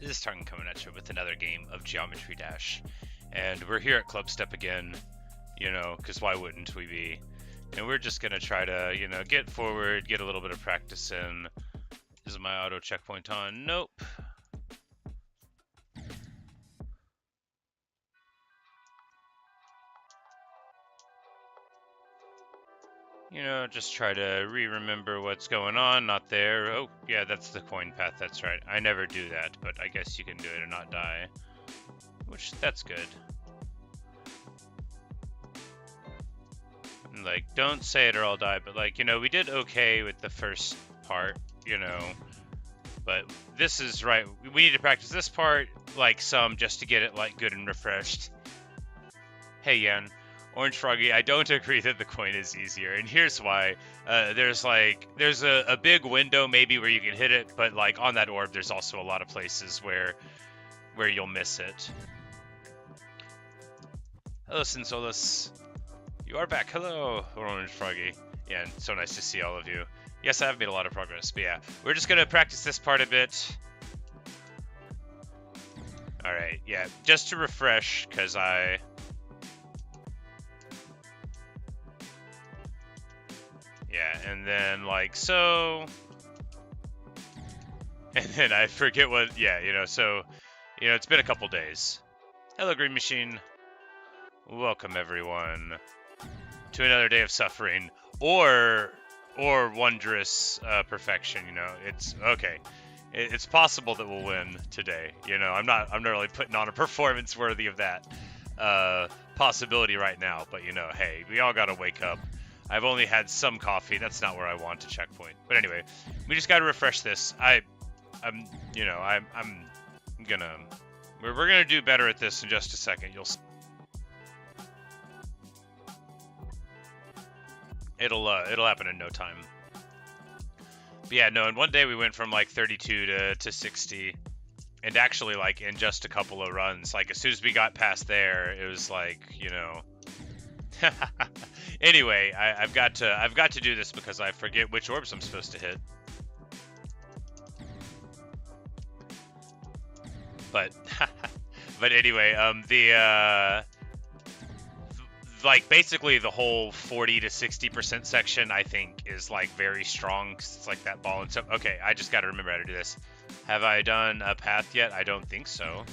This is Tartan coming at you with another game of Geometry Dash. And we're here at Clubstep again, you know, because why wouldn't we be? And we're just going to try to, you know, get forward, get a little bit of practice in. Is my auto checkpoint on? Nope. You know, just try to remember what's going on. Not there. Oh, yeah, that's the coin path. That's right. I never do that, but I guess you can do it and not die. Which, that's good. Like, don't say it or I'll die, but like, you know, we did okay with the first part, you know, but this is right. We need to practice this part like some just to get it like good and refreshed. Hey, Yan. Orange Froggy, I don't agree that the coin is easier, and here's why. There's a big window maybe where you can hit it, but like on that orb, there's also a lot of places where you'll miss it. Hello, Sinsolus. You are back. Hello, Orange Froggy. Yeah, and so nice to see all of you. Yes, I have made a lot of progress, but yeah, we're just gonna practice this part a bit. All right, yeah, just to refresh, cause yeah, and then like so, and then I forget what. Yeah, you know, so you know, it's been a couple days. Hello, Green Machine. Welcome everyone to another day of suffering or wondrous perfection. You know, it's okay. It's possible that we'll win today. You know, I'm not really putting on a performance worthy of that possibility right now. But you know, hey, we all gotta wake up. I've only had some coffee. That's not where I want to checkpoint. But anyway, we just gotta refresh this. I'm gonna. We're gonna do better at this in just a second. You'll. It'll happen in no time. But yeah, no, in one day we went from like 32 to 60, and actually like in just a couple of runs, like as soon as we got past there, it was like, you know. Anyway, I've got to do this because I forget which orbs I'm supposed to hit. But but anyway, like basically the whole 40 to 60% section I think is like very strong cause it's like that ball and stuff. Okay, I just got to remember how to do this. Have I done a path yet? I don't think so.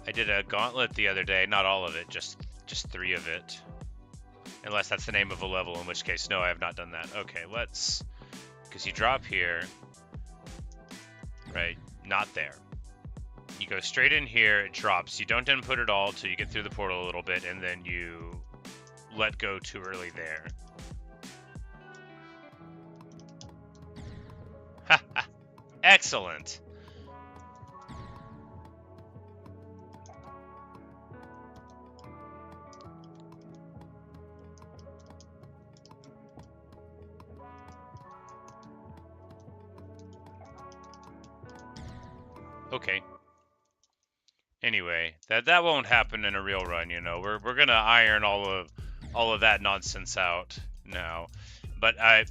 I did a gauntlet the other day, not all of it, just 3 of it. Unless that's the name of a level, in which case no, I have not done that. Okay, let's, because you drop here, right? Not there. You go straight in here, it drops. You don't input it all till you get through the portal a little bit, and then you let go too early there. Excellent. Okay. Anyway, that won't happen in a real run, you know. We're gonna iron all of that nonsense out now. But I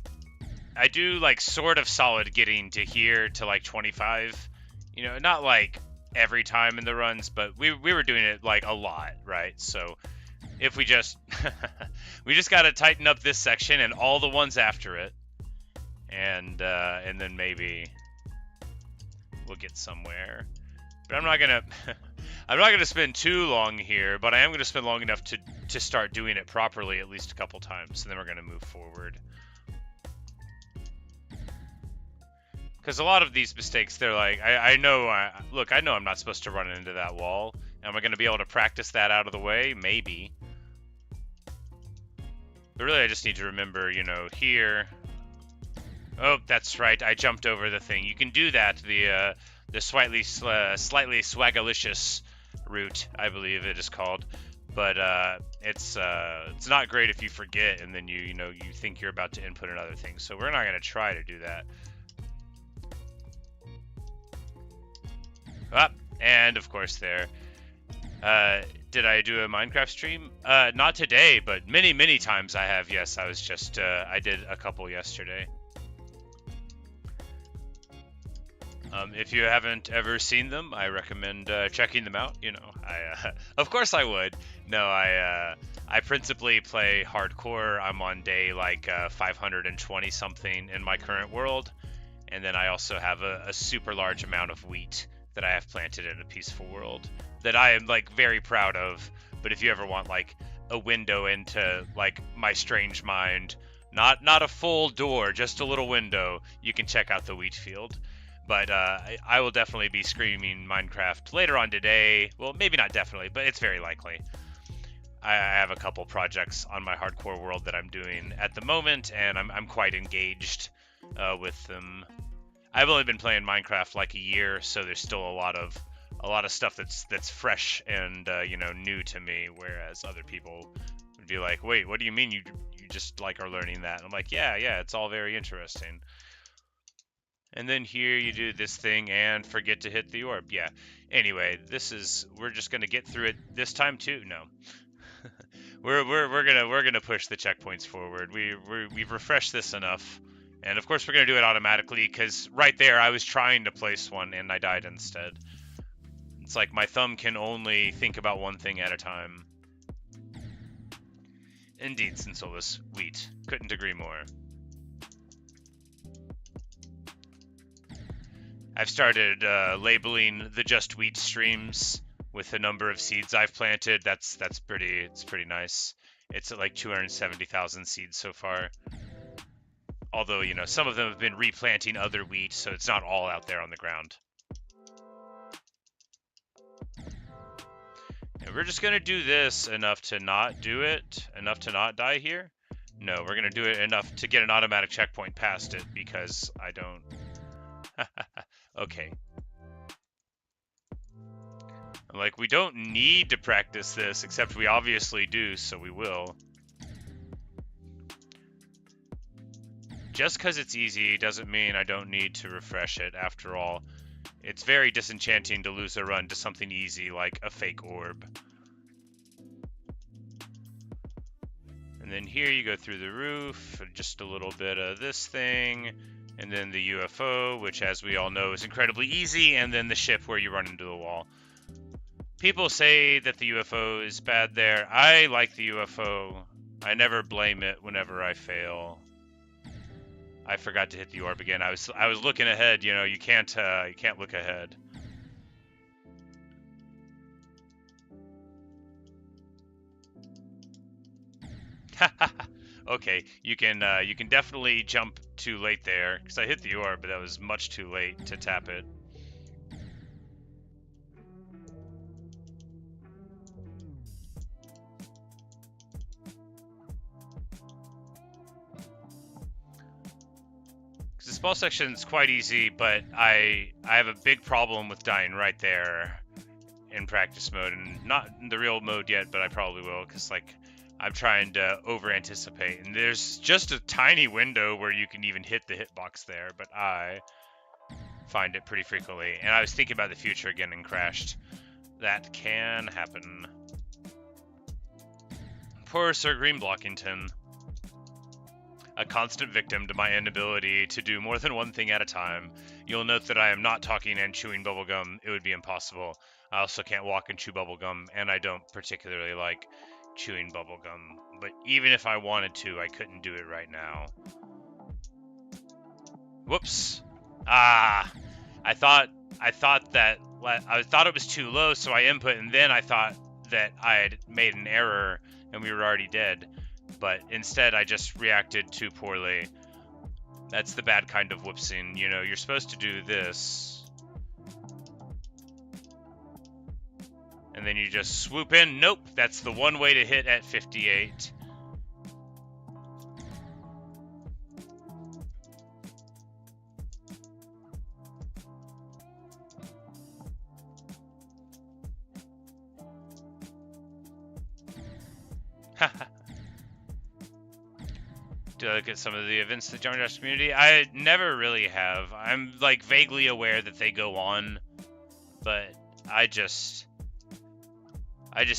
do like sort of solid getting to here to like 25. You know, not like every time in the runs, but we were doing it like a lot, right? So if we just we just gotta tighten up this section and all the ones after it, and then maybe we'll get somewhere. But I'm not gonna spend too long here, but I am gonna spend long enough to start doing it properly at least a couple times, and then we're gonna move forward. Because a lot of these mistakes, they're like, I know I'm not supposed to run into that wall. Am I gonna be able to practice that out of the way? Maybe. But really, I just need to remember, you know, here. Oh, that's right. I jumped over the thing. You can do that. The slightly swagalicious route, I believe it is called. But it's not great if you forget and then you think you're about to input another thing. So we're not gonna try to do that. Ah, and of course there. Did I do a Minecraft stream? Not today, but many times I have. Yes, I was just I did a couple yesterday. If you haven't ever seen them, I recommend checking them out. You know, of course I would. No, I principally play hardcore. I'm on day like 520 something in my current world, and then I also have a super large amount of wheat that I have planted in a peaceful world that I am like very proud of. But if you ever want like a window into like my strange mind, not a full door, just a little window, you can check out the wheat field. But I will definitely be streaming Minecraft later on today. Well, maybe not definitely, but it's very likely. I have a couple projects on my hardcore world that I'm doing at the moment, and I'm quite engaged with them. I've only been playing Minecraft like a year, so there's still a lot of stuff that's fresh and new to me. Whereas other people would be like, "Wait, what do you mean you just like are learning that?" And I'm like, "Yeah, it's all very interesting." And then here you do this thing and forget to hit the orb. Yeah. Anyway, we're just gonna get through it this time too. No, we're gonna push the checkpoints forward. We've refreshed this enough, and of course we're gonna do it automatically because right there I was trying to place one and I died instead. It's like my thumb can only think about one thing at a time. Indeed, Sensolis, wheat. Couldn't agree more. I've started labeling the Just Wheat streams with the number of seeds I've planted. It's pretty nice. It's at like 270,000 seeds so far. Although, some of them have been replanting other wheat, so it's not all out there on the ground. And we're just gonna do this enough to not do it, enough to not die here. No, we're gonna do it enough to get an automatic checkpoint past it because I don't. Okay. Like, we don't need to practice this, except we obviously do, so we will. Just because it's easy doesn't mean I don't need to refresh it. After all, it's very disenchanting to lose a run to something easy like a fake orb. And then here you go through the roof, just a little bit of this thing, and then the UFO, which as we all know is incredibly easy, and then the ship where you run into the wall. People say that the UFO is bad there. I like the UFO. I never blame it whenever I fail. I forgot to hit the orb again. I was looking ahead. You can't look ahead. Okay, you can definitely jump too late there because I hit the orb, but that was much too late to tap it. This boss section is quite easy, but I have a big problem with dying right there in practice mode, and not in the real mode yet, but I probably will, because like I'm trying to over anticipate, and there's just a tiny window where you can even hit the hitbox there, but I find it pretty frequently, and I was thinking about the future again and crashed. That can happen. Poor Sir Greenblockington. A constant victim to my inability to do more than one thing at a time. You'll note that I am not talking and chewing bubblegum. It would be impossible. I also can't walk and chew bubblegum, and I don't particularly like chewing bubblegum. But even if I wanted to, I couldn't do it right now. Whoops. Ah, I thought it was too low, so I input, and then I thought that I had made an error and we were already dead. But instead, I just reacted too poorly. That's the bad kind of whoopsing. You're supposed to do this. And then you just swoop in. Nope, that's the one way to hit at 58. Haha. To look at some of the events that joined our community. I never really have. I'm like vaguely aware that they go on, but I just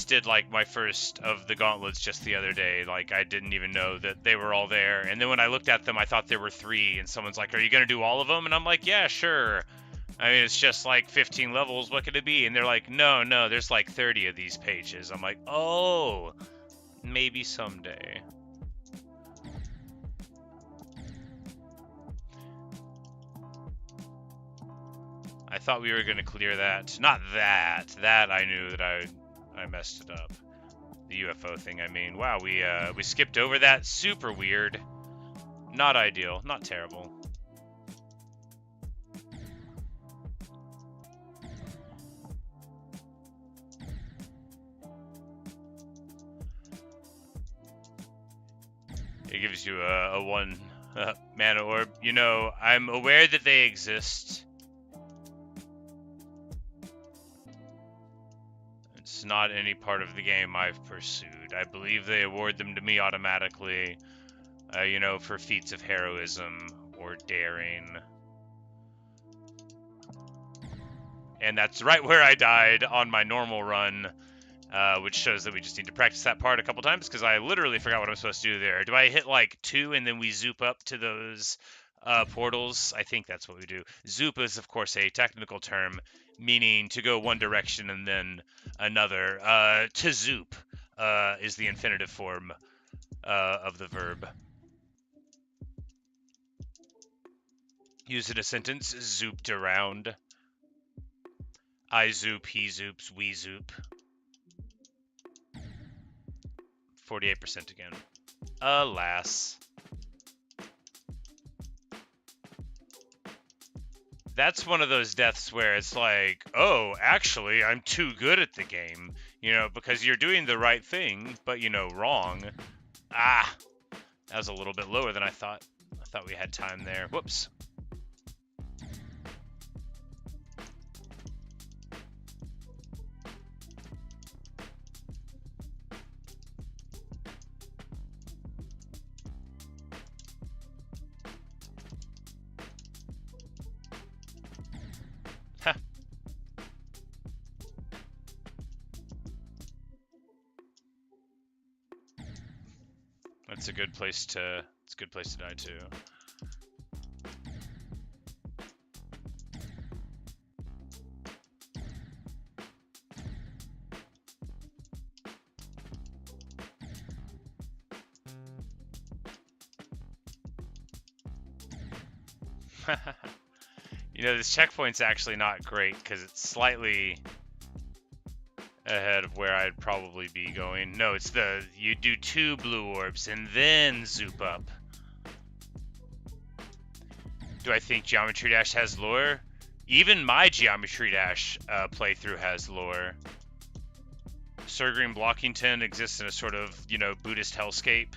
did like my first of the gauntlets just the other day. Like I didn't even know that they were all there, and then when I looked at them, I thought there were 3, and someone's like, "Are you gonna do all of them?" And I'm like, "Yeah, sure." I mean, it's just like 15 levels. What could it be? And they're like, no, there's like 30 of these pages. I'm like, oh, maybe someday. I thought we were going to clear that. Not that. That I knew that I messed it up. The UFO thing, I mean. Wow, we skipped over that. Super weird. Not ideal. Not terrible. It gives you a one mana orb. You know, I'm aware that they exist. It's not any part of the game I've pursued. I believe they award them to me automatically, you know, for feats of heroism or daring. And that's right where I died on my normal run, which shows that we just need to practice that part a couple times, because I literally forgot what I'm supposed to do there. Do I hit like 2 and then we zoop up to those portals? I think that's what we do. Zoop is, of course, a technical term meaning to go one direction and then another. To zoop is the infinitive form of the verb. Used in a sentence, zooped around. I zoop, he zoops, we zoop. 48% again. Alas. That's one of those deaths where it's like, oh, actually, I'm too good at the game, you know, because you're doing the right thing, but, you know, wrong. Ah, that was a little bit lower than I thought. I thought we had time there. Whoops. Huh. That's a good place to. It's a good place to die too. You know, this checkpoint's actually not great because it's slightly ahead of where I'd probably be going. No, it's you do 2 blue orbs and then zoop up. Do I think Geometry Dash has lore? Even my Geometry Dash playthrough has lore. Sir Green Blockington exists in a sort of, you know, Buddhist hellscape.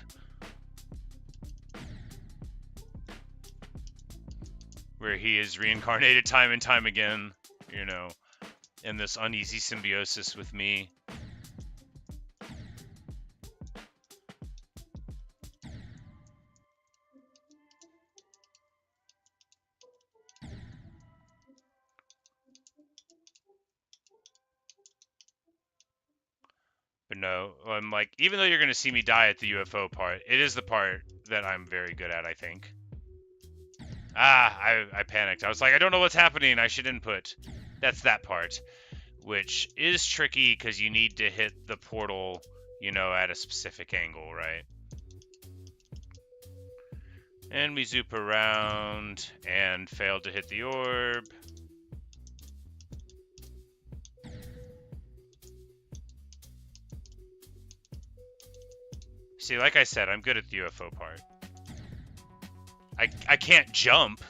Where he is reincarnated time and time again, you know, in this uneasy symbiosis with me. But no, I'm like, even though you're going to see me die at the UFO part, it is the part that I'm very good at, I think. Ah, I panicked. I was like, I don't know what's happening. I should input. That's that part, which is tricky because you need to hit the portal, you know, at a specific angle, right? And we zoop around and fail to hit the orb. See, like I said, I'm good at the UFO part. I can't jump,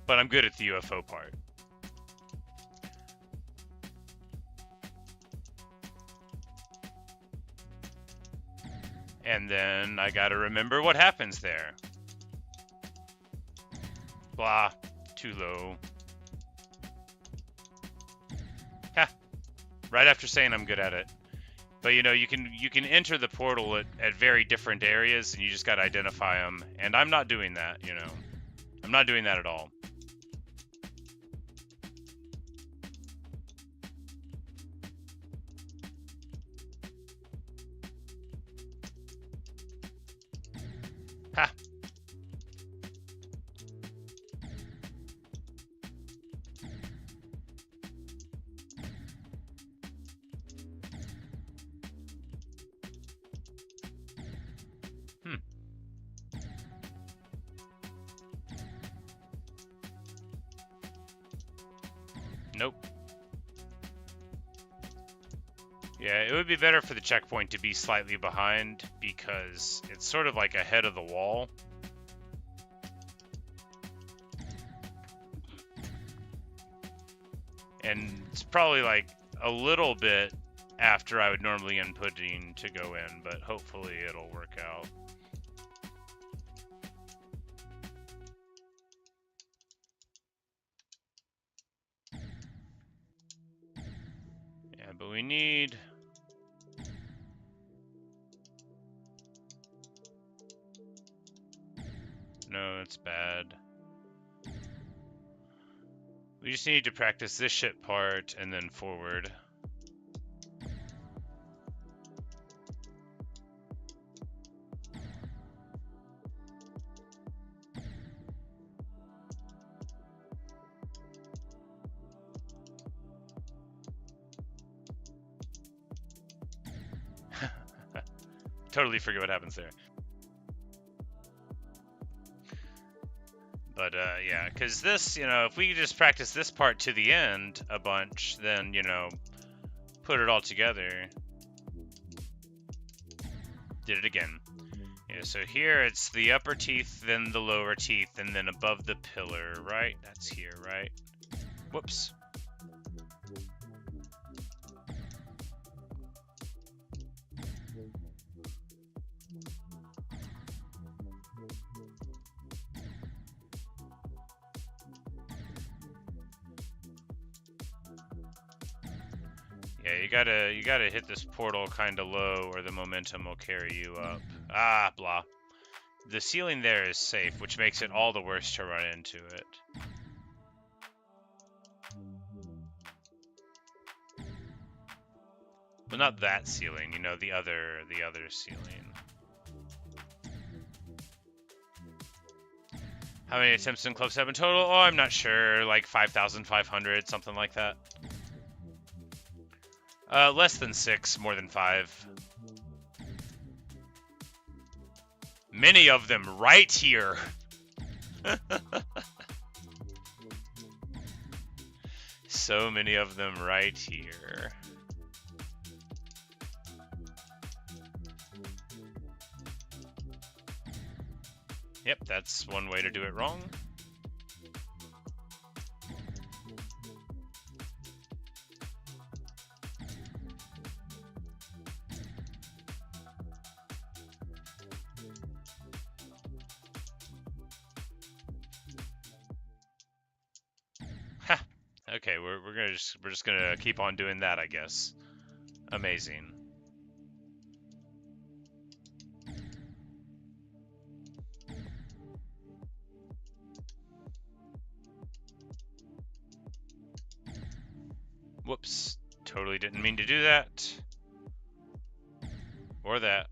but I'm good at the UFO part. And then I gotta remember what happens there. Blah, too low. Ha, right after saying I'm good at it. But you know, you can enter the portal at very different areas, and you just gotta identify them. And I'm not doing that, you know. I'm not doing that at all. Ha! Yeah, it would be better for the checkpoint to be slightly behind because it's sort of like ahead of the wall. And it's probably like a little bit after I would normally inputting to go in, but hopefully it'll work out. Yeah, but we need... No, it's bad. We just need to practice this ship part and then forward. Totally forget what happens there. But, yeah, because this, you know, if we just practice this part to the end a bunch, then, you know, put it all together. Did it again. Yeah, so here it's the upper teeth, then the lower teeth, and then above the pillar, right? That's here, right? Whoops. Yeah, you gotta hit this portal kind of low, or the momentum will carry you up. Ah, blah. The ceiling there is safe, which makes it all the worse to run into it. Well, not that ceiling, you know, the other ceiling. How many attempts in Clubstep in total? Oh, I'm not sure. Like 5,500, something like that. Less than 6, more than 5. Many of them right here. So many of them right here. Yep, that's one way to do it wrong. Okay, we're just gonna keep on doing that, I guess. Amazing. Whoops. Totally didn't mean to do that. Or that.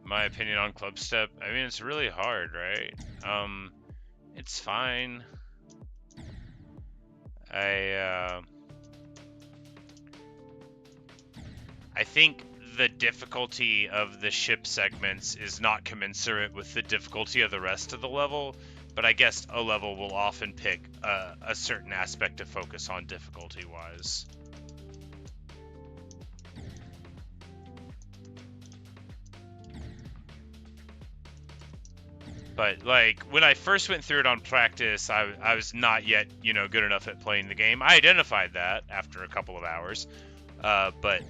My opinion on Clubstep, I mean, it's really hard, right? It's fine. I think the difficulty of the ship segments is not commensurate with the difficulty of the rest of the level, but I guess a level will often pick a certain aspect to focus on difficulty-wise. But, like, when I first went through it on practice, I was not yet, you know, good enough at playing the game. I identified that after a couple of hours. But,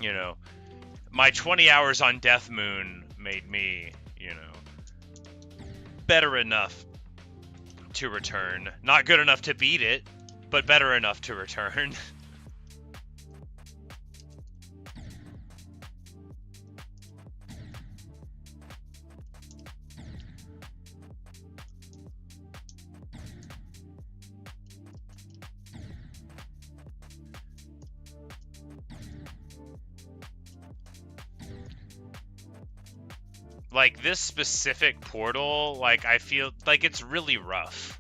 you know, my 20 hours on Death Moon made me, you know, better enough to return. Not good enough to beat it, but better enough to return. Like, this specific portal, like, I feel like it's really rough.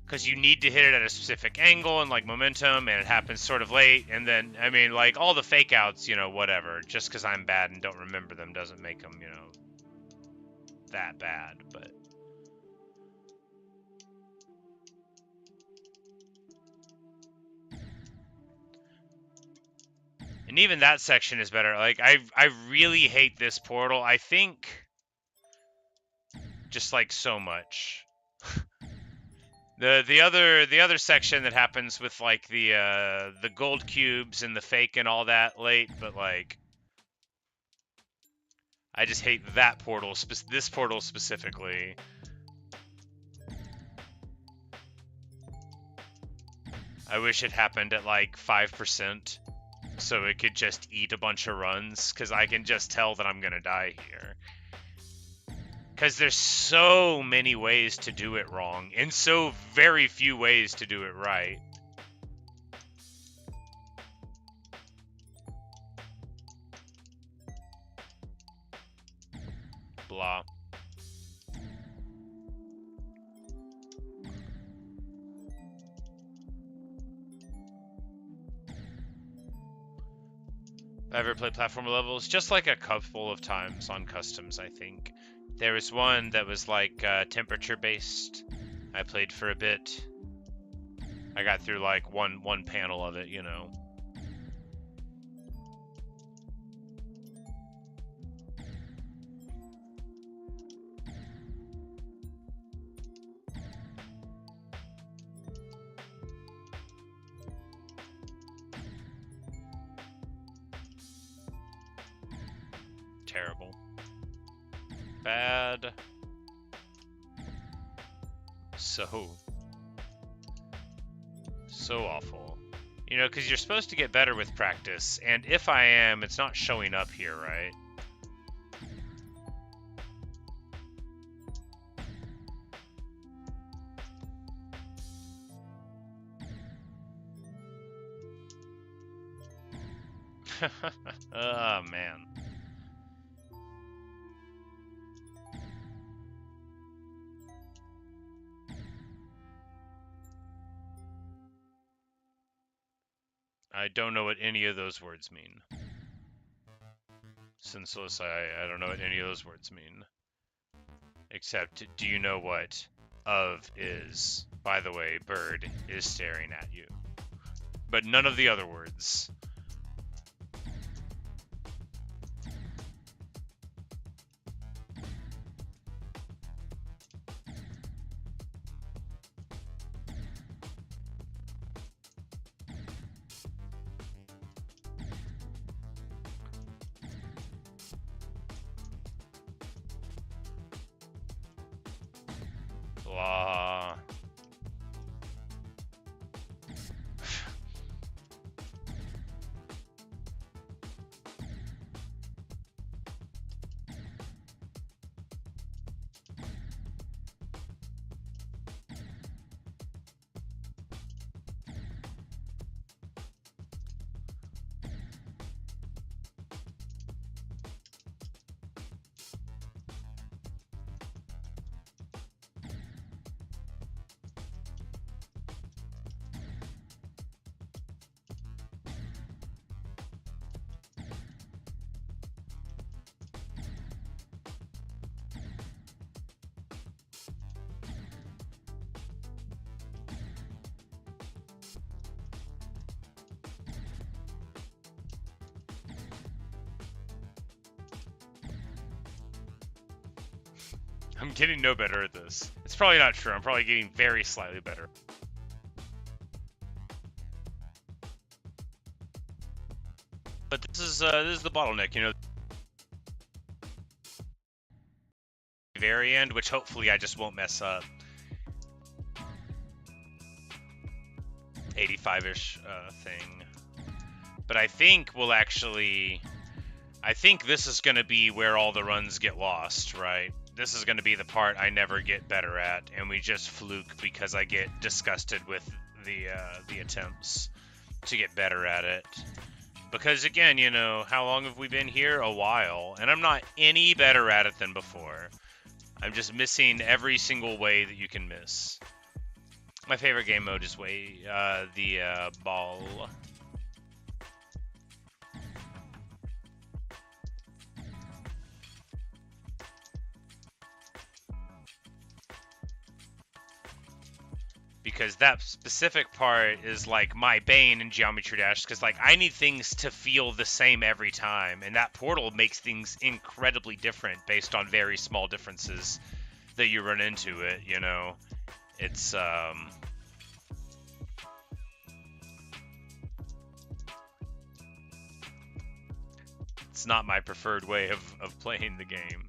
Because you need to hit it at a specific angle and, like, momentum, and it happens sort of late, and then, I mean, like, all the fake-outs, you know, whatever. Just because I'm bad and don't remember them doesn't make them, you know, that bad, but... And even that section is better. Like, I really hate this portal. I think... Just, like, so much. The other section that happens with, like, the gold cubes and the fake and all that late, but, like... I just hate that portal, this portal specifically. I wish it happened at like 5%, so it could just eat a bunch of runs, because I can just tell that I'm going to die here. Because there's so many ways to do it wrong, and so very few ways to do it right. Blah. I've ever played platformer levels? Just like a couple of times on customs, I think. There was one that was like temperature based. I played for a bit. I got through like one panel of it, you know. Terrible. Bad. So awful. You know, because you're supposed to get better with practice, and if I am, it's not showing up here, right? Oh, man. I don't know what any of those words mean. Senseless, I don't know what any of those words mean. Except, do you know what of is? By the way, bird is staring at you. But none of the other words. Blah. I'm getting no better at this. It's probably not true. I'm probably getting very slightly better. But this is the bottleneck, you know. Very end, which hopefully I just won't mess up. 85-ish thing. But I think we'll actually... I think this is going to be where all the runs get lost, right? This is going to be the part I never get better at, and we just fluke because I get disgusted with the attempts to get better at it. Because again, you know, how long have we been here? A while, and I'm not any better at it than before. I'm just missing every single way that you can miss. My favorite game mode is the ball. because that specific part is like my bane in Geometry Dash, because like I need things to feel the same every time, and that portal makes things incredibly different based on very small differences that you run into it, you know. It's it's not my preferred way of playing the game.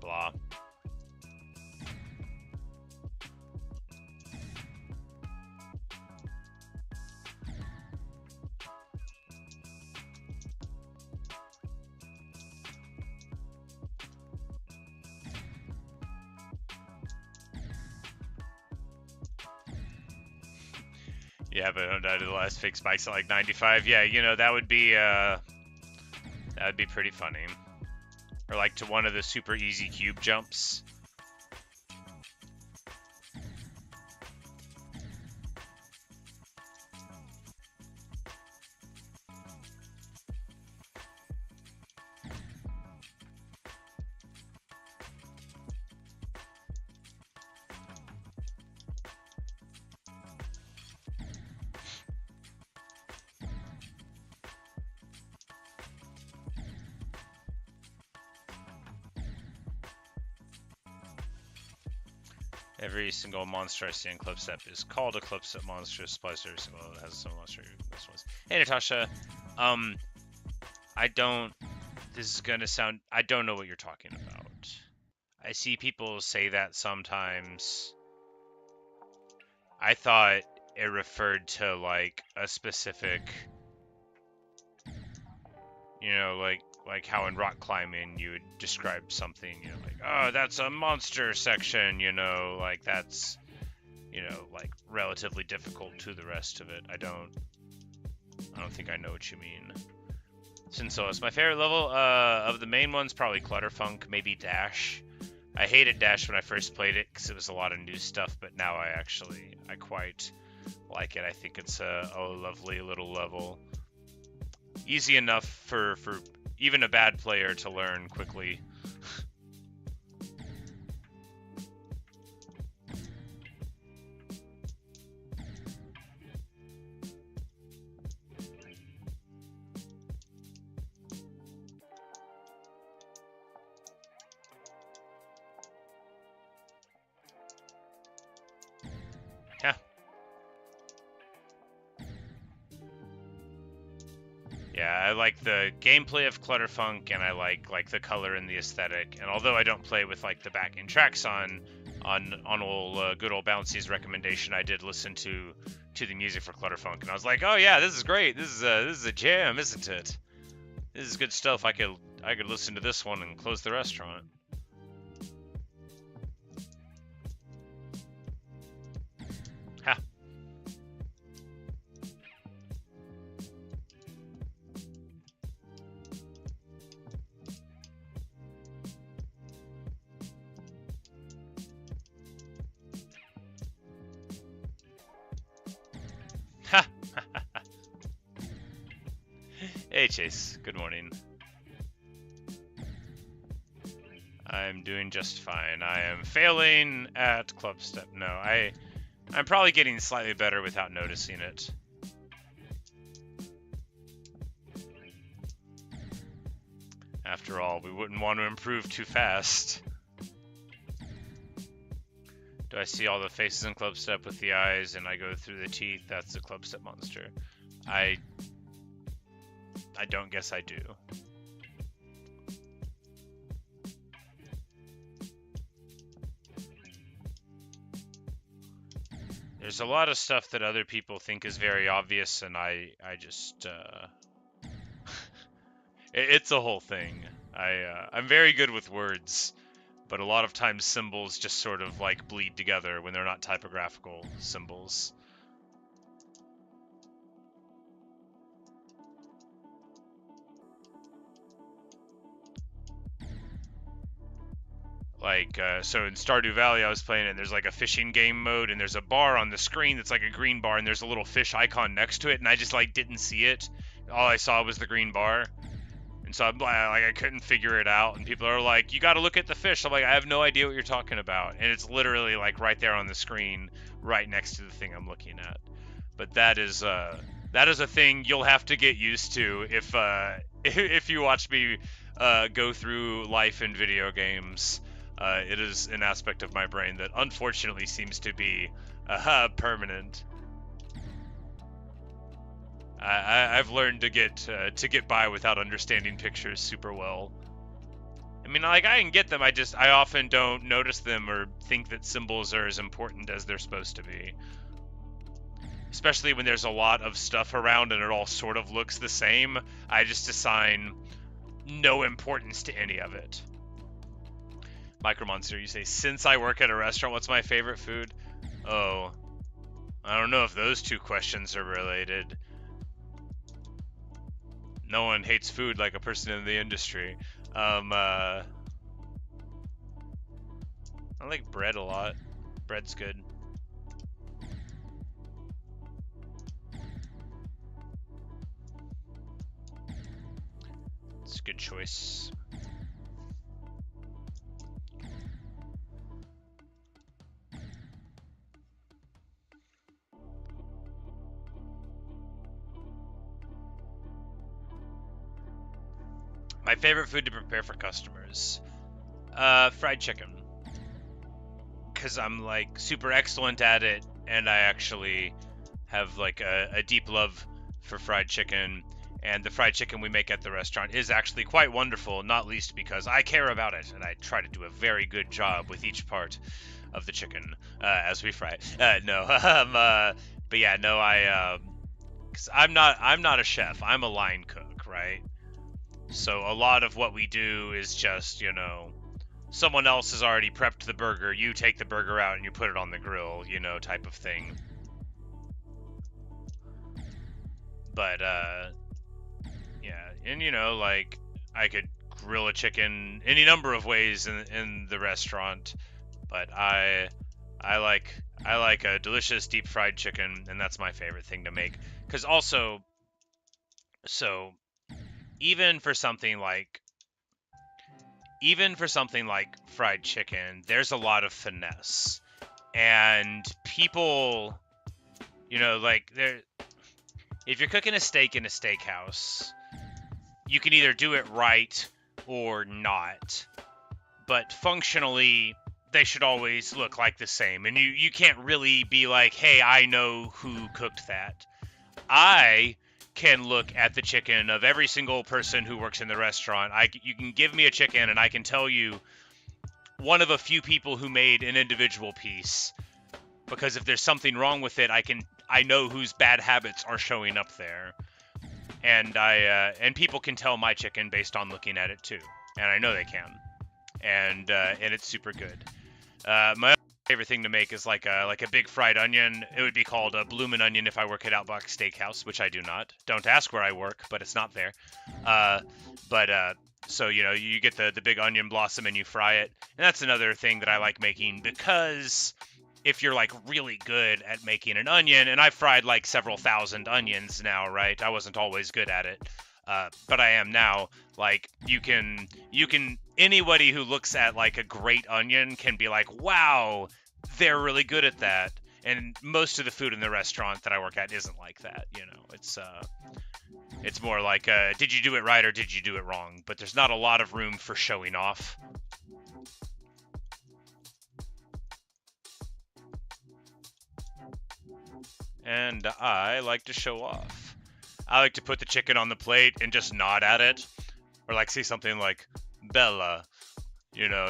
Blah. Yeah, but the last fake spikes at like 95. Yeah, you know, that would be pretty funny. Or like to one of the super easy cube jumps. Every single monster I see in Clubstep is called a Clubstep monster. Supplies every single that has some monster. Hey Natasha, I don't. This is gonna sound. I don't know what you're talking about. I see people say that sometimes. I thought it referred to like a specific, you know, like how in rock climbing you would describe something, you know, like, oh, that's a monster section, you know, like that's, you know, like relatively difficult to the rest of it. I don't think I know what you mean. Sinsolis, my favorite level of the main ones, probably Clutterfunk, maybe Dash. I hated Dash when I first played it because it was a lot of new stuff, but now I quite like it. I think it's a lovely little level. Easy enough for even a bad player to learn quickly. Yeah. Yeah, I like the gameplay of Clutterfunk, and I like the color and the aesthetic. And although I don't play with like the backing tracks on old good old Bouncy's recommendation, I did listen to the music for Clutterfunk, and I was like, oh yeah, this is great. This is a jam, isn't it? This is good stuff. I could listen to this one and close the restaurant. Ha. Ha. Hey Chase, good morning. I'm doing just fine. I am failing at Clubstep. No, I'm probably getting slightly better without noticing it. After all, we wouldn't want to improve too fast. Do I see all the faces in Clubstep with the eyes and I go through the teeth? That's the Clubstep monster. I don't guess I do. There's a lot of stuff that other people think is very obvious, and I just it's a whole thing. I'm very good with words, but a lot of times symbols just sort of like bleed together when they're not typographical symbols. Like, so in Stardew Valley, I was playing it, and there's like a fishing game mode, and there's a bar on the screen that's like a green bar, and there's a little fish icon next to it, and I just like didn't see it. All I saw was the green bar. And so I'm like, I couldn't figure it out. And people are like, you got to look at the fish. I'm like, I have no idea what you're talking about. And it's literally like right there on the screen, right next to the thing I'm looking at. But that is a thing you'll have to get used to if you watch me go through life in video games. It is an aspect of my brain that unfortunately seems to be permanent. I've learned to get by without understanding pictures super well. I mean, like, I can get them. I often don't notice them or think that symbols are as important as they're supposed to be. Especially when there's a lot of stuff around and it all sort of looks the same. I just assign no importance to any of it. Micromonster, you say, since I work at a restaurant, what's my favorite food? Oh, I don't know if those two questions are related. No one hates food like a person in the industry. I like bread a lot. Bread's good. It's a good choice. My favorite food to prepare for customers. Fried chicken. Because I'm like super excellent at it, and I actually have like a deep love for fried chicken. And the fried chicken we make at the restaurant is actually quite wonderful, not least because I care about it and I try to do a very good job with each part of the chicken as we fry it. No, but yeah, no, cause I'm not a chef. I'm a line cook, right? So a lot of what we do is just, someone else has already prepped the burger, you take the burger out and you put it on the grill, type of thing. But, yeah, and like, I could grill a chicken any number of ways in the restaurant, but I like a delicious deep fried chicken, and that's my favorite thing to make. Because also, so even for something like fried chicken, there's a lot of finesse. And people, like, if you're cooking a steak in a steakhouse, you can either do it right or not. But functionally, they should always look like the same. And you can't really be like, hey, I know who cooked that. I can look at the chicken of every single person who works in the restaurant. You can give me a chicken and I can tell you one of a few people who made an individual piece, because if there's something wrong with it, I know whose bad habits are showing up there, and and people can tell my chicken based on looking at it too, and I know they can, and it's super good. My favorite thing to make is like a big fried onion. It would be called a bloomin' onion if I work at Outback Steakhouse, which I do not. Don't ask where I work, but it's not there. So you get the big onion blossom and you fry it, and that's another thing that I like making, because if you're like really good at making an onion, and I've fried like several thousand onions now, right? I wasn't always good at it, but I am now. Like, you can anybody who looks at like a great onion can be like, wow, they're really good at that. And most of the food in the restaurant that I work at isn't like that. It's more like, did you do it right or did you do it wrong? But there's not a lot of room for showing off. And I like to show off. I like to put the chicken on the plate and just nod at it. Or like say something like, Bella.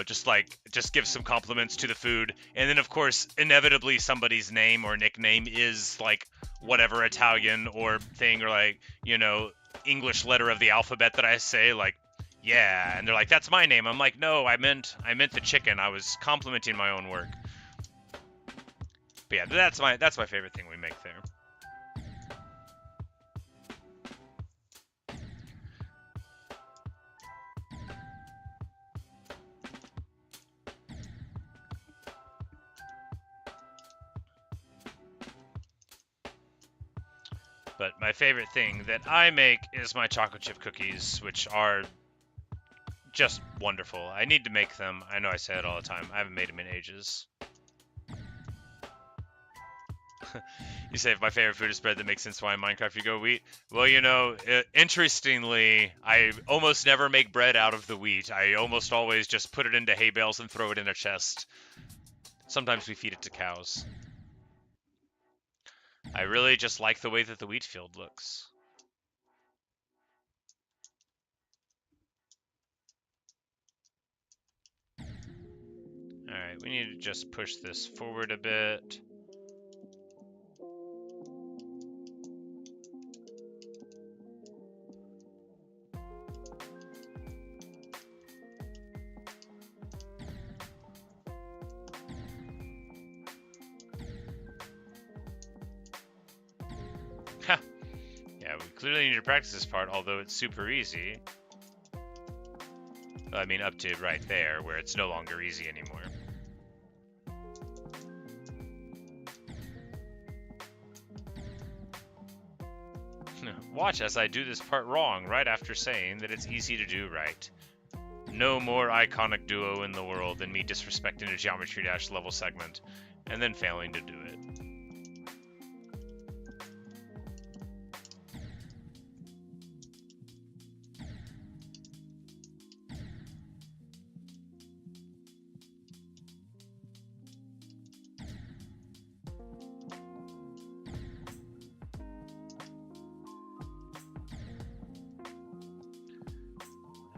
Just give some compliments to the food. And then, of course, inevitably somebody's name or nickname is like whatever Italian or thing, or like, English letter of the alphabet that I say, like, yeah. And they're like, that's my name. I'm like, no, I meant the chicken. I was complimenting my own work. But yeah, that's my favorite thing we make there. But my favorite thing that I make is my chocolate chip cookies, which are just wonderful. I need to make them. I know I say it all the time. I haven't made them in ages. You say if my favorite food is bread that makes sense why in Minecraft you go wheat. Well, you know, interestingly, I almost never make bread out of the wheat. I almost always just put it into hay bales and throw it in a chest. Sometimes we feed it to cows. I really just like the way that the wheat field looks. Alright, we need to just push this forward a bit. Ha! Yeah, we clearly need to practice this part, although it's super easy. I mean, up to right there, where it's no longer easy anymore. Watch as I do this part wrong right after saying that it's easy to do right. No more iconic duo in the world than me disrespecting a Geometry Dash level segment and then failing to do it.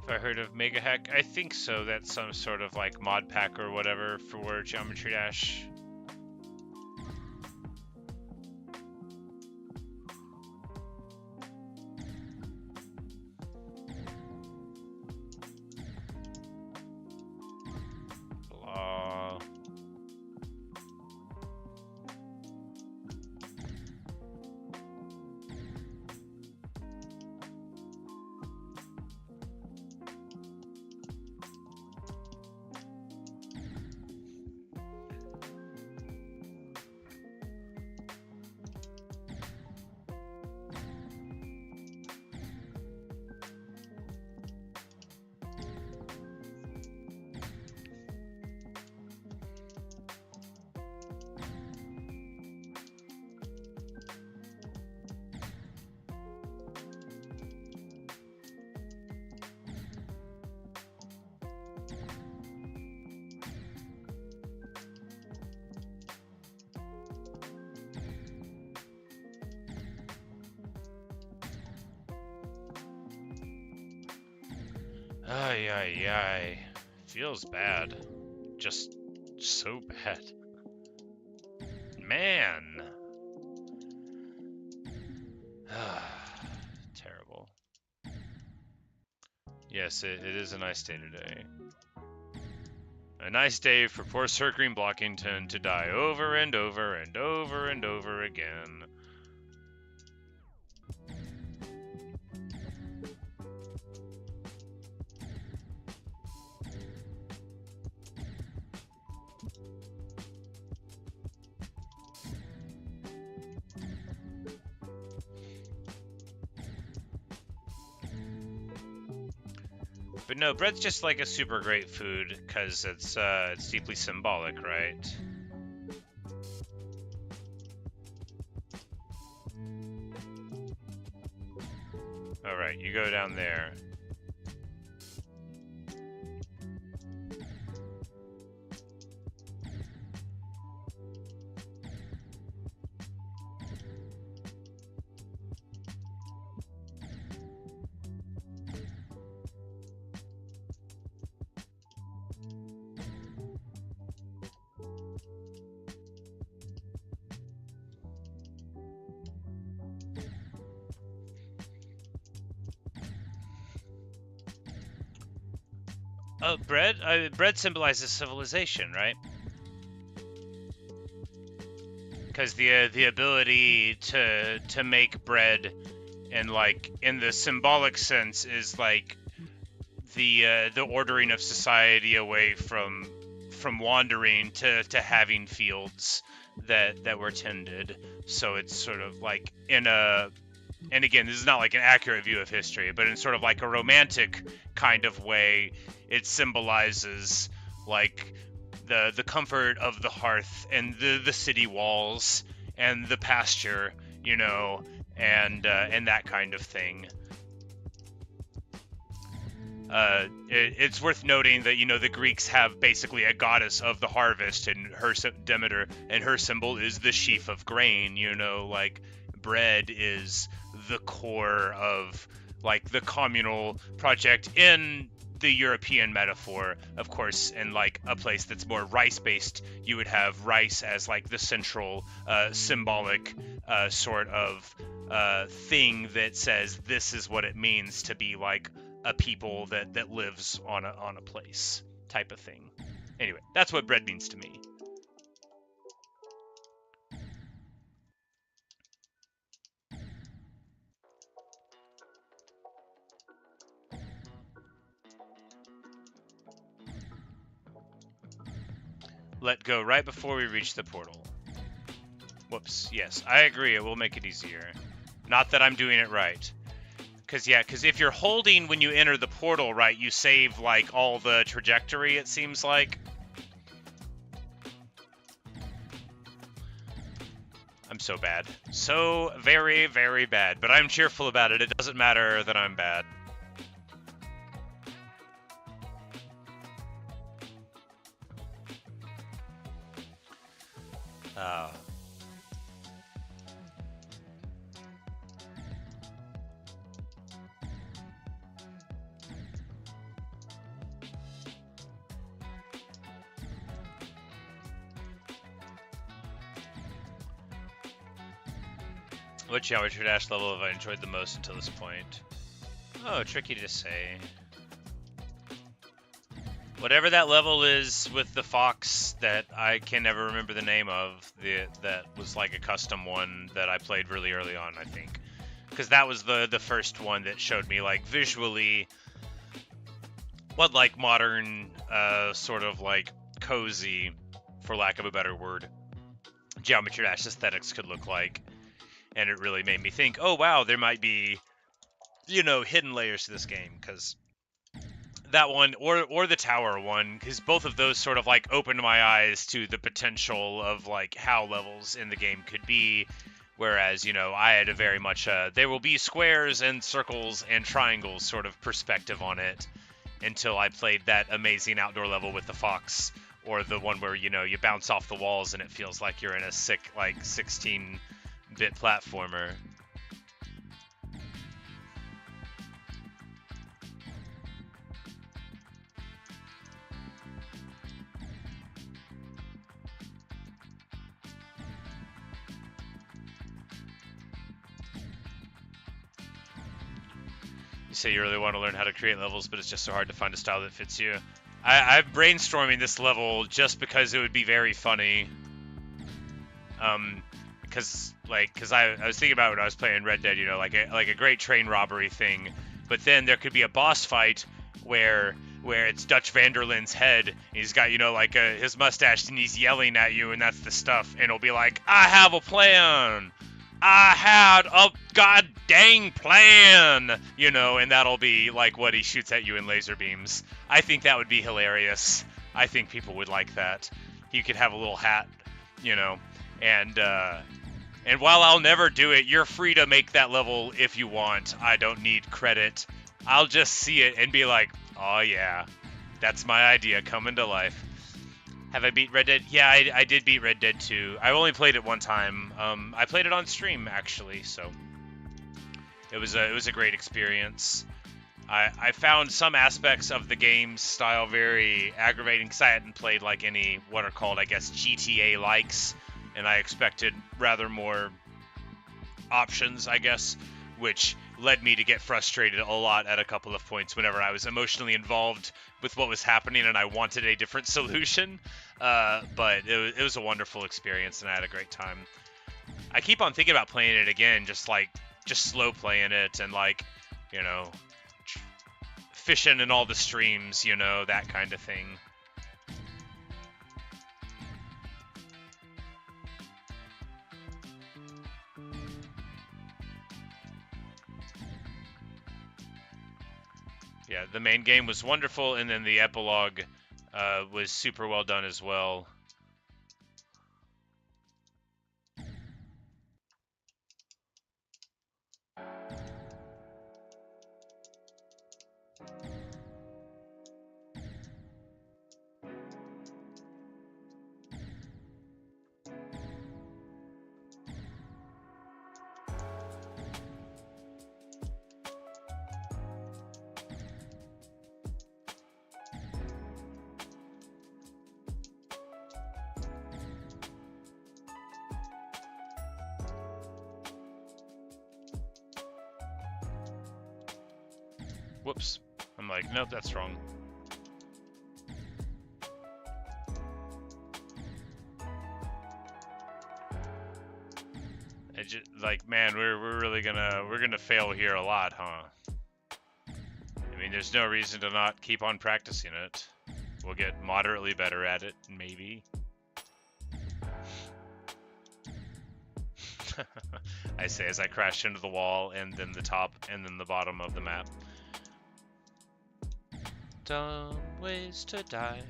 Have I heard of Mega Hack? I think so. That's some sort of like mod pack or whatever for Geometry Dash. Blah. Ay, ay, ay. Feels bad. Just so bad. Man. Terrible. Yes, it is a nice day today. A nice day for poor Sir Green Blockington to die over and over and over and over again. But no, bread's just like a super great food because it's deeply symbolic, right? All right, you go down there. Bread symbolizes civilization, right? Because the ability to make bread, and like in the symbolic sense, is like the ordering of society away from wandering to having fields that were tended. So it's sort of like in a and again, this is not like an accurate view of history, but in sort of like a romantic kind of way, it symbolizes like the comfort of the hearth and the city walls and the pasture, you know, and that kind of thing. It's worth noting that, you know, the Greeks have basically a goddess of the harvest, and her Demeter, and her symbol is the sheaf of grain. You know, like bread is the core of like the communal project in the European metaphor. Of course, in like a place that's more rice based, you would have rice as like the central symbolic sort of thing that says this is what it means to be like a people that lives on a place type of thing. Anyway, that's what bread means to me. Let go right before we reach the portal. Whoops. Yes, I agree. It will make it easier. Not that I'm doing it right. Because if you're holding when you enter the portal, right, you save, like, all the trajectory, it seems like. I'm so bad. So very, very bad. But I'm cheerful about it. It doesn't matter that I'm bad. What Geometry Dash level have I enjoyed the most until this point? Oh, tricky to say. Whatever that level is with the fox that I can never remember the name of, that was like a custom one that I played really early on, I think. Because that was the first one that showed me, like, visually what, like, modern, sort of, like, cozy, for lack of a better word, Geometry Dash aesthetics could look like. And it really made me think, oh, wow, there might be, you know, hidden layers to this game, because that one, or the tower one, because both of those sort of, like, opened my eyes to the potential of, like, how levels in the game could be, whereas, you know, I had a very much, there will be squares and circles and triangles sort of perspective on it, until I played that amazing outdoor level with the fox, or the one where, you know, you bounce off the walls and it feels like you're in a sick, like, 16-bit platformer. You say you really want to learn how to create levels, but it's just so hard to find a style that fits you. I'm brainstorming this level just because it would be very funny. Because I was thinking about when I was playing Red Dead, you know, like a great train robbery thing, but then there could be a boss fight where it's Dutch Vanderlin's head. He's got, you know, like his mustache, and he's yelling at you, and that's the stuff. And it'll be like, I have a plan. I had a god dang plan, you know, and that'll be like what he shoots at you in laser beams. I think that would be hilarious. I think people would like that. You could have a little hat, you know, and while I'll never do it, you're free to make that level if you want. I don't need credit. I'll just see it and be like, oh yeah, that's my idea coming to life. Have I beat Red Dead? Yeah, I did beat Red Dead 2. I only played it one time. I played it on stream, actually, so it was a great experience. I found some aspects of the game's style very aggravating because I hadn't played like any what are called, I guess, GTA likes, and I expected rather more options, I guess, which led me to get frustrated a lot at a couple of points whenever I was emotionally involved with what was happening and I wanted a different solution. But it was a wonderful experience and I had a great time. I keep on thinking about playing it again, just slow playing it and, like, you know, fishing in all the streams, you know, that kind of thing. Yeah, the main game was wonderful, and then the epilogue was super well done as well. Whoops. I'm like, nope, that's wrong. Like, man, we're really gonna fail here a lot, huh? I mean, there's no reason to not keep on practicing it. We'll get moderately better at it, maybe. I say as I crash into the wall, and then the top, and then the bottom of the map. Dumb ways to die.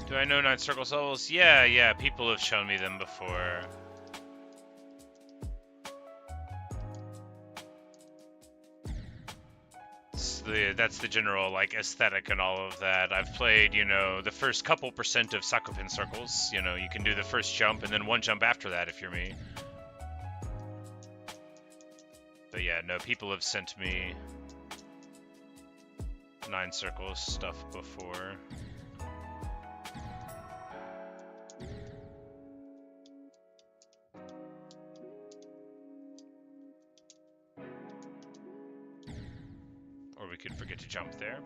Do I know 9 circle souls? Yeah, people have shown me them before. That's the general, like, aesthetic and all of that. I've played, you know, the first couple % of Sakupin circles. You know, you can do the first jump and then one jump after that if you're me. But yeah, no, people have sent me 9 circles stuff before. Or we could forget to jump there.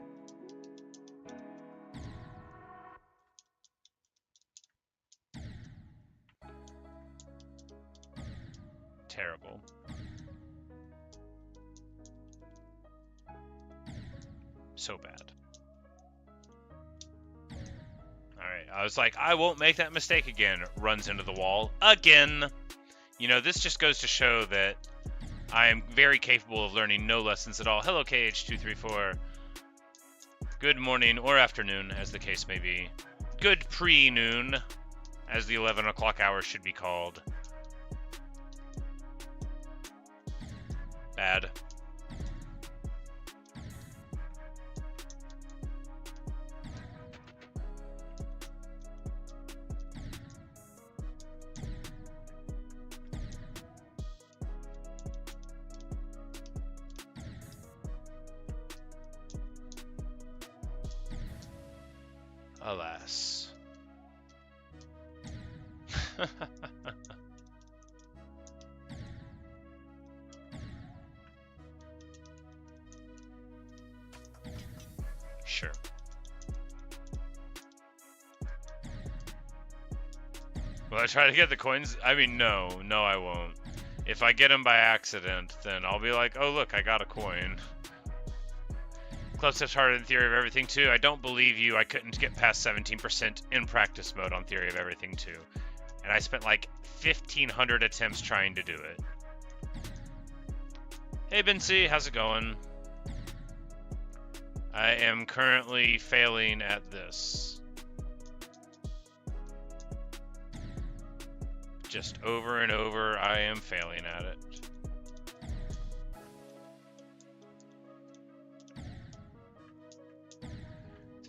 Terrible. So bad. Alright, I was like, I won't make that mistake again. Runs into the wall. Again! You know, this just goes to show that I am very capable of learning no lessons at all. Hello, KH234. Good morning or afternoon, as the case may be. Good pre-noon, as the 11 o'clock hour should be called. Bad. Alas. Sure. Will I try to get the coins? I mean, no, I won't. If I get them by accident, then I'll be like, oh look, I got a coin. Clubstep's harder than Theory of Everything 2. I don't believe you. I couldn't get past 17% in practice mode on Theory of Everything 2. And I spent like 1,500 attempts trying to do it. Hey, Bincy, how's it going? I am currently failing at this. Just over and over, I am failing at it.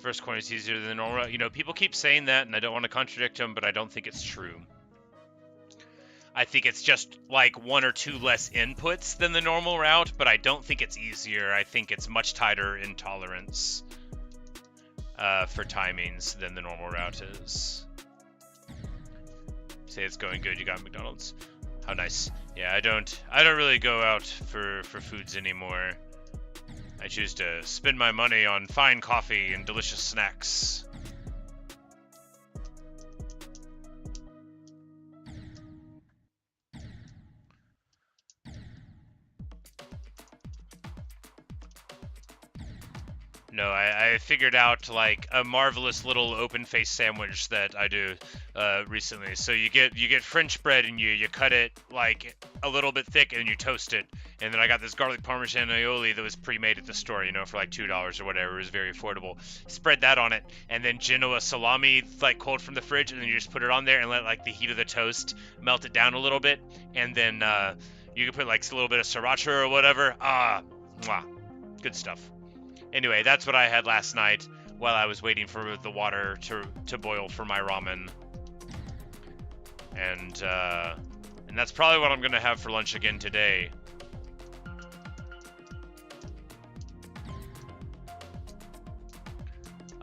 First coin is easier than normal. You know, people keep saying that, and I don't want to contradict them, but I don't think it's true. I think it's just like 1 or 2 less inputs than the normal route, but I don't think it's easier. I think it's much tighter in tolerance for timings than the normal route is. Say it's going good. You got McDonald's. How nice. Yeah, I don't really go out for foods anymore. I choose to spend my money on fine coffee and delicious snacks. No, I figured out like a marvelous little open-faced sandwich that I do recently. So you get French bread and you cut it like a little bit thick and you toast it. And then I got this garlic parmesan aioli that was pre-made at the store, for like $2 or whatever. It was very affordable. Spread that on it, and then Genoa salami like cold from the fridge, and then you just put it on there and let like the heat of the toast melt it down a little bit, and then you can put like a little bit of sriracha or whatever. Mwah, good stuff. Anyway, that's what I had last night while I was waiting for the water to boil for my ramen. And that's probably what I'm going to have for lunch again today.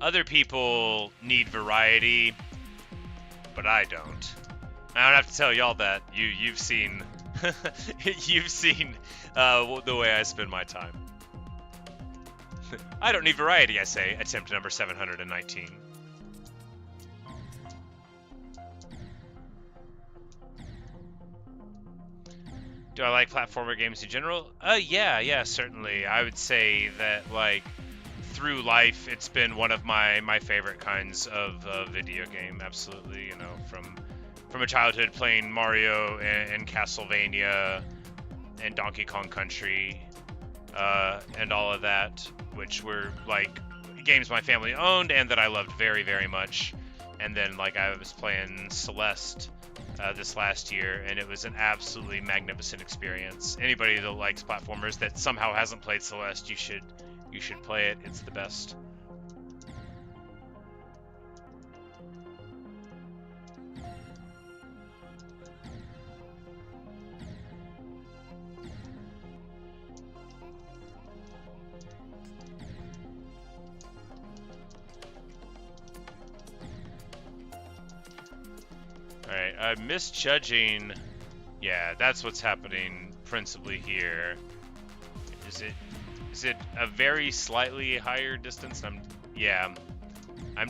Other people need variety, but I don't. I don't have to tell y'all that. You've seen you've seen the way I spend my time. I don't need variety, I say. Attempt number 719. Do I like platformer games in general? Yeah, certainly. I would say that, like, through life, it's been one of my favorite kinds of video game. Absolutely, from a childhood playing Mario and Castlevania and Donkey Kong Country and all of that, which were like games my family owned and that I loved very, very much. And then like I was playing Celeste this last year, and it was an absolutely magnificent experience. Anybody that likes platformers that somehow hasn't played Celeste, you should play it. It's the best. Alright, I'm misjudging. Yeah, that's what's happening principally here. Is it a very slightly higher distance? I'm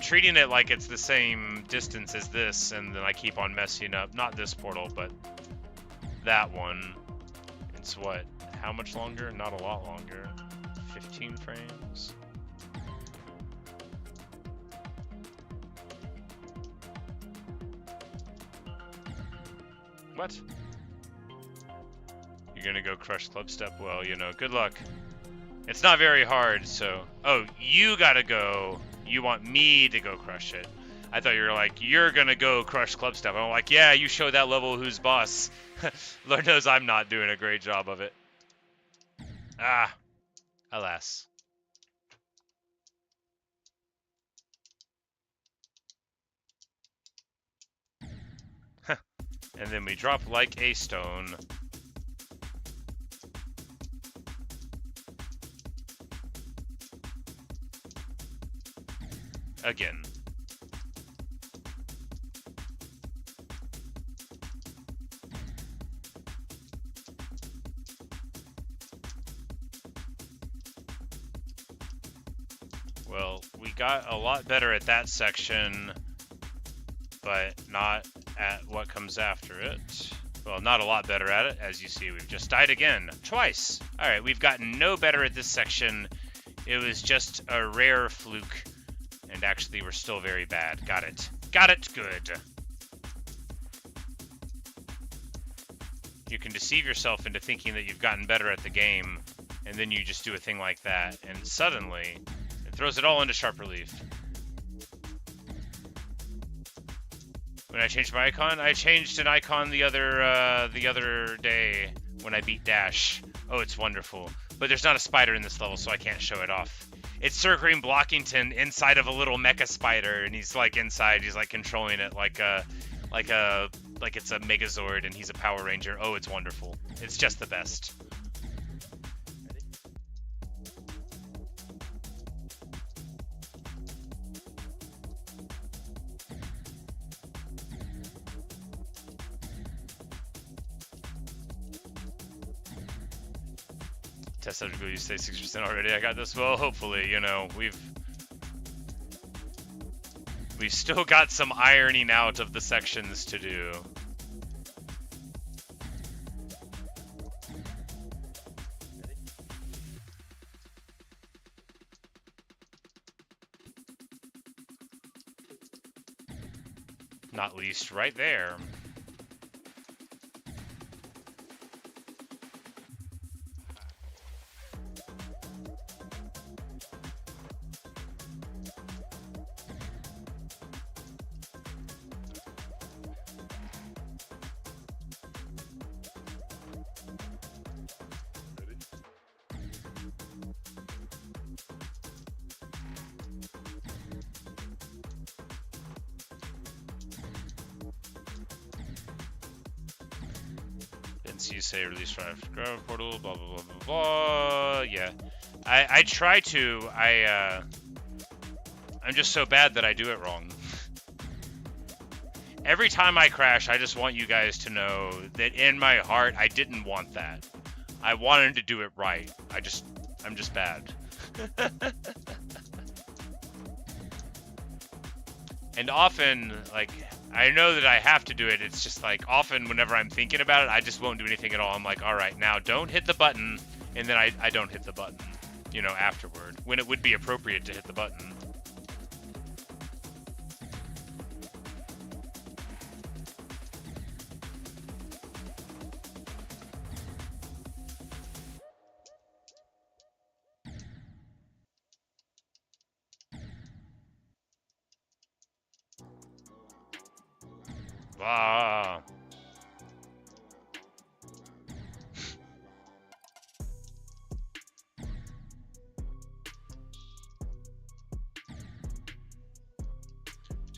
treating it like it's the same distance as this, and then I keep on messing up. Not this portal, but that one. It's what? How much longer? Not a lot longer. 15 frames? What? You're gonna go crush Clubstep? Well, good luck. It's not very hard, so... Oh, you gotta go. You want me to go crush it. I thought you were like, you're gonna go crush Clubstep. I'm like, yeah, you show that level who's boss. Lord knows I'm not doing a great job of it. Ah, alas. And then we drop like a stone. Again. Well, we got a lot better at that section, but not at what comes after it. Well, not a lot better at it. As you see, we've just died again. Twice. Alright, we've gotten no better at this section. It was just a rare fluke. And actually, we're still very bad. Got it. Got it. Good. You can deceive yourself into thinking that you've gotten better at the game, and then you just do a thing like that, and suddenly, it throws it all into sharp relief. When I changed my icon, I changed an icon the other day when I beat Dash. Oh, it's wonderful. But there's not a spider in this level, so I can't show it off. It's Sir Green Blockington inside of a little mecha spider, and he's like inside. He's like controlling it like it's a Megazord, and he's a Power Ranger. Oh, it's wonderful. It's just the best. Test subject, you say 6% already. I got this. Well, hopefully, you know, we've still got some ironing out of the sections to do. Not least right there. So you say release from graph portal, blah blah blah blah blah. Yeah, I try to. I'm just so bad that I do it wrong. Every time I crash, I just want you guys to know that in my heart, I didn't want that. I wanted to do it right. I'm just bad. And often, like, I know that I have to do it. It's just like often whenever I'm thinking about it, I just won't do anything at all. I'm like, all right, now don't hit the button. And then I don't hit the button, you know, afterward, when it would be appropriate to hit the button. Ah.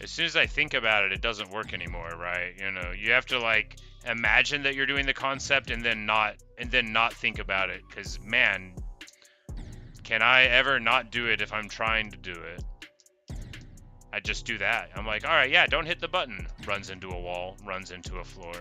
As soon as I think about it, it doesn't work anymore, right? You know, you have to like imagine that you're doing the concept and then not think about it. Because man, can I ever not do it if I'm trying to do it? I just do that. I'm like, all right, yeah, don't hit the button. Runs into a wall, runs into a floor.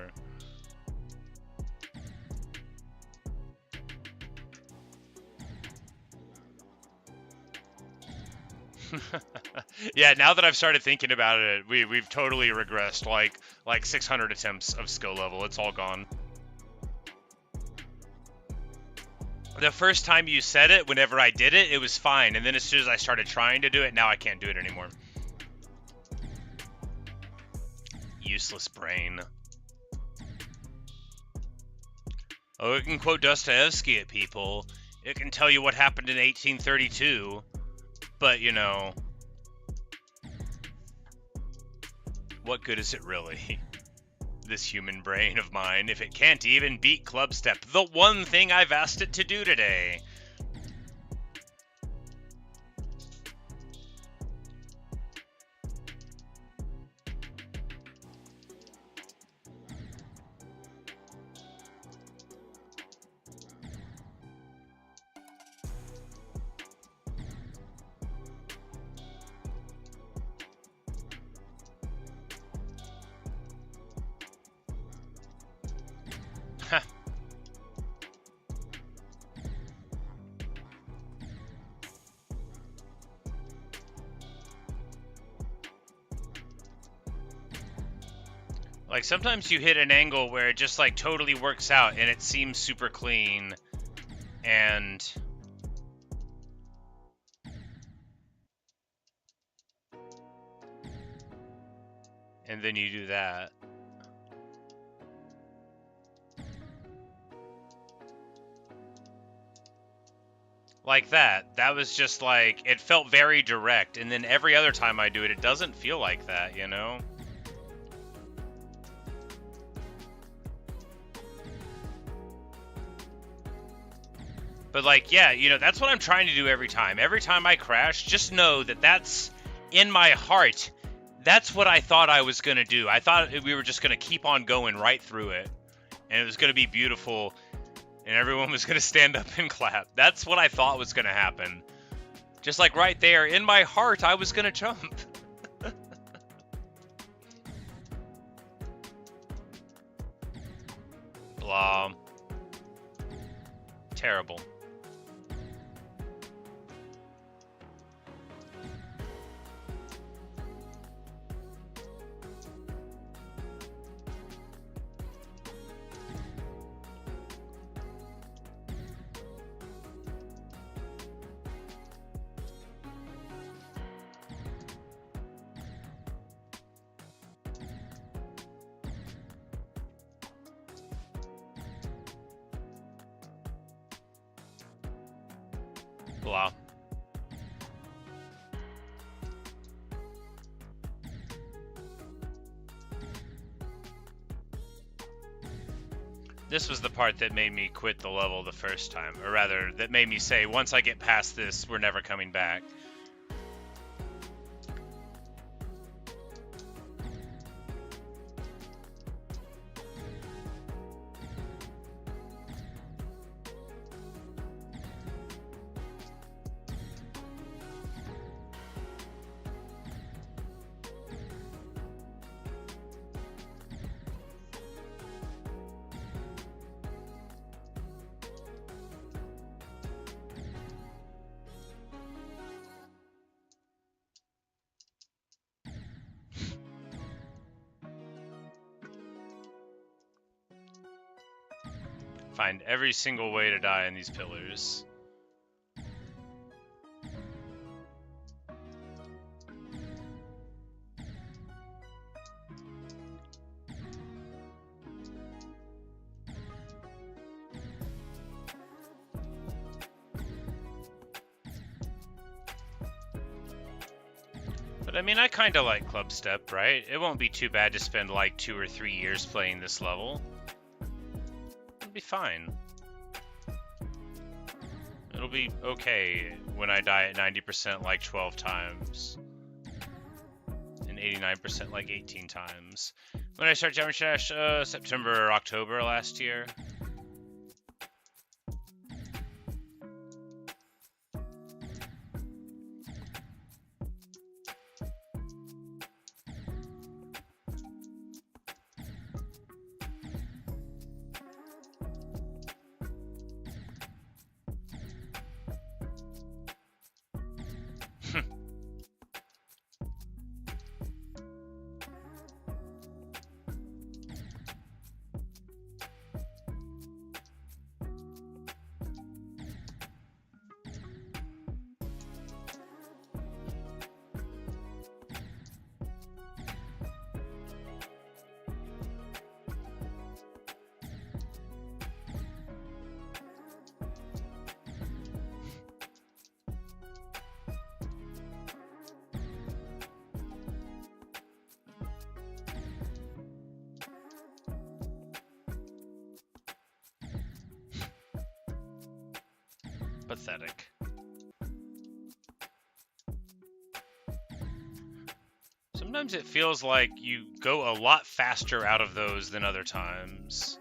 Yeah, now that I've started thinking about it, we've totally regressed like 600 attempts of skill level. It's all gone. The first time you said it, whenever I did it, it was fine. And then as soon as I started trying to do it, now I can't do it anymore. Useless brain. Oh, it can quote Dostoevsky at people. It can tell you what happened in 1832. But, you know, what good is it really? This human brain of mine, if it can't even beat Clubstep, the one thing I've asked it to do today. Like, sometimes you hit an angle where it just, like, totally works out and it seems super clean, and then you do that. Like that. That was just, like, it felt very direct, and then every other time I do it, it doesn't feel like that, you know? But, like, yeah, you know, that's what I'm trying to do every time. Every time I crash, just know that that's in my heart. That's what I thought I was going to do. I thought we were just going to keep on going right through it. And it was going to be beautiful. And everyone was going to stand up and clap. That's what I thought was going to happen. Just like right there, in my heart, I was going to jump. Blah. Terrible. Blah. This was the part that made me quit the level the first time, or rather, that made me say, once I get past this, we're never coming back. Find every single way to die in these pillars. But I mean, I kind of like Clubstep, right? It won't be too bad to spend like 2 or 3 years playing this level. It'll be fine. It'll be okay when I die at 90% like 12 times. And 89% like 18 times. When I started Jammer Shash, September or October last year. Pathetic. Sometimes it feels like you go a lot faster out of those than other times.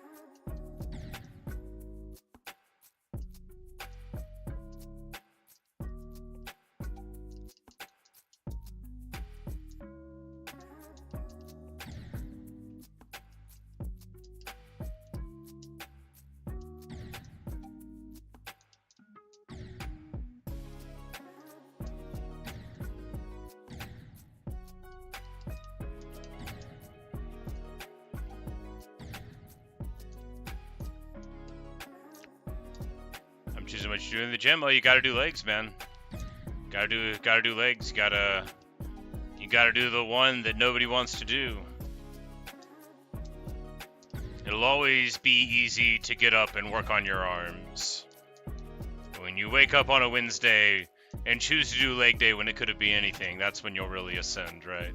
Choosing what you do in the gym. Well, you gotta do legs, man. Gotta do legs. You gotta do the one that nobody wants to do. It'll always be easy to get up and work on your arms. When you wake up on a Wednesday and choose to do leg day when it could be anything, that's when you'll really ascend, right?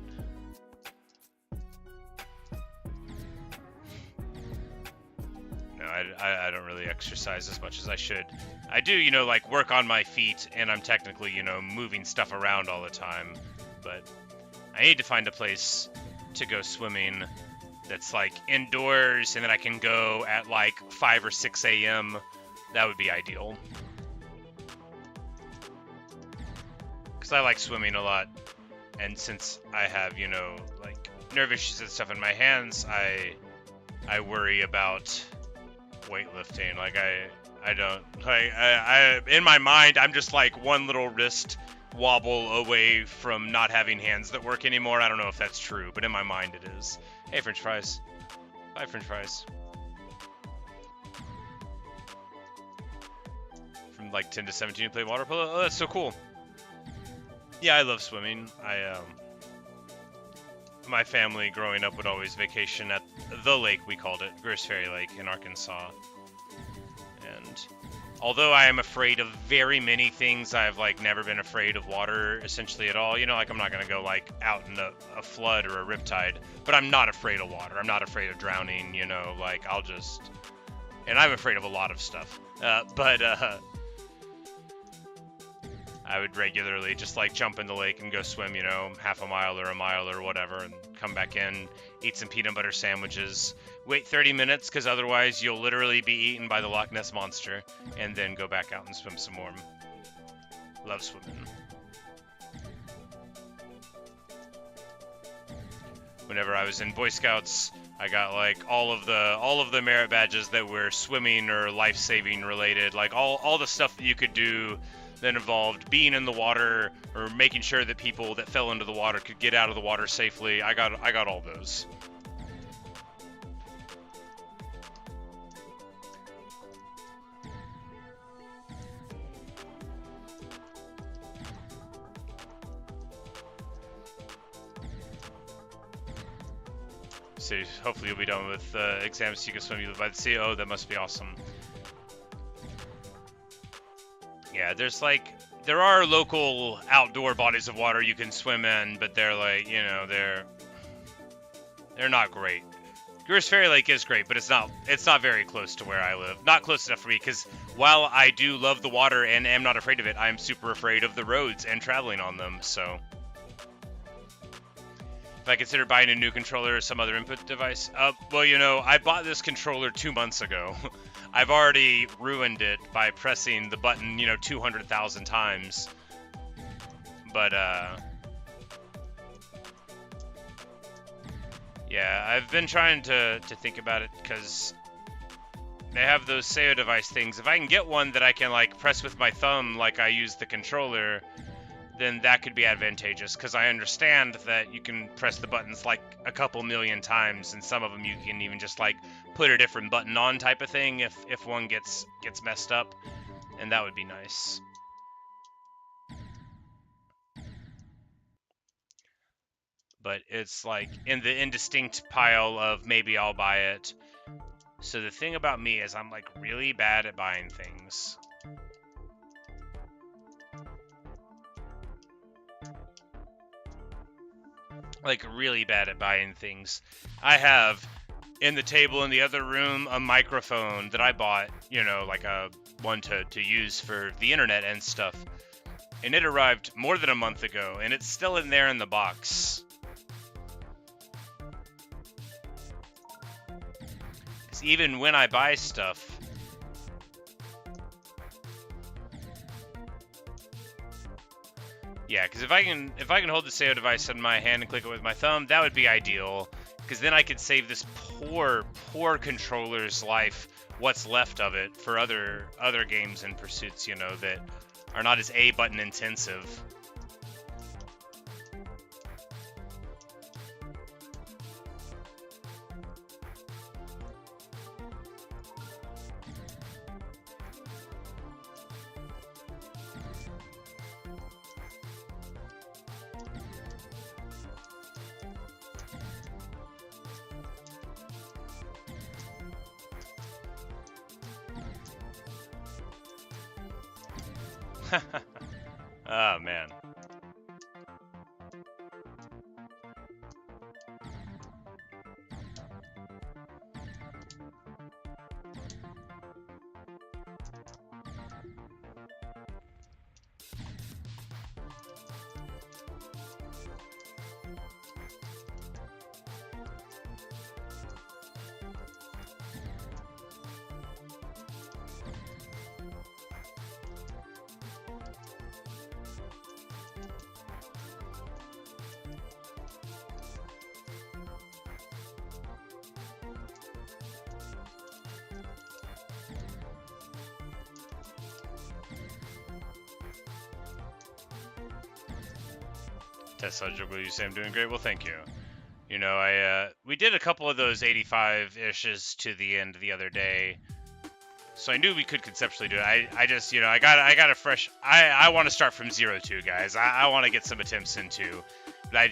I don't really exercise as much as I should. I do, you know, like work on my feet, and I'm technically, you know, moving stuff around all the time. But I need to find a place to go swimming that's like indoors, and then I can go at like 5 or 6 a.m. That would be ideal. Because I like swimming a lot, and since I have, you know, like nerve issues and stuff in my hands, I worry about weightlifting. Like I don't like I in my mind I'm just like one little wrist wobble away from not having hands that work anymore. I don't know if that's true, but in my mind it is. Hey, French fries. Bye, French fries. From like 10 to 17 you play water polo. Oh, that's so cool. Yeah, I love swimming. My family growing up would always vacation at the lake, we called it, Gross Ferry Lake in Arkansas. And although I am afraid of very many things, I've like never been afraid of water essentially at all. You know, like I'm not gonna go like out in a flood or a riptide, but I'm not afraid of water. I'm not afraid of drowning. You know, like I'll just, and I'm afraid of a lot of stuff. But I would regularly just like jump in the lake and go swim, you know, half a mile or a mile or whatever, and come back in, eat some peanut butter sandwiches, wait 30 minutes because otherwise you'll literally be eaten by the Loch Ness monster, and then go back out and swim some more. Love swimming. Whenever I was in Boy Scouts, I got like all of the merit badges that were swimming or life-saving related, like all the stuff that you could do that involved being in the water or making sure that people that fell into the water could get out of the water safely. I got all those. So hopefully you'll be done with exams so you can swim. You live by the sea. Oh, that must be awesome. Yeah, there are local outdoor bodies of water you can swim in, but they're like, you know, they're not great. Greer's Ferry Lake is great, but it's not very close to where I live. Not close enough for me, because while I do love the water and am not afraid of it, I'm super afraid of the roads and traveling on them, so. If I consider buying a new controller or some other input device, well, you know, I bought this controller 2 months ago. I've already ruined it by pressing the button, you know, 200,000 times. But, yeah, I've been trying to think about it, because they have those SEO device things. If I can get one that I can, like, press with my thumb like I use the controller, then that could be advantageous, because I understand that you can press the buttons like a couple million times, and some of them you can even just like put a different button on type of thing if one gets messed up, and that would be nice. But it's like in the indistinct pile of maybe I'll buy it. So the thing about me is I'm like really bad at buying things. Like really bad at buying things. I have in the table in the other room a microphone that I bought, you know, like a one to use for the internet and stuff. And it arrived more than a month ago, and it's still in there in the box. Because even when I buy stuff, yeah, because if I can hold the SEO device in my hand and click it with my thumb, that would be ideal. Because then I could save this poor controller's life, what's left of it, for other games and pursuits, you know, that are not as A button intensive. Oh, man. Test subject, you say I'm doing great? Well, thank you. You know, we did a couple of those 85-ishes to the end the other day, so I knew we could conceptually do it. I just, you know, I got a fresh. I want to start from 0-2, guys. I want to get some attempts into, but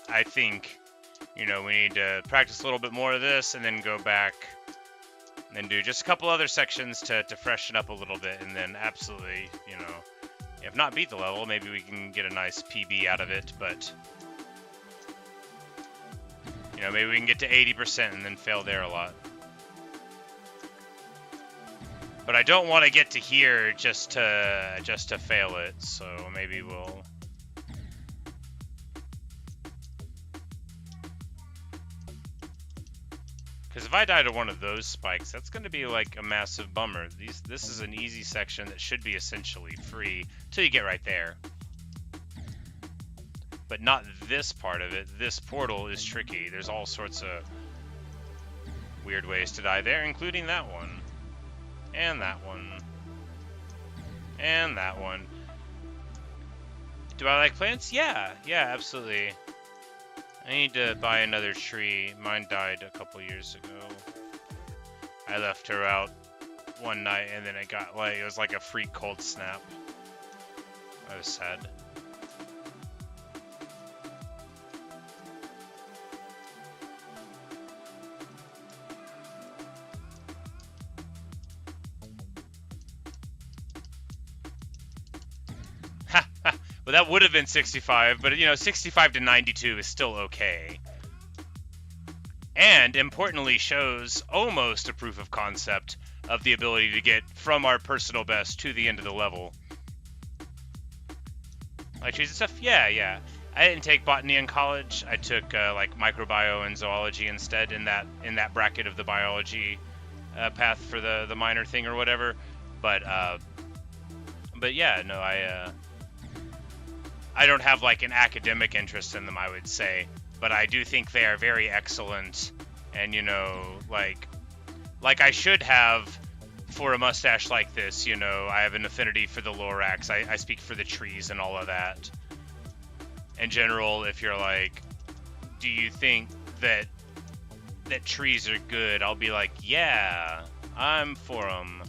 I think, you know, we need to practice a little bit more of this and then go back And do just a couple other sections to freshen up a little bit, and then absolutely, you know, if not beat the level, maybe we can get a nice PB out of it, but, you know, maybe we can get to 80% and then fail there a lot. But I don't want to get to here just to fail it, so maybe we'll... Because if I die to one of those spikes, that's going to be like a massive bummer. This is an easy section that should be essentially free till you get right there. But not this part of it. This portal is tricky. There's all sorts of weird ways to die there, including that one. And that one. And that one. Do I like plants? Yeah, absolutely. I need to buy another tree. Mine died a couple years ago. I left her out one night and then it was like a freak cold snap. I was sad. Well, that would have been 65, but, you know, 65 to 92 is still okay. And, importantly, shows almost a proof of concept of the ability to get from our personal best to the end of the level. Like trees and stuff? Yeah. I didn't take botany in college. I took, like, microbiome and zoology instead in that bracket of the biology path for the minor thing or whatever. But yeah, no, I don't have like an academic interest in them, I would say, but I do think they are very excellent, and you know, like I should have for a mustache like this. You know, I have an affinity for the Lorax. I speak for the trees and all of that. In general, if you're like, do you think that trees are good? I'll be like, yeah, I'm for them.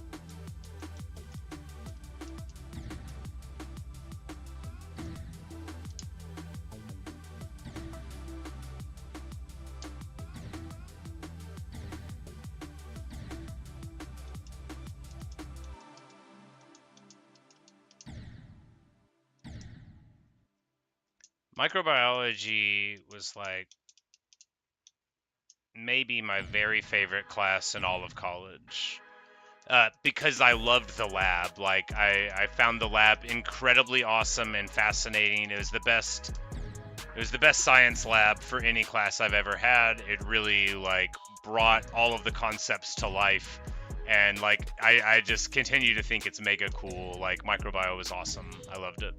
Microbiology was like maybe my very favorite class in all of college. Because I loved the lab. Like I found the lab incredibly awesome and fascinating. It was the best science lab for any class I've ever had. It really like brought all of the concepts to life. And like I just continue to think it's mega cool. Like microbiome was awesome. I loved it.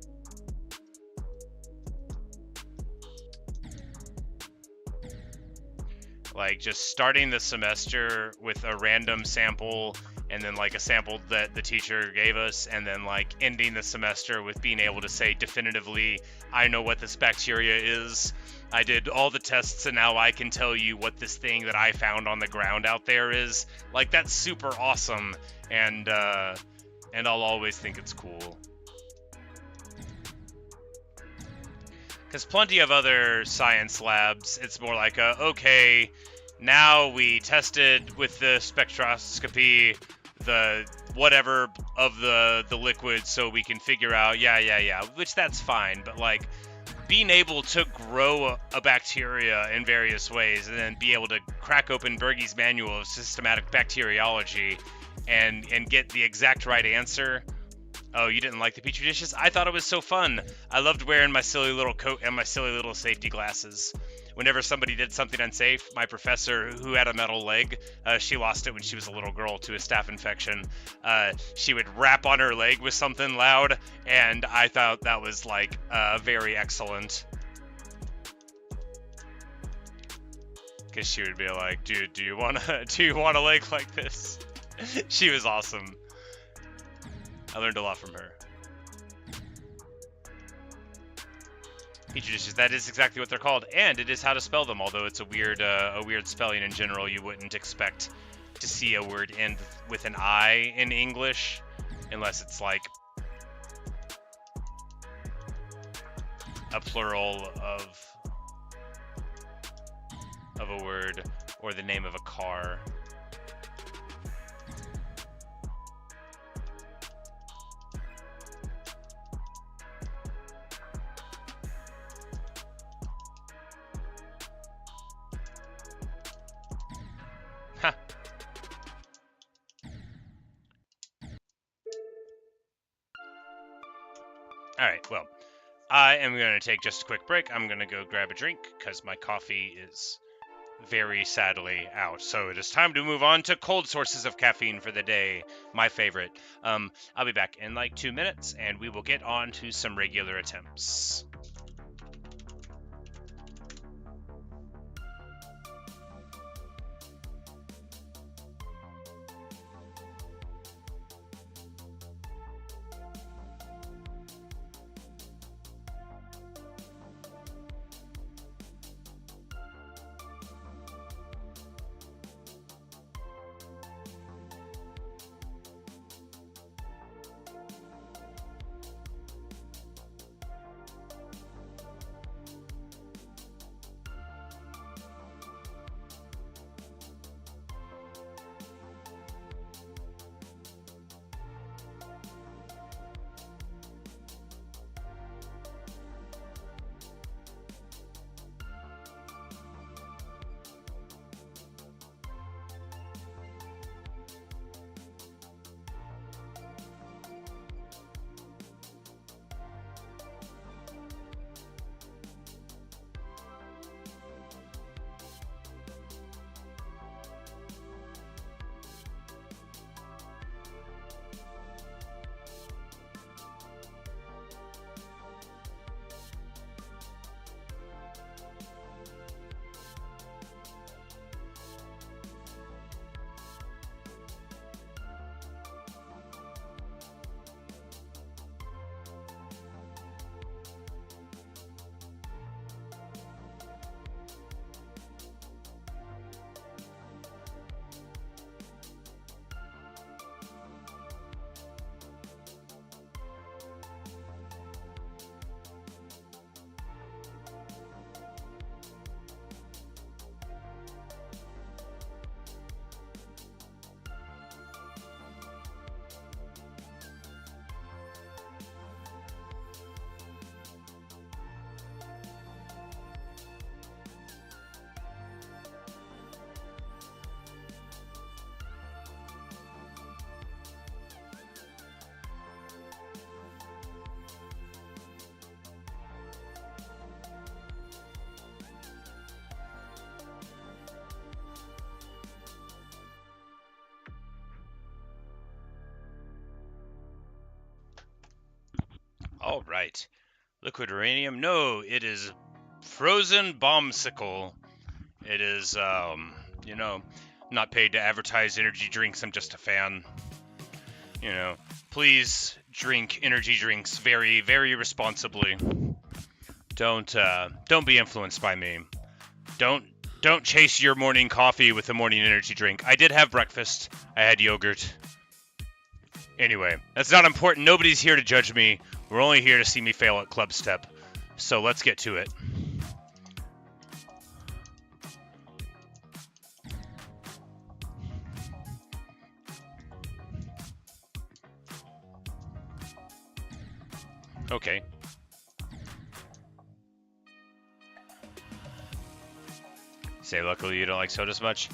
Like just starting the semester with a random sample and then like a sample that the teacher gave us, and then like ending the semester with being able to say definitively, I know what this bacteria is. I did all the tests and now I can tell you what this thing that I found on the ground out there is. Like that's super awesome, and I'll always think it's cool. Because plenty of other science labs, it's more like okay, now we tested with the spectroscopy the whatever of the liquid so we can figure out, yeah, which that's fine, but like being able to grow a bacteria in various ways and then be able to crack open Bergey's Manual of Systematic Bacteriology and get the exact right answer. Oh, you didn't like the Petri dishes? I thought it was so fun. I loved wearing my silly little coat and my silly little safety glasses. Whenever somebody did something unsafe, my professor, who had a metal leg, she lost it when she was a little girl to a staph infection. She would rap on her leg with something loud, and I thought that was like very excellent. Because she would be like, "Dude, do you want a leg like this?" She was awesome. I learned a lot from her. Petri dishes, that is exactly what they're called, and it is how to spell them, although it's a weird spelling in general. You wouldn't expect to see a word end with an I in English, unless it's like a plural of a word, or the name of a car. Ha. Alright, well, I am going to take just a quick break. I'm going to go grab a drink because my coffee is very sadly out. So it is time to move on to cold sources of caffeine for the day, my favorite. I'll be back in like 2 minutes, and we will get on to some regular attempts. All right. Liquid uranium? No, it is frozen bombsicle. It is, you know, I'm not paid to advertise energy drinks. I'm just a fan. You know, please drink energy drinks very, very responsibly. Don't be influenced by me. Don't don't chase your morning coffee with a morning energy drink. I did have breakfast. I had yogurt. Anyway, that's not important. Nobody's here to judge me. We're only here to see me fail at Clubstep. So let's get to it. Okay. Say luckily you don't like sodas much.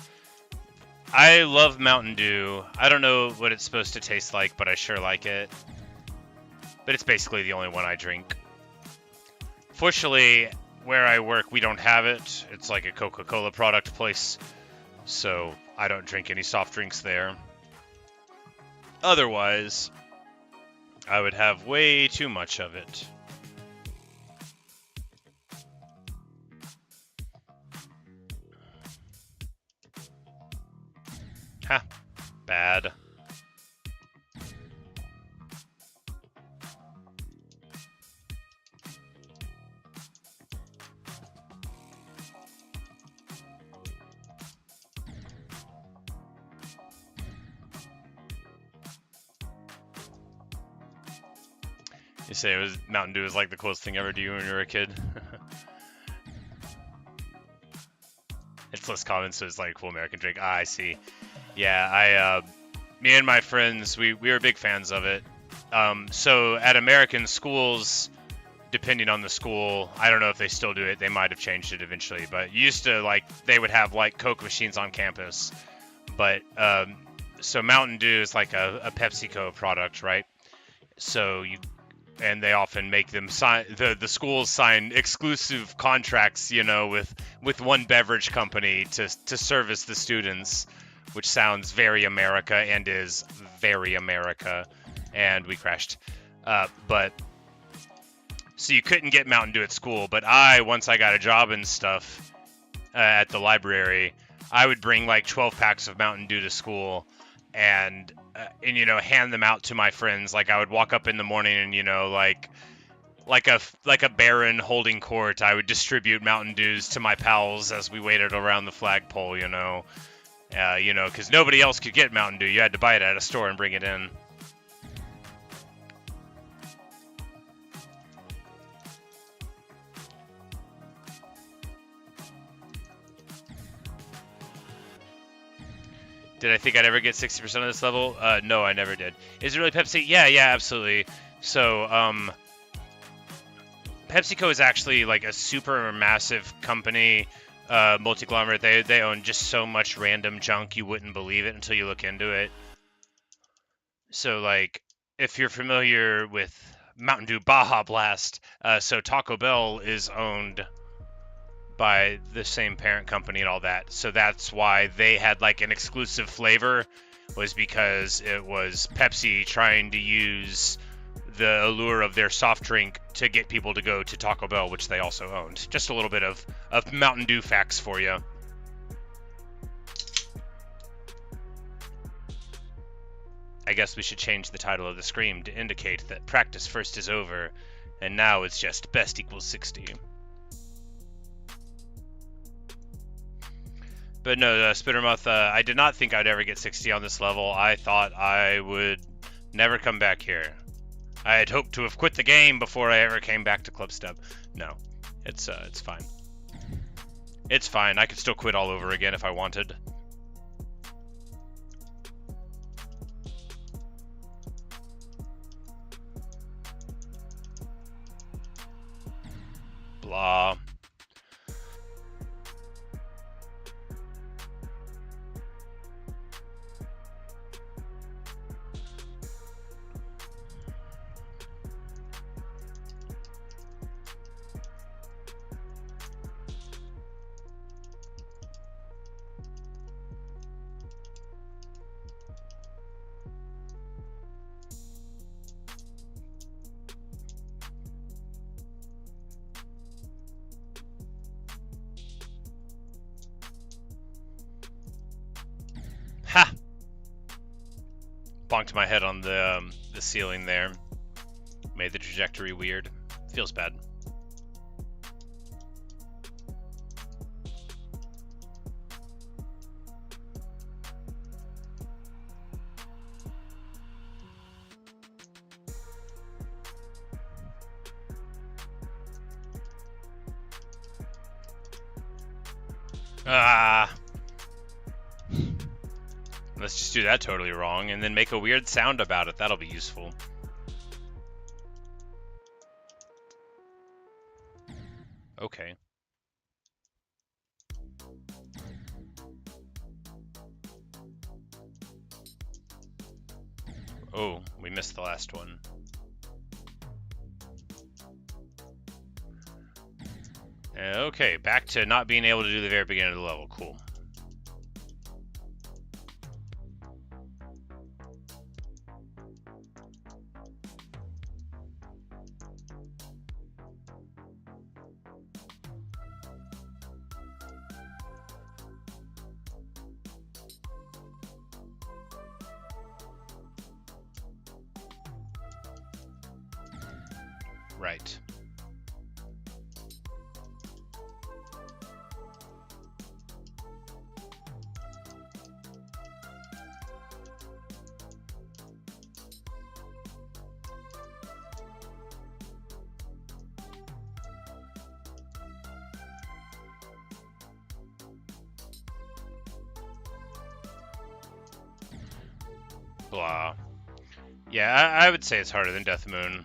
I love Mountain Dew. I don't know what it's supposed to taste like, but I sure like it. But it's basically the only one I drink. Fortunately, where I work, we don't have it. It's like a Coca-Cola product place, so I don't drink any soft drinks there. Otherwise, I would have way too much of it. Ha, bad. You say it was Mountain Dew was like the coolest thing ever to you when you were a kid. It's less common, so it's like a cool American drink. Ah, I see. Yeah, me and my friends, we were big fans of it. So at American schools, depending on the school, I don't know if they still do it. They might have changed it eventually, but used to like they would have like Coke machines on campus But so Mountain Dew is like a PepsiCo product, right? So and they often make them sign, the schools sign exclusive contracts, with one beverage company to service the students, which sounds very America and is very America. And we crashed. But so you couldn't get Mountain Dew at school, but once I got a job and stuff at the library, I would bring like 12 packs of Mountain Dew to school and hand them out to my friends. Like I would walk up in the morning and like a baron holding court, I would distribute Mountain Dews to my pals as we waited around the flagpole, because nobody else could get Mountain Dew. You had to buy it at a store and bring it in. Did I think I'd ever get 60% of this level? No, I never did. Is it really Pepsi? Yeah, absolutely. So, PepsiCo is actually like a super massive company, multi-conglomerate. They own just so much random junk you wouldn't believe it until you look into it. So, like, if you're familiar with Mountain Dew Baja Blast, so Taco Bell is owned by the same parent company and all that. So that's why they had like an exclusive flavor, was because it was Pepsi trying to use the allure of their soft drink to get people to go to Taco Bell, which they also owned. Just a little bit of Mountain Dew facts for you. I guess we should change the title of the scream to indicate that practice first is over, and now it's just best equals 60. But no, Spittermuth, I did not think I'd ever get 60 on this level. I thought I would never come back here. I had hoped to have quit the game before I ever came back to Clubstep. No, it's fine. It's fine. I could still quit all over again if I wanted. Blah. Ha! Bonked my head on the ceiling there. Made the trajectory weird. Feels bad. Let's just do that totally wrong and then make a weird sound about it. That'll be useful. Okay. Oh, we missed the last one. Okay, back to not being able to do the very beginning of the level. Cool. Right. Blah. Yeah, I would say it's harder than Death Moon.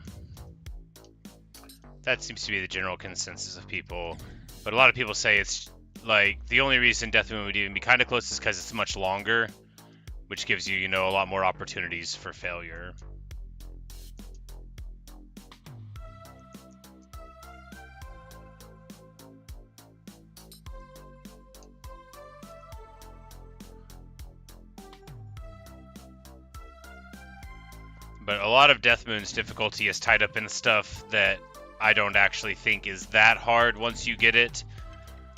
That seems to be the general consensus of people. But a lot of people say it's like the only reason Death Moon would even be kind of close is because it's much longer. which gives you, you know, a lot more opportunities for failure. But a lot of Death Moon's difficulty is tied up in stuff that I don't actually think is that hard once you get it.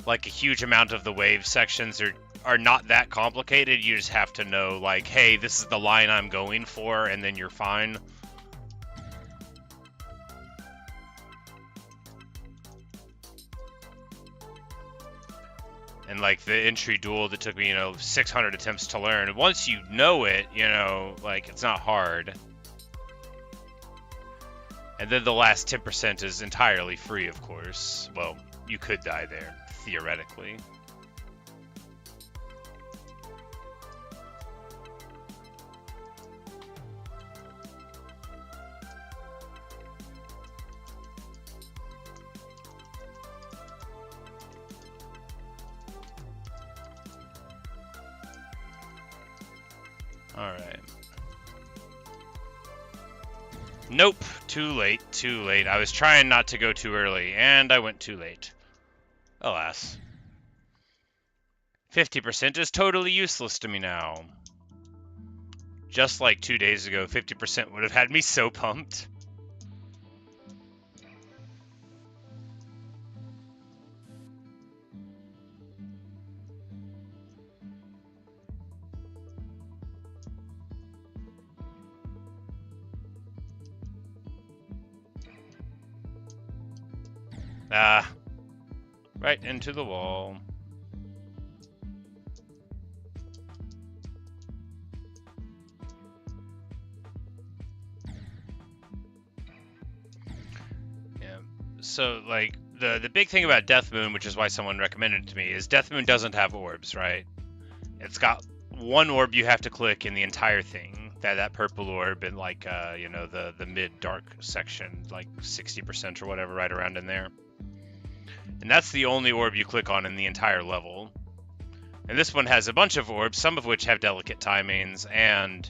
Like, a huge amount of the wave sections are not that complicated. You just have to know, like, hey, this is the line I'm going for, and then you're fine. And like the entry duel that took me, you know, 600 attempts to learn. Once you know it, you know, like, it's not hard. And then the last 10% is entirely free, of course. Well, you could die there, theoretically. Alright. Nope, too late, too late. I was trying not to go too early, and I went too late. Alas. 50% is totally useless to me now. Just like 2 days ago, 50% would have had me so pumped. Ah, right into the wall. Yeah, so like the big thing about Death Moon, which is why someone recommended it to me, is Death Moon doesn't have orbs, right? It's got one orb you have to click in the entire thing. That purple orb in, like, you know, the mid dark section, like 60% or whatever, right around in there. And that's the only orb you click on in the entire level. And this one has a bunch of orbs, some of which have delicate timings, and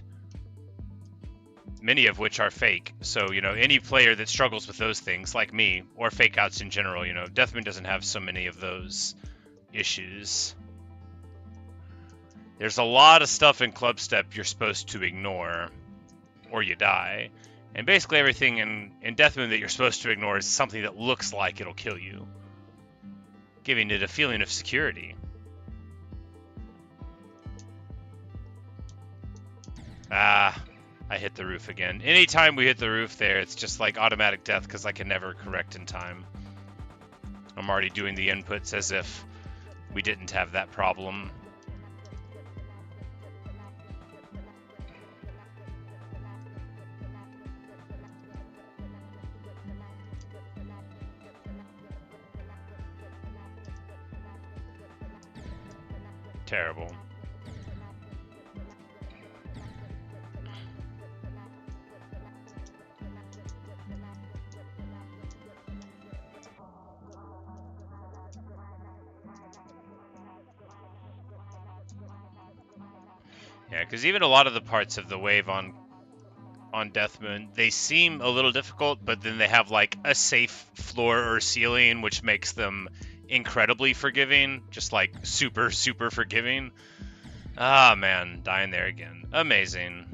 many of which are fake. So, you know, any player that struggles with those things, like me, or fake outs in general, you know, Death Moon doesn't have so many of those issues. There's a lot of stuff in Clubstep you're supposed to ignore, or you die. And basically everything in Death Moon that you're supposed to ignore is something that looks like it'll kill you, giving it a feeling of security. Ah, I hit the roof again. Anytime we hit the roof there, it's just like automatic death because I can never correct in time. I'm already doing the inputs as if we didn't have that problem. Terrible. Yeah, because even a lot of the parts of the wave on Death Moon, they seem a little difficult, but then they have like a safe floor or ceiling, which makes them incredibly forgiving, just like super, super forgiving. Ah, man, dying there again. Amazing.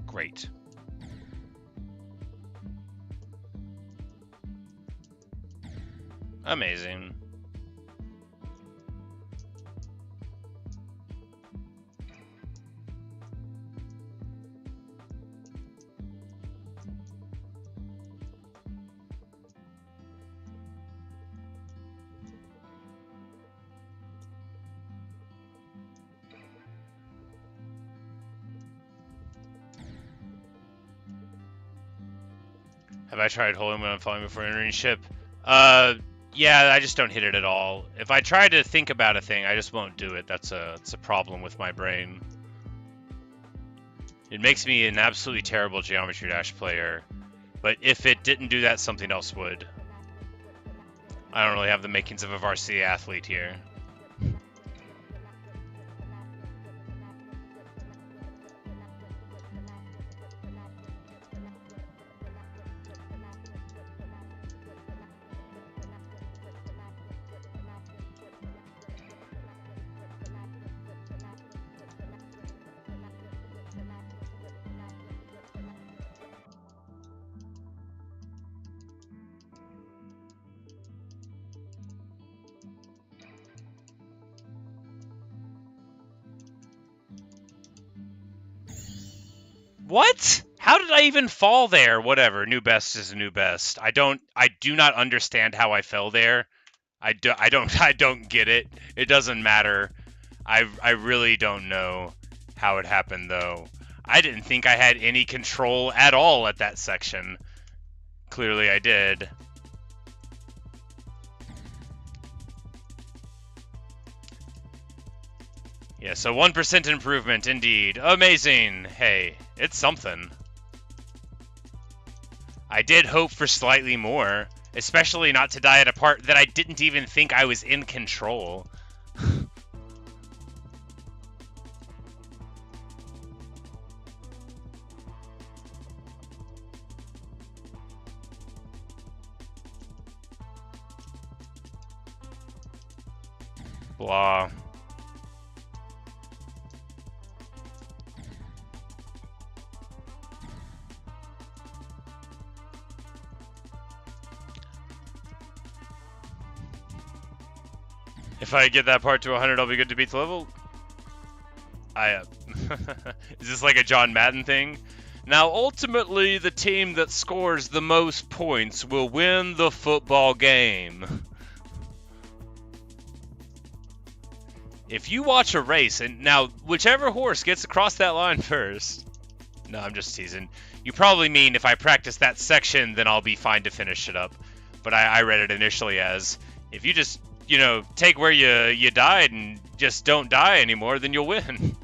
Great. Amazing. Have I tried holding when I'm falling before entering ship? Yeah, I just don't hit it at all. If I try to think about a thing, I just won't do it. It's a problem with my brain. It makes me an absolutely terrible Geometry Dash player. But if it didn't do that, something else would. I don't really have the makings of a varsity athlete here. What? How did I even fall there? Whatever. New best is a new best. I do not understand how I fell there. I don't get it. It doesn't matter. I really don't know how it happened though. I didn't think I had any control at all at that section. Clearly I did. Yeah, so 1% improvement indeed. Amazing. Hey, it's something. I did hope for slightly more, especially not to die at a part that I didn't even think I was in control. Blah. If I get that part to 100, I'll be good to beat the level. Is this like a John Madden thing? Now, ultimately, the team that scores the most points will win the football game. If you watch a race, and now, whichever horse gets across that line first... No, I'm just teasing. You probably mean if I practice that section, then I'll be fine to finish it up. But I read it initially as, if you just, you know, take where you died and just don't die anymore, then you'll win.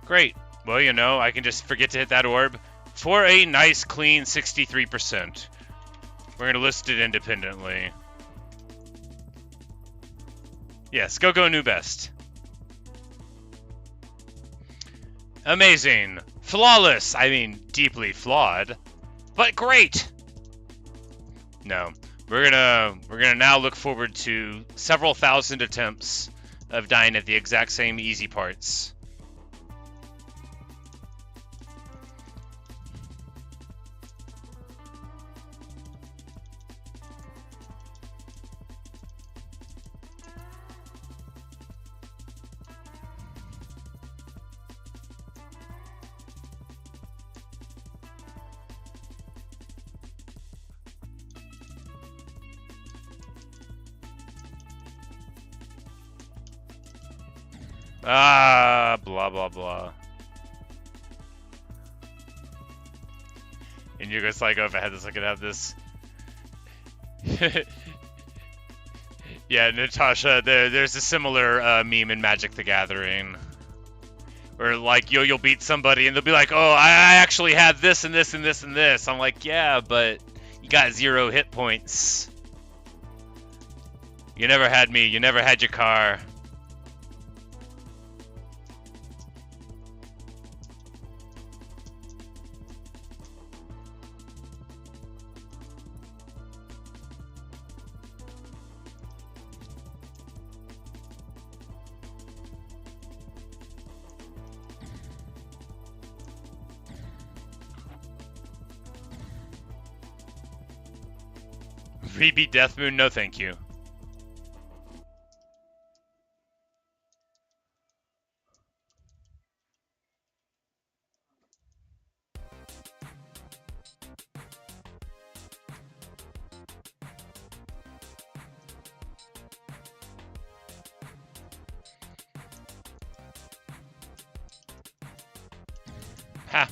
Great. Well, you know, I can just forget to hit that orb for a nice, clean 63%. We're going to list it independently. Yes, go new best. Amazing. Flawless. I mean, deeply flawed. But great. No. We're gonna now look forward to several thousand attempts of dying at the exact same easy parts. Ah, blah, blah, blah. And you're just like, oh, if I had this, I could have this. Yeah, Natasha, there's a similar meme in Magic the Gathering. Where, like, you'll beat somebody and they'll be like, oh, I actually had this and this and this and this. I'm like, yeah, but you got 0 hit points. You never had me. You never had your car. Rebeat Death Moon? No, thank you. Ha.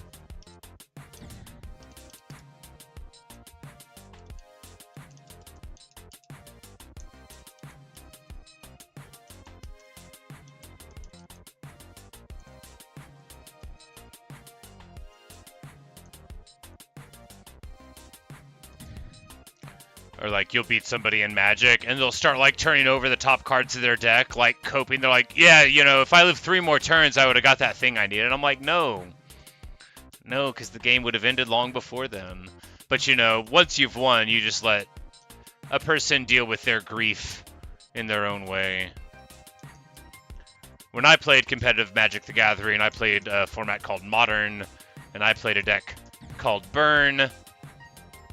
Or like you'll beat somebody in Magic and they'll start like turning over the top cards of their deck, like coping. They're like, yeah, you know, if I lived 3 more turns, I would have got that thing I needed. I'm like, no, because the game would have ended long before then. But you know, once you've won, you just let a person deal with their grief in their own way. When I played competitive Magic the Gathering, I played a format called Modern, and I played a deck called Burn.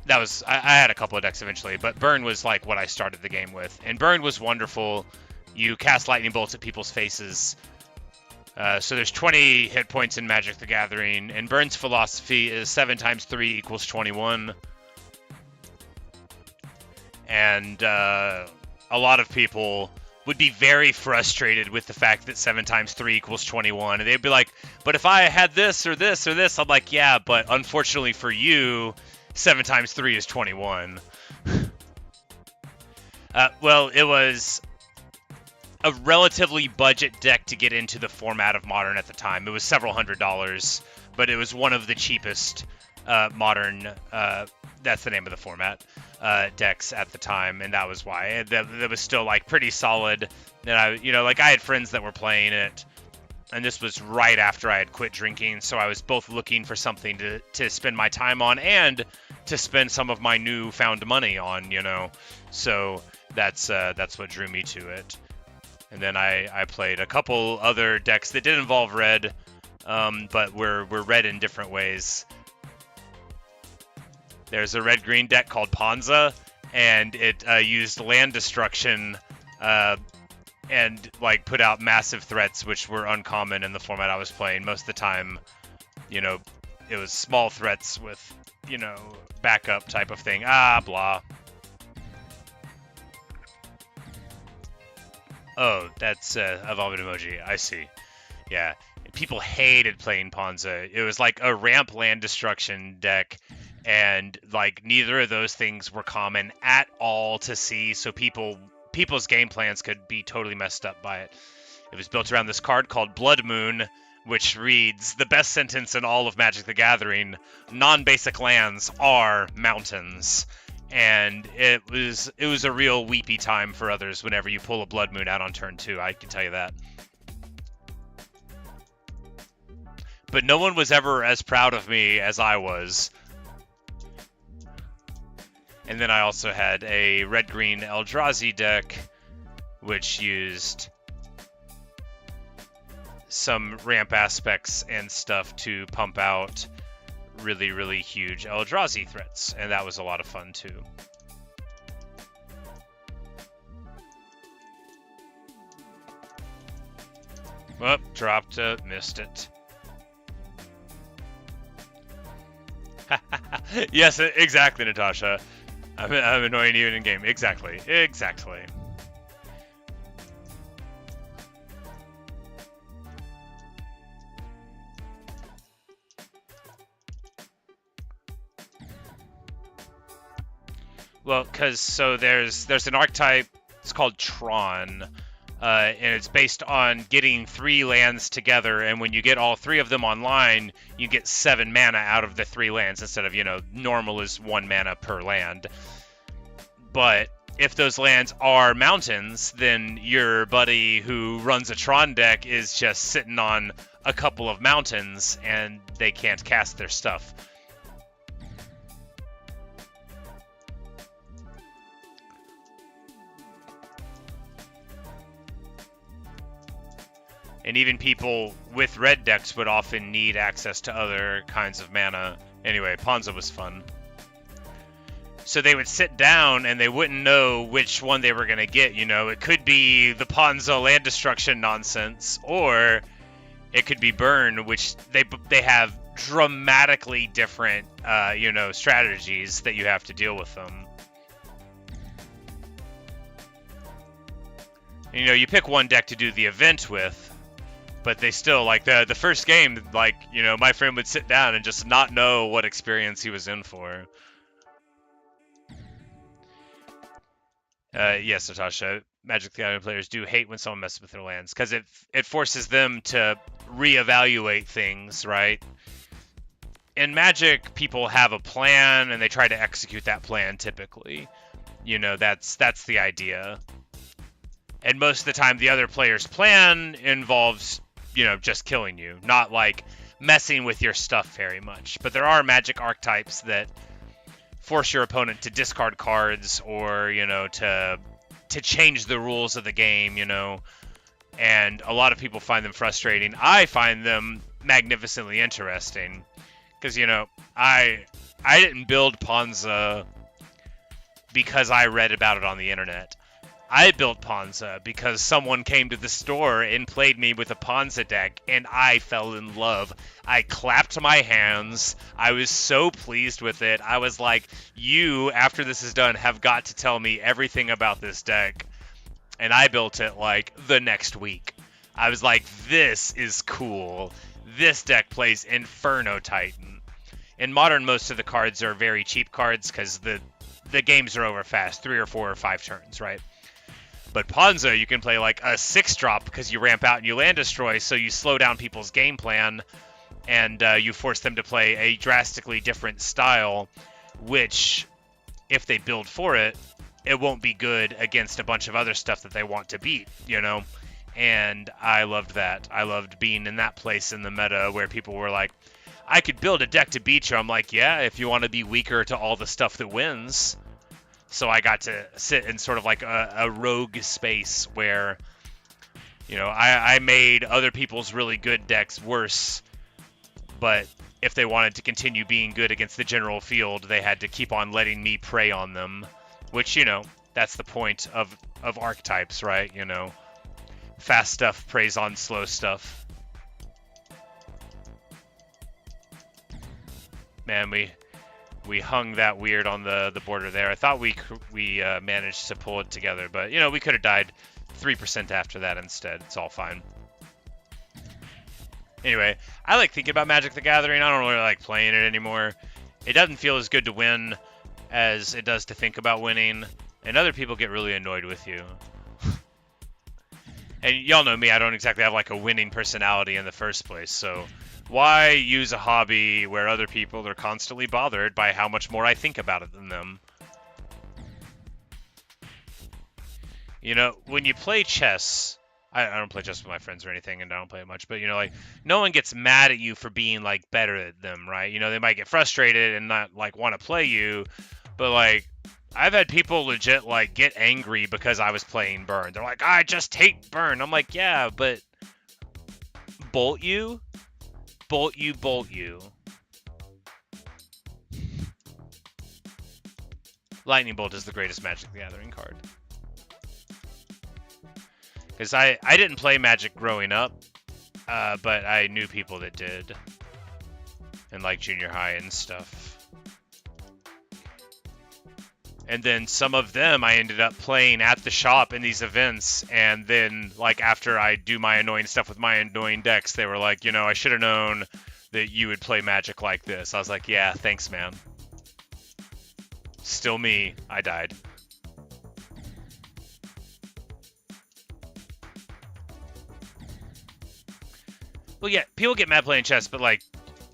That was, I had a couple of decks eventually, but Burn was like what I started the game with. And Burn was wonderful. You cast lightning bolts at people's faces. So there's 20 hit points in Magic the Gathering, and Burn's philosophy is 7 times 3 equals 21. And a lot of people would be very frustrated with the fact that 7 times 3 equals 21. And they'd be like, but if I had this or this or this, I'm like, yeah, but unfortunately for you, 7 times 3 is 21. Well, it was a relatively budget deck to get into the format of Modern at the time. It was several $100s, but it was one of the cheapest Modern, that's the name of the format, decks at the time, and that was why. That was still like pretty solid. And I had friends that were playing it, and this was right after I had quit drinking, so I was both looking for something to spend my time on and to spend some of my newfound money on, So that's what drew me to it. And then I played a couple other decks that did involve red, but were red in different ways. There's a red-green deck called Ponza, and it used land destruction and like put out massive threats, which were uncommon in the format I was playing. Most of the time, it was small threats with, backup type of thing. Blah. Oh, that's evolved emoji. I see. Yeah. People hated playing Ponza. It was like a ramp land destruction deck, and like neither of those things were common at all to see, so people's game plans could be totally messed up by it. It was built around this card called Blood Moon, which reads, the best sentence in all of Magic the Gathering, non-basic lands are mountains. And it was a real weepy time for others whenever you pull a Blood Moon out on turn 2, I can tell you that. But no one was ever as proud of me as I was. And then I also had a red-green Eldrazi deck, which used some ramp aspects and stuff to pump out really, really huge Eldrazi threats, and that was a lot of fun too. Whoop, dropped it, missed it. Yes, exactly, Natasha. I'm annoying you in game. Exactly. Well, because there's an archetype. It's called Tron, and it's based on getting 3 lands together. And when you get all 3 of them online, you get 7 mana out of the 3 lands instead of normal is 1 mana per land. But if those lands are mountains, then your buddy who runs a Tron deck is just sitting on a couple of mountains, and they can't cast their stuff. And even people with red decks would often need access to other kinds of mana. Anyway, Ponza was fun. So they would sit down and they wouldn't know which one they were going to get. You know, it could be the Ponzo land destruction nonsense, or it could be Burn, which they have dramatically different, you know, strategies that you have to deal with them. And, you know, you pick one deck to do the event with, but they still, like, the first game, like, you know, my friend would sit down and just not know what experience he was in for. Yes, Natasha, Magic the Gathering players do hate when someone messes with their lands, because it forces them to reevaluate things, right? In Magic, people have a plan, and they try to execute that plan, typically. You know, that's the idea. And most of the time, the other player's plan involves, you know, just killing you, not, like, messing with your stuff very much. But there are Magic archetypes that force your opponent to discard cards, or, you know, to change the rules of the game, you know, and a lot of people find them frustrating. I find them magnificently interesting, because, you know, I didn't build Ponza because I read about it on the internet. I built Ponza because someone came to the store and played me with a Ponza deck, and I fell in love. I clapped my hands. I was so pleased with it. I was like, you, after this is done, have got to tell me everything about this deck. And I built it, like, the next week. I was like, this is cool. This deck plays Inferno Titan. In Modern, most of the cards are very cheap cards because the games are over fast, 3 or 4 or 5 turns, right? But Ponza, you can play like a 6-drop because you ramp out and you land destroy, so you slow down people's game plan, and you force them to play a drastically different style, which, if they build for it, it won't be good against a bunch of other stuff that they want to beat, you know? And I loved that. I loved being in that place in the meta where people were like, I could build a deck to beat you. I'm like, yeah, if you want to be weaker to all the stuff that wins. So I got to sit in sort of like a rogue space where, you know, I made other people's really good decks worse, but if they wanted to continue being good against the general field, they had to keep on letting me prey on them, which, you know, that's the point of archetypes, right? You know, fast stuff preys on slow stuff. Man, we hung that weird on the border there. I thought we managed to pull it together, but, you know, we could have died 3% after that instead. It's all fine. Anyway, I like thinking about Magic the Gathering. I don't really like playing it anymore. It doesn't feel as good to win as it does to think about winning, and other people get really annoyed with you. And y'all know me, I don't exactly have like a winning personality in the first place, so why use a hobby where other people are constantly bothered by how much more I think about it than them? You know, when you play chess, I don't play chess with my friends or anything, and I don't play it much, but, you know, like, no one gets mad at you for being, like, better at them, right? You know, they might get frustrated and not, like, want to play you, but, like, I've had people legit, like, get angry because I was playing Burn. They're like, I just hate Burn. I'm like, yeah, but bolt you? Bolt you, bolt you. Lightning Bolt is the greatest Magic the Gathering card. Because I didn't play Magic growing up, but I knew people that did. In, like, junior high and stuff. And then some of them I ended up playing at the shop in these events, and then, like, after I do my annoying stuff with my annoying decks, they were like, you know, I should have known that you would play Magic like this. I was like, yeah, thanks, man. Still me. I died. Well, yeah, people get mad playing chess, but, like,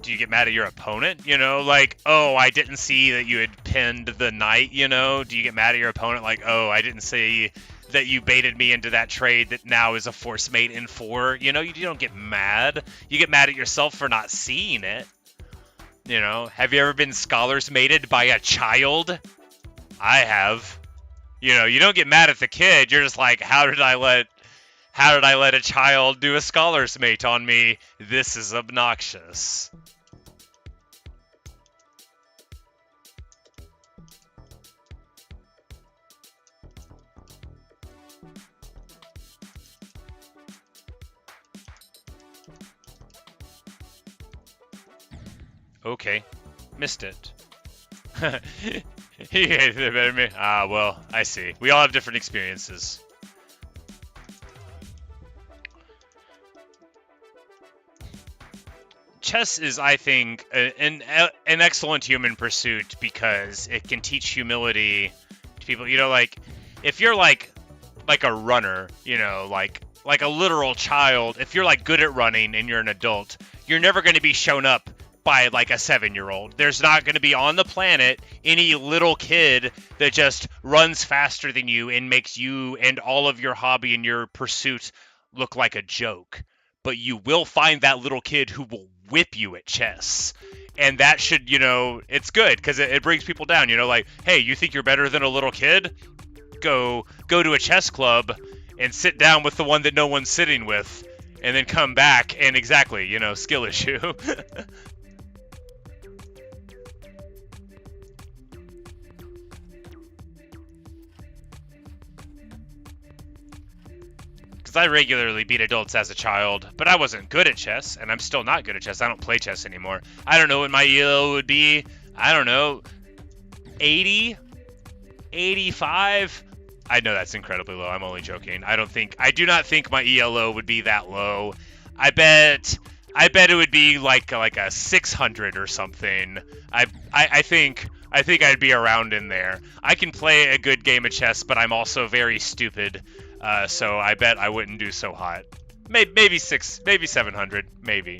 do you get mad at your opponent? You know, like, oh, I didn't see that you had pinned the knight, you know? Do you get mad at your opponent? Like, oh, I didn't see that you baited me into that trade that now is a force mate in 4. You know, you don't get mad. You get mad at yourself for not seeing it. You know, have you ever been scholars mated by a child? I have. You know, you don't get mad at the kid. You're just like, how did I let a child do a scholar's mate on me? This is obnoxious. Okay, missed it. He hated it better than me. Ah, well, I see. We all have different experiences. Chess is, I think, an excellent human pursuit because it can teach humility to people. You know, like if you're like a runner, you know, like a literal child. If you're like good at running and you're an adult, you're never going to be shown up by like a 7-year-old. There's not going to be on the planet any little kid that just runs faster than you and makes you and all of your hobby and your pursuit look like a joke. But you will find that little kid who will whip you at chess. And that should, you know, it's good because it brings people down. You know, like, hey, you think you're better than a little kid? Go to a chess club and sit down with the one that no one's sitting with, and then come back and exactly, you know, skill issue. Because I regularly beat adults as a child, but I wasn't good at chess, and I'm still not good at chess. I don't play chess anymore. I don't know what my ELO would be. I don't know, 80, 85. I know that's incredibly low. I'm only joking. I do not think my ELO would be that low. I bet it would be like a 600 or something. I think I'd be around in there. I can play a good game of chess, but I'm also very stupid. So I bet I wouldn't do so hot. Maybe 700, maybe.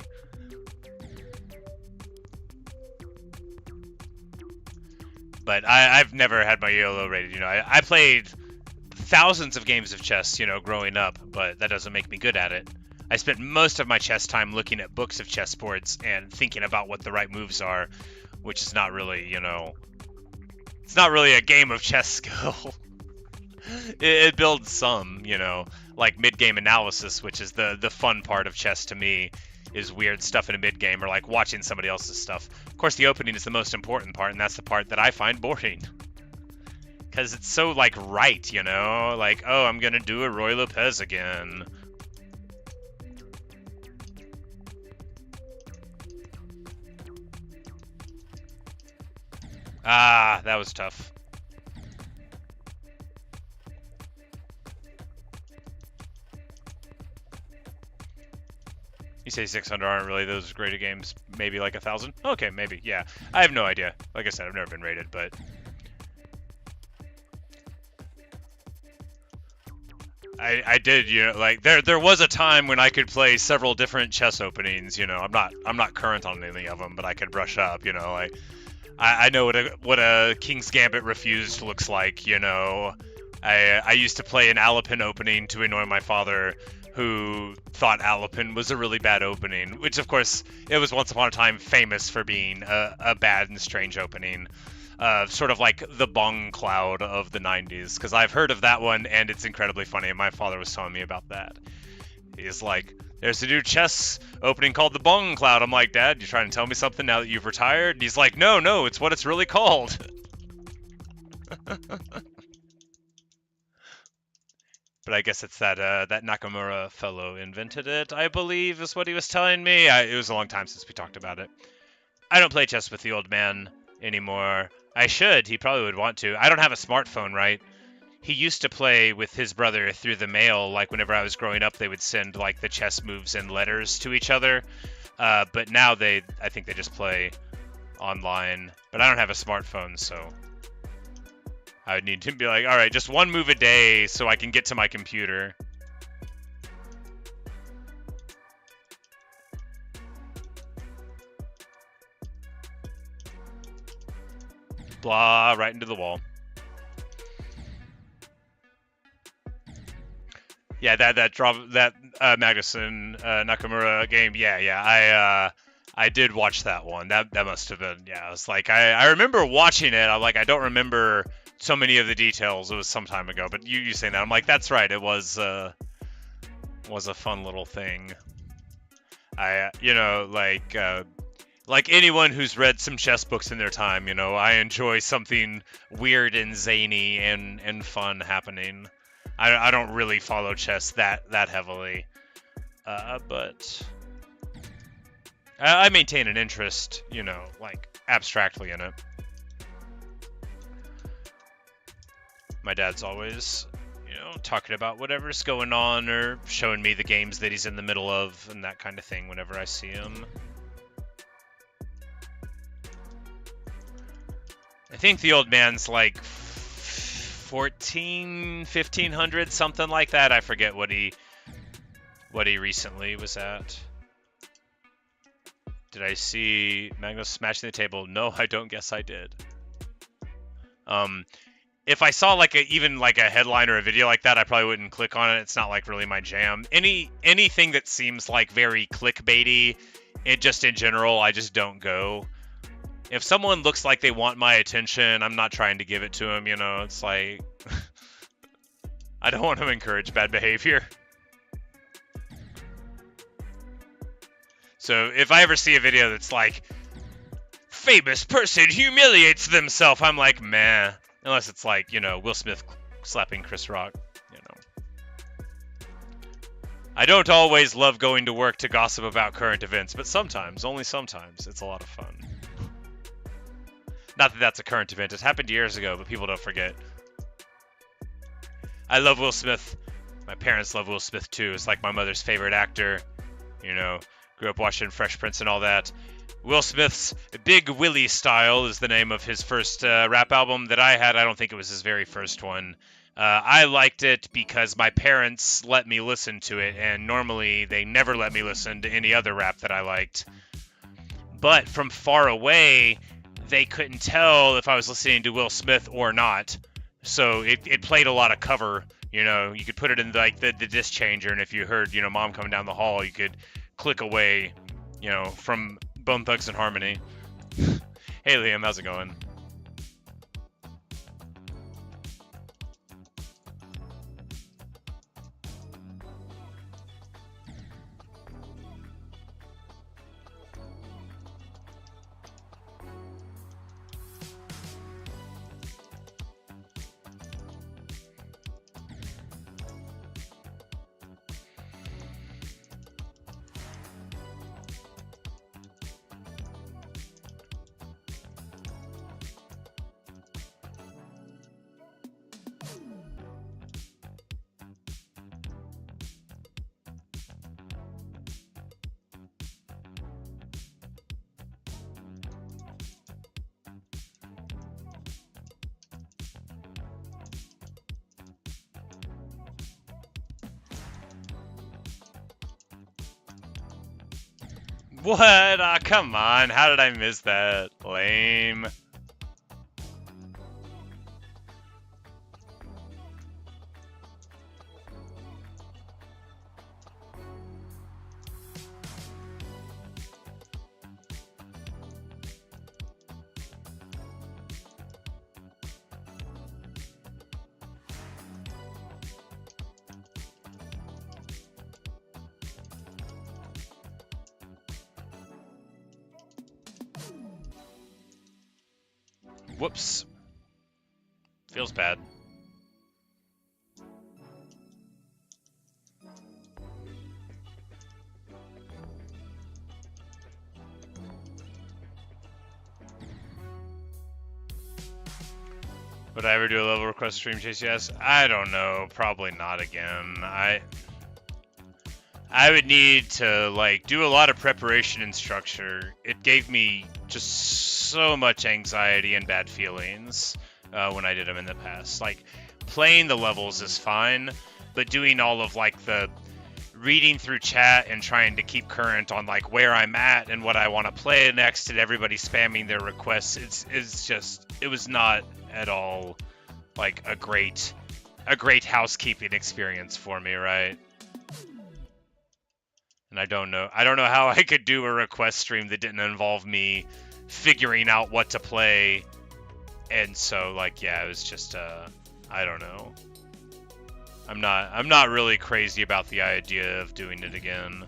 But I've never had my ELO rated. You know, I played thousands of games of chess, you know, growing up, but that doesn't make me good at it. I spent most of my chess time looking at books of chessboards and thinking about what the right moves are, which is not really, you know, it's not really a game of chess skill. It builds some, you know, like mid-game analysis, which is the fun part of chess to me, is weird stuff in a mid-game or like watching somebody else's stuff. Of course, the opening is the most important part, and that's the part that I find boring. Because it's so, like, right, you know? Like, oh, I'm gonna do a Roy Lopez again. Ah, that was tough. You say 600 aren't really those great games. Maybe like 1,000? Okay, maybe, yeah. I have no idea. Like I said, I've never been rated, but... I did, you know, like there was a time when I could play several different chess openings, you know. I'm not current on any of them, but I could brush up, you know, like I know what a King's Gambit refused looks like, you know. I used to play an Alapin opening to annoy my father, who thought Alapin was a really bad opening, which of course it was once upon a time famous for being a bad and strange opening. Sort of like the Bong Cloud of the 90s, because I've heard of that one, and it's incredibly funny. My father was telling me about that. He's like, there's a new chess opening called the Bong Cloud. I'm like, Dad, you trying to tell me something now that you've retired? And he's like, no, it's what it's really called. But I guess it's that Nakamura fellow invented it, I believe, is what he was telling me. It was a long time since we talked about it. I don't play chess with the old man anymore. I should. He probably would want to. I don't have a smartphone, right? He used to play with his brother through the mail. Like, whenever I was growing up, they would send, like, the chess moves and letters to each other. But now I think they just play online. But I don't have a smartphone, so I would need to be like, all right, just one move a day so I can get to my computer. Blah, right into the wall. Yeah, that Magnuson Nakamura game. Yeah. I did watch that one. That must have been. Yeah, I was like, I remember watching it. I'm like, I don't remember so many of the details. It was some time ago. But you saying that, I'm like, that's right. It was a fun little thing. You know, like anyone who's read some chess books in their time, you know, I enjoy something weird and zany and fun happening. I don't really follow chess that heavily, but I maintain an interest, you know, like abstractly in it. My dad's always, you know, talking about whatever's going on or showing me the games that he's in the middle of and that kind of thing whenever I see him. I think the old man's like 1500, something like that. I forget what he recently was at. Did I see Magnus smashing the table? No, I don't guess I did. If I saw like even like a headline or a video like that, I probably wouldn't click on it. It's not like really my jam. Anything that seems like very clickbaity, just in general, I just don't go. If someone looks like they want my attention, I'm not trying to give it to them, you know. It's like I don't want to encourage bad behavior. So if I ever see a video that's like famous person humiliates themselves, I'm like, meh. Unless it's like, you know, Will Smith slapping Chris Rock, you know. I don't always love going to work to gossip about current events, but sometimes, only sometimes, it's a lot of fun. Not that that's a current event. It happened years ago, but people don't forget. I love Will Smith. My parents love Will Smith too. It's like my mother's favorite actor. You know, grew up watching Fresh Prince and all that. Will Smith's Big Willie Style is the name of his first rap album that I had. I don't think it was his very first one. I liked it because my parents let me listen to it, and normally they never let me listen to any other rap that I liked. But from far away, they couldn't tell if I was listening to Will Smith or not. So it played a lot of cover. You know, you could put it in like the disc changer, and if you heard, you know, Mom coming down the hall, you could click away, you know, from Bone Thugs and Harmony. Hey Liam, how's it going? What? Ah, come on. How did I miss that? Lame. Whoops. Feels bad. Would I ever do a level request stream JCS? I don't know. Probably not again. I would need to like do a lot of preparation and structure. It gave me just so much anxiety and bad feelings when I did them in the past. Like playing the levels is fine, but doing all of like the reading through chat and trying to keep current on like where I'm at and what I want to play next and everybody spamming their requests, it was not at all like a great housekeeping experience for me, right? And I don't know how I could do a request stream that didn't involve me figuring out what to play. And so like yeah, it was just I don't know. I'm not really crazy about the idea of doing it again.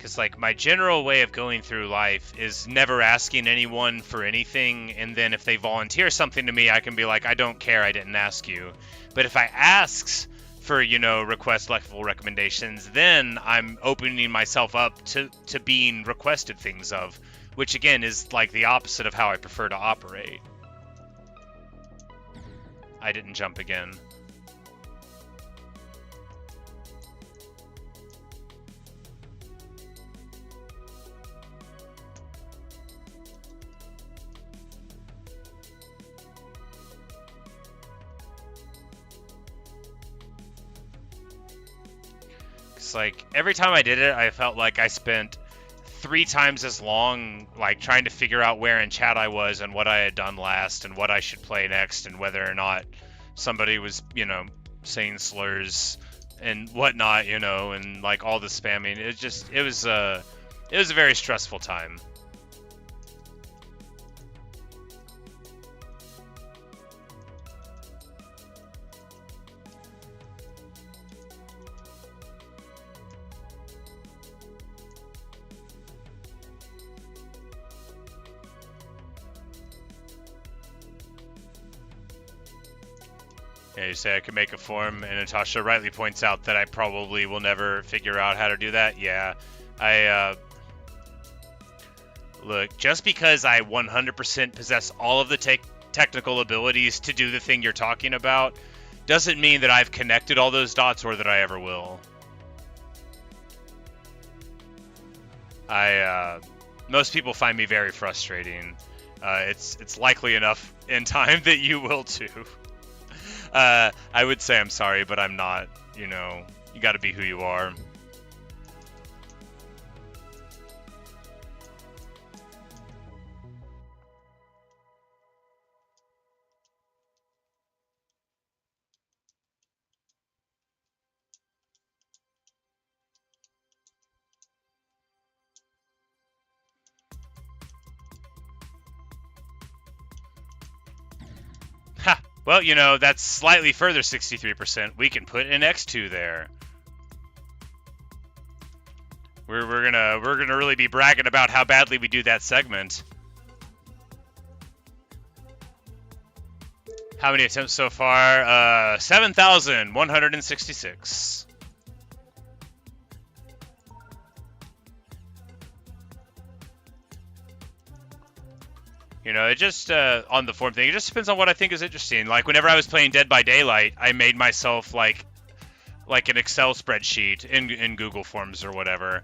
Because, like, my general way of going through life is never asking anyone for anything, and then if they volunteer something to me, I can be like, I don't care, I didn't ask you. But if I ask for, you know, request level recommendations, then I'm opening myself up to being requested things of, which, again, is, like, the opposite of how I prefer to operate. I didn't jump again. Like, every time I did it, I felt like I spent 3 times as long, like, trying to figure out where in chat I was and what I had done last and what I should play next and whether or not somebody was, you know, saying slurs and whatnot, you know, and, like, all the spamming. It was a very stressful time. Yeah, you say I could make a form, and Natasha rightly points out that I probably will never figure out how to do that. Yeah, look, just because I 100% possess all of the technical abilities to do the thing you're talking about, doesn't mean that I've connected all those dots or that I ever will. Most people find me very frustrating. It's likely enough in time that you will too. I would say I'm sorry, but I'm not. You know, you gotta be who you are. Ha! Well, you know, that's slightly further 63%. We can put an X2 there. We're gonna really be bragging about how badly we do that segment. How many attempts so far? 7,166. You know, it just, on the form thing, it just depends on what I think is interesting. Like, whenever I was playing Dead by Daylight, I made myself, like an Excel spreadsheet in Google Forms or whatever,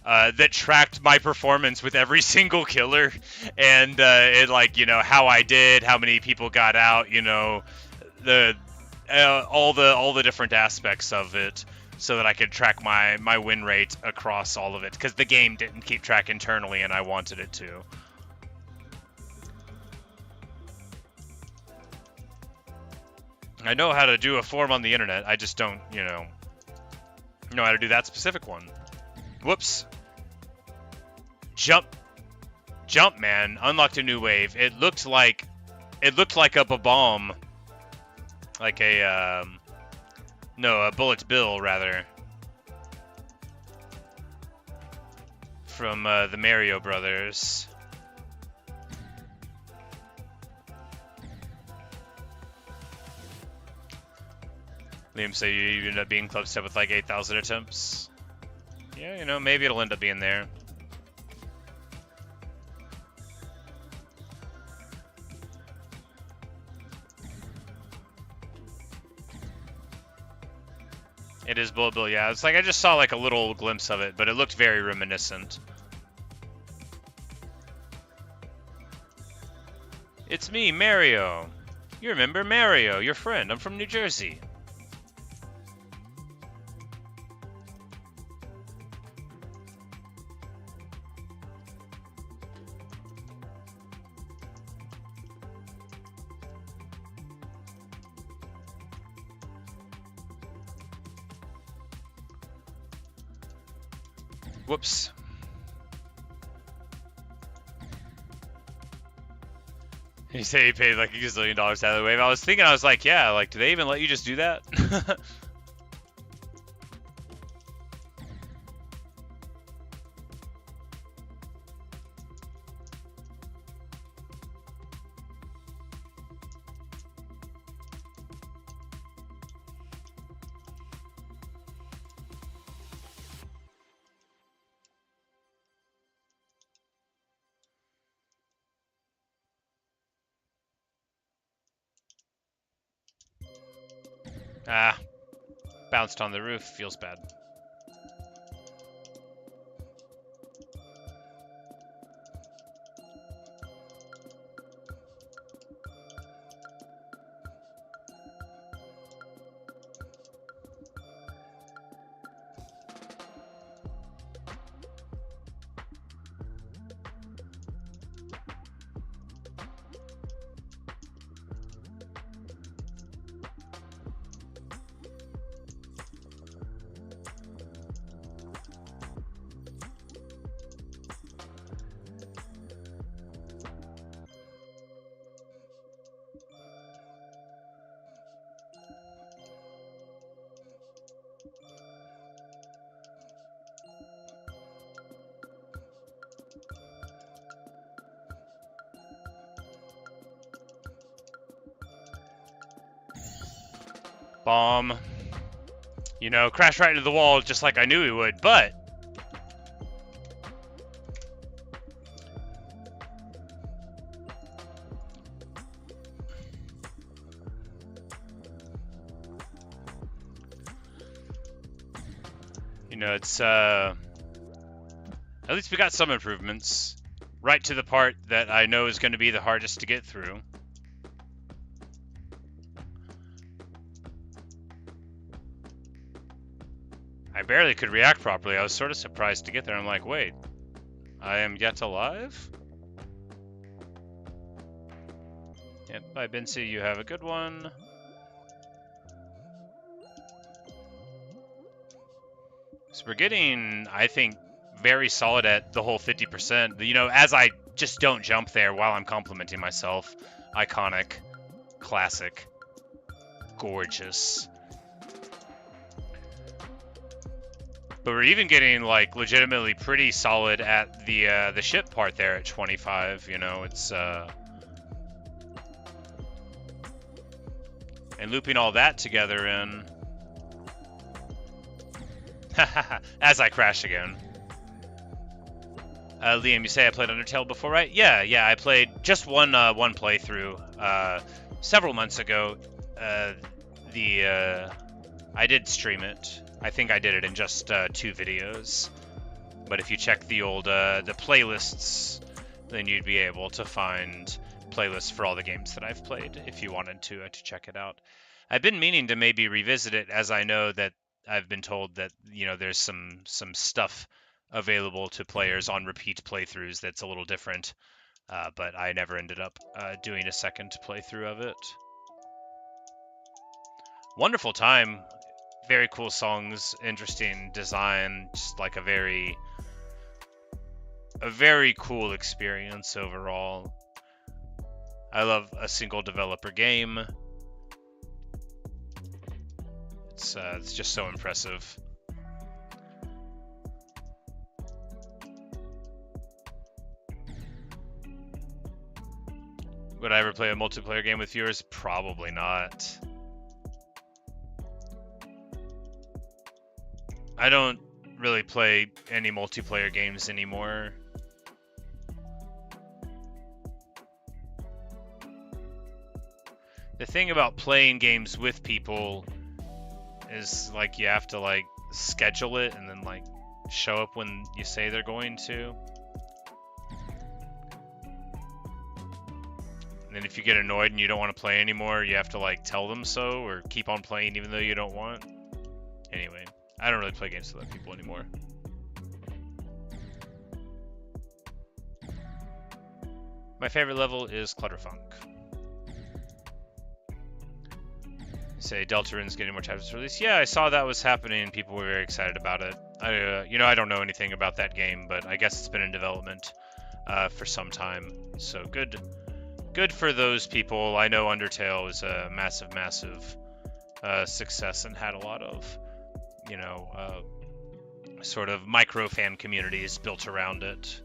that tracked my performance with every single killer, and it, like, you know, how I did, how many people got out, you know, all the different aspects of it, so that I could track my win rate across all of it, because the game didn't keep track internally, and I wanted it to. I know how to do a form on the internet, I just don't, you know how to do that specific one. Whoops. Jump, man. Unlocked a new wave. It looked like a bomb. Like a, no, a bullet bill, rather. From, the Mario Brothers. Liam said you end up being Clubstep with like 8,000 attempts. Yeah, you know, maybe it'll end up being there. It is Bullet Bill, yeah. It's like I just saw like a little glimpse of it, but it looked very reminiscent. It's me, Mario. You remember Mario, your friend. I'm from New Jersey. Whoops. You say he paid like $1 gazillion out of the wave. I was thinking, I was like, yeah, like, do they even let you just do that? Ah, bounced on the roof. Feels bad. Bomb. You know, crashed right into the wall just like I knew he would, but... You know, it's, at least we got some improvements. Right to the part that I know is going to be the hardest to get through. I barely could react properly. I was sort of surprised to get there. I'm like, wait, I am yet alive? Yep, bye, Bincy. You have a good one. So we're getting, I think, very solid at the whole 50%. You know, as I just don't jump there while I'm complimenting myself. Iconic. Classic. Gorgeous. But we're even getting, like, legitimately pretty solid at the ship part there at 25, you know, it's, and looping all that together in... As I crash again. Liam, you say I played Undertale before, right? Yeah, I played just one playthrough, several months ago. I did stream it. I think I did it in just 2 videos. But if you check the old the playlists, then you'd be able to find playlists for all the games that I've played if you wanted to check it out. I've been meaning to maybe revisit it, as I know that I've been told that, you know, there's some stuff available to players on repeat playthroughs that's a little different, but I never ended up doing a second playthrough of it. Wonderful time. Very cool songs, interesting design, just like a very cool experience overall. I love a single developer game. It's just so impressive. Would I ever play a multiplayer game with viewers? Probably not. I don't really play any multiplayer games anymore. The thing about playing games with people is, like, you have to, like, schedule it and then, like, show up when you say they're going to. And then if you get annoyed and you don't want to play anymore, you have to, like, tell them so or keep on playing even though you don't want. Anyway, I don't really play games with other people anymore. My favorite level is Clutterfunk. Say Deltarune's getting more chapters released. Yeah, I saw that was happening. People were very excited about it. You know, I don't know anything about that game, but I guess it's been in development for some time. So good for those people. I know Undertale is a massive success and had a lot of, you know, sort of micro fan communities built around it.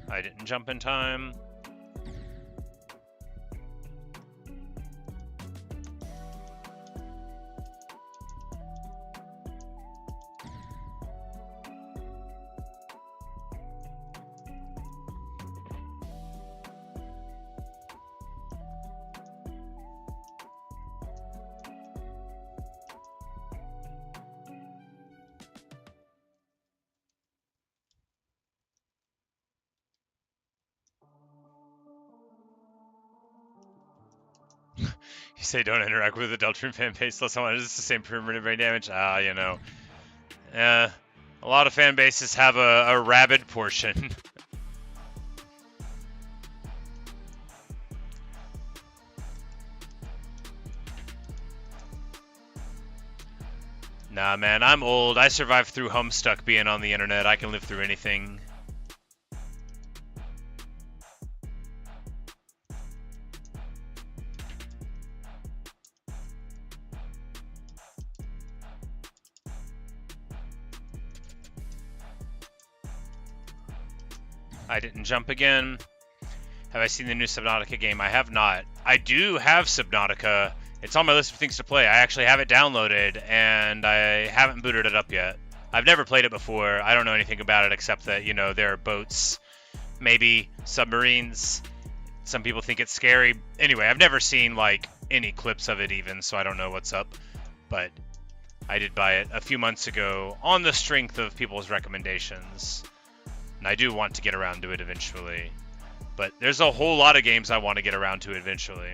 I didn't jump in time. You say don't interact with the Deltron fan base unless someone is the same permanent brain damage. You know. A lot of fan bases have a rabid portion. Nah, man, I'm old. I survived through Homestuck being on the internet. I can live through anything. I didn't jump again. Have I seen the new Subnautica game? I have not. I do have Subnautica. It's on my list of things to play. I actually have it downloaded, and I haven't booted it up yet. I've never played it before. I don't know anything about it except that, you know, there are boats, maybe submarines. Some people think it's scary. Anyway, I've never seen, like, any clips of it even, so I don't know what's up. But I did buy it a few months ago on the strength of people's recommendations. And I do want to get around to it eventually. But there's a whole lot of games I want to get around to eventually.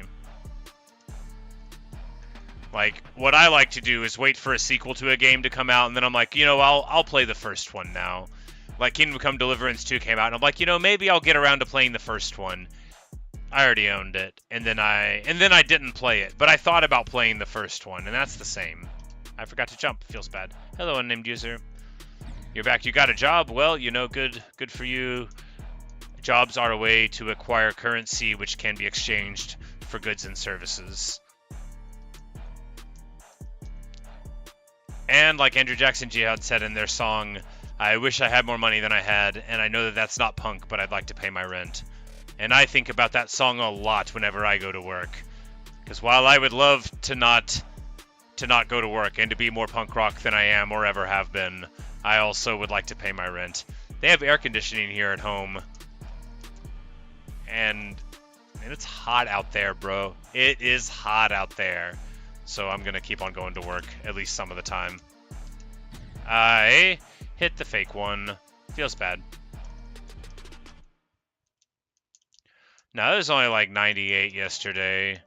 Like, what I like to do is wait for a sequel to a game to come out, and then I'm like, you know, I'll play the first one now. Like, Kingdom Come Deliverance 2 came out, and I'm like, you know, maybe I'll get around to playing the first one. I already owned it, and then I didn't play it, but I thought about playing the first one, and that's the same. I forgot to jump. Feels bad. Hello, unnamed user. You're back. You got a job? Well, you know, good for you. Jobs are a way to acquire currency, which can be exchanged for goods and services. And like Andrew Jackson Jihad said in their song, I wish I had more money than I had, and I know that that's not punk, but I'd like to pay my rent. And I think about that song a lot whenever I go to work. Because while I would love to not go to work and to be more punk rock than I am or ever have been, I also would like to pay my rent. They have air conditioning here at home. And it's hot out there, bro. It is hot out there. So I'm going to keep on going to work, at least some of the time. I hit the fake one. Feels bad. No, it was only like 98 yesterday.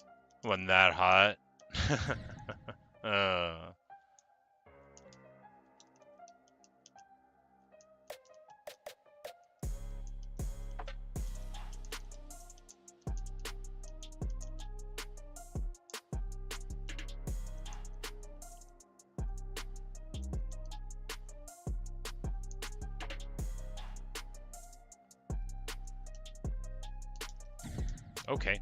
Wasn't that hot. Okay.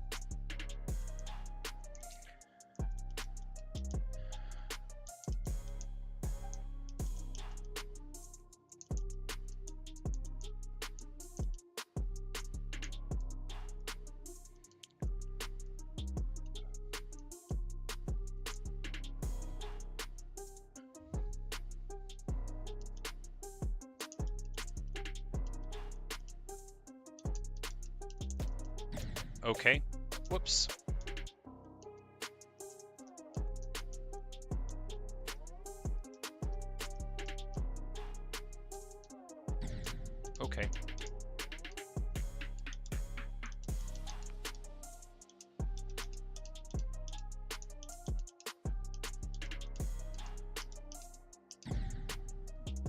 Okay. Whoops. Okay.